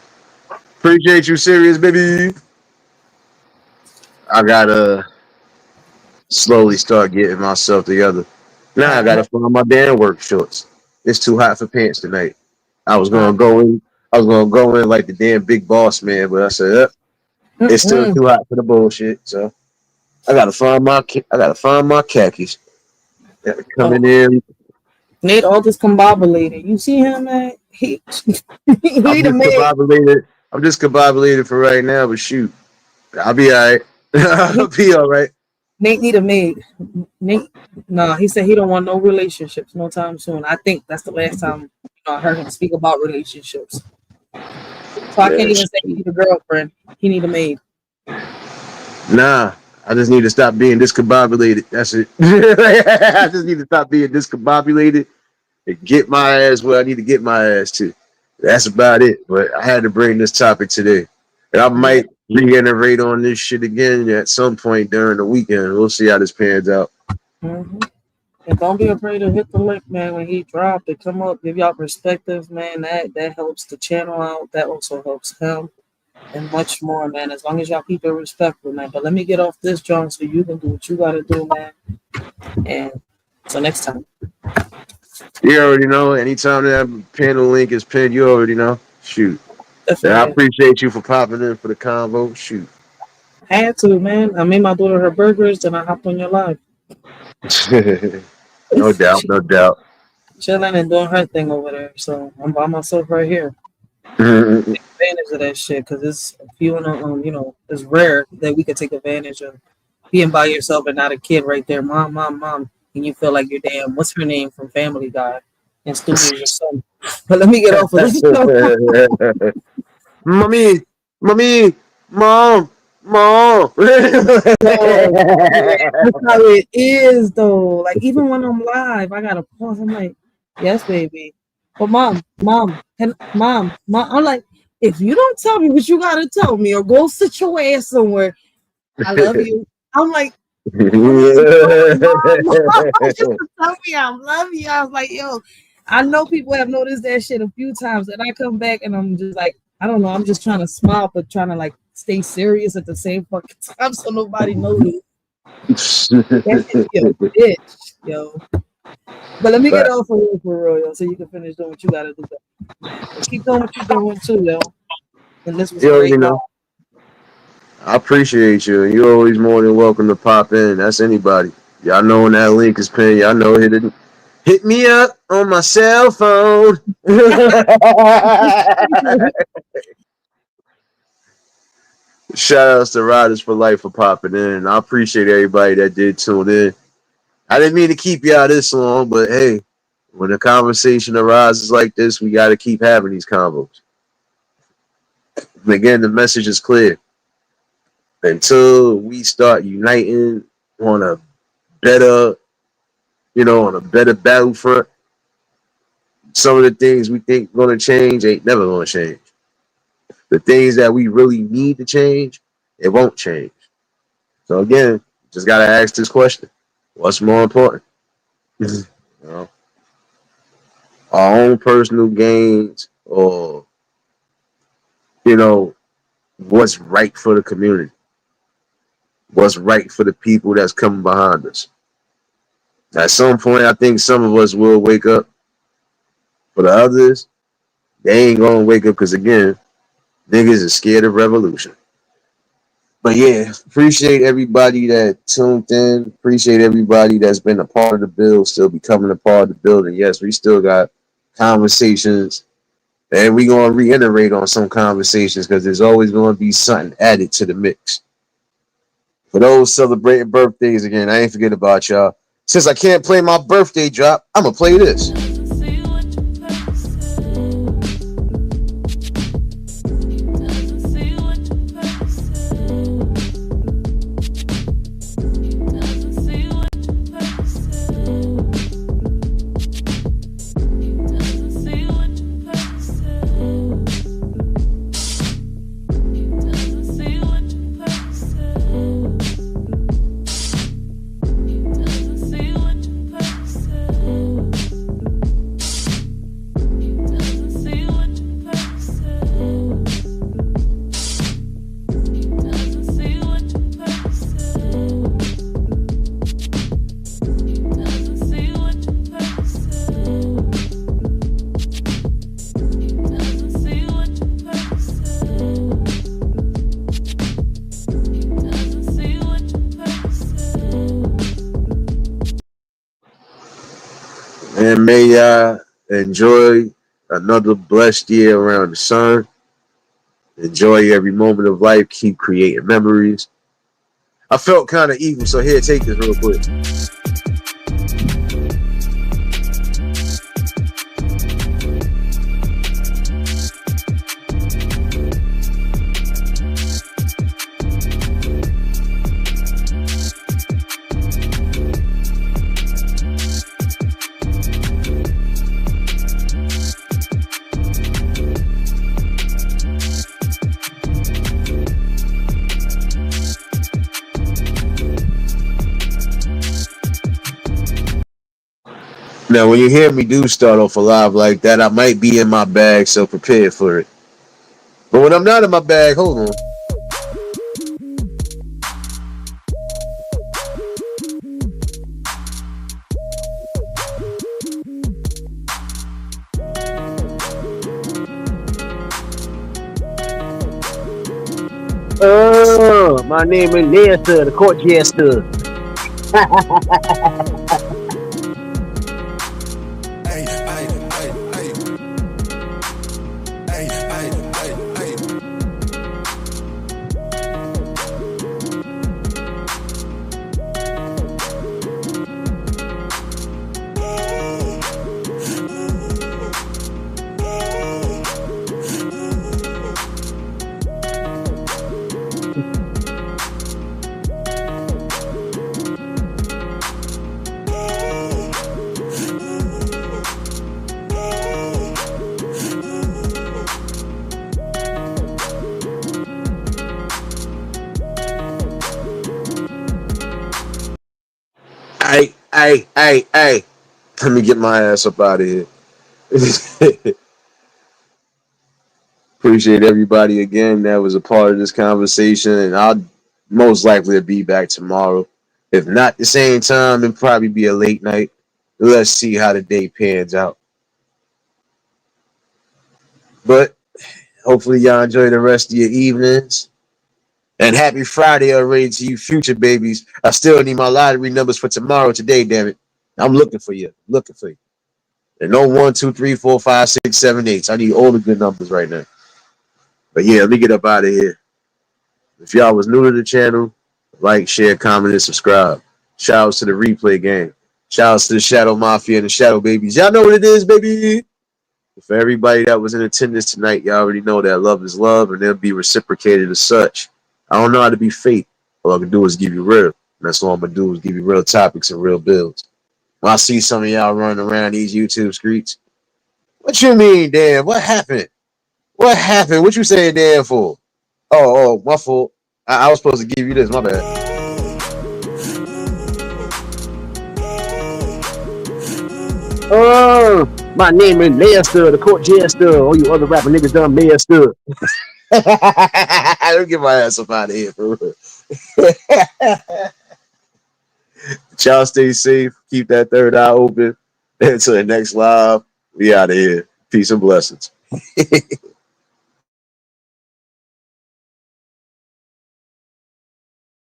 Appreciate you, serious baby. I gotta slowly start getting myself together. Now I Uh-huh. gotta find my damn work shorts. It's too hot for pants tonight. I was Uh, gonna go in. I was gonna go in like the damn big boss man, but I said it's still mm-mm. too hot for the bullshit. So I gotta find my. I gotta find my khakis. Gotta come in Oh, there. Nate all discombobulated. You see him, man? He he I'm need a just maid. combobulated. I'm just combobulated for right now, but shoot, I'll be all right. I'll He, be all right. Nate need a maid. Nate, no, he said he don't want no relationships no time soon. I think that's the last time I heard him speak about relationships. So I can't Yeah, even say he need a girlfriend. He need a maid. nah, I just need to stop being discombobulated. That's it. I just need to stop being discombobulated and get my ass where I need to get my ass to. That's about it. But I had to bring this topic today. And I Yeah. might reiterate on this shit again at some point during the weekend. We'll see how this pans out. hmm And don't be afraid to hit the link, man. When he dropped it, come up, give y'all perspectives, man. That helps the channel out. That also helps him and much more, man. As long as y'all keep it respectful, man. But let me get off this junk so you can do what you gotta do, man. And until next time. You already know. Anytime that panel link is pinned, you already know. Shoot. And I Definitely appreciate you for popping in for the convo. Shoot. had to, man. I made my daughter her burgers, then I hopped on your live. No doubt, She no doubt. chilling and doing her thing over there. So I'm by myself right here. Mhm. Take advantage of that shit because it's a few, it's rare that we could take advantage of being by yourself and not a kid right there, mom, mom, mom, and you feel like you're damn. What's her name from Family Guy? And Stewie is your son. But let me get off of this. Mommy, mommy, mom, mom. Yo, yeah, that's how it is though. Like even when I'm live, I gotta pause. I'm like, yes, baby. But mom. I'm like, if you don't tell me what you gotta tell me, or go sit your ass somewhere, I love you. I'm like, what are you doing, mom? Just to tell me I love you. I was like, yo, I know people have noticed that shit a few times, and I come back and I'm just like, I don't know, I'm just trying to smile, but trying to like stay serious at the same fucking time so nobody notices. That shit be a bitch, yo. But let me get But off for real, yo, so you can finish doing what you gotta do, man. But keep doing what you're doing too, yo. And this was a you already great know. call. I appreciate you. You're always more than welcome to pop in. That's anybody. Y'all know when that link is pinned. Y'all know hit me up on my cell phone. Shout outs to Riders for Life for popping in. I appreciate everybody that did tune in. I didn't mean to keep y'all this long, but hey, when a conversation arises like this, we got to keep having these combos. And again, the message is clear. Until we start uniting on a better, on a better battlefront, some of the things we think going to change ain't never going to change. The things that we really need to change, it won't change. So again, just got to ask this question: what's more important? you know, our own personal gains, or you know, what's right for the community, what's right for the people that's coming behind us. At some point, I think some of us will wake up. For the others, they ain't gonna wake up because again, niggas is scared of revolution. But yeah, appreciate everybody that tuned in. Appreciate everybody that's been a part of the build, still becoming a part of the building. Yes, we still got conversations, and we gonna reiterate on some conversations because there's always gonna be something added to the mix. For those celebrating birthdays again, I ain't forget about y'all. Since I can't play my birthday drop, I'm gonna play this. Man, may y'all enjoy another blessed year around the sun. Enjoy every moment of life. Keep creating memories. I felt kind of evil, so here, take this real quick. Now, when you hear me do start off a live like that, I might be in my bag, so prepare for it. But when I'm not in my bag, hold on. Oh, my name is Lester, the court jester. Hey. Let me get my ass up out of here. Appreciate everybody again that was a part of this conversation, and I'll most likely be back tomorrow. If not the same time, it'll probably be a late night. Let's see how the day pans out. But hopefully y'all enjoy the rest of your evenings. And happy Friday already to you future babies. I still need my lottery numbers for tomorrow today, damn it. I'm looking for you. Looking for you. And no 1, 2, 3, 4, 5, 6, 7, 8. I need all the good numbers right now. But yeah, let me get up out of here. If y'all was new to the channel, like, share, comment, and subscribe. Shout outs to the replay gang. Shout outs to the Shadow Mafia and the Shadow Babies. Y'all know what it is, baby. For everybody that was in attendance tonight, y'all already know that love is love and they'll be reciprocated as such. I don't know how to be fake. All I can do is give you real. And that's all I'm going to do is give you real topics and real builds. When I see some of y'all running around these YouTube streets, what you mean, Dan? What happened? What happened? What you saying, Dan, for? Oh, my fault. I was supposed to give you this. My bad. Oh, my name is Lester, the court jester. All you other rapper niggas done Lester. Don't get my ass up out of here, for real. Y'all stay safe. Keep that third eye open. Until the next live, we out of here. Peace and blessings.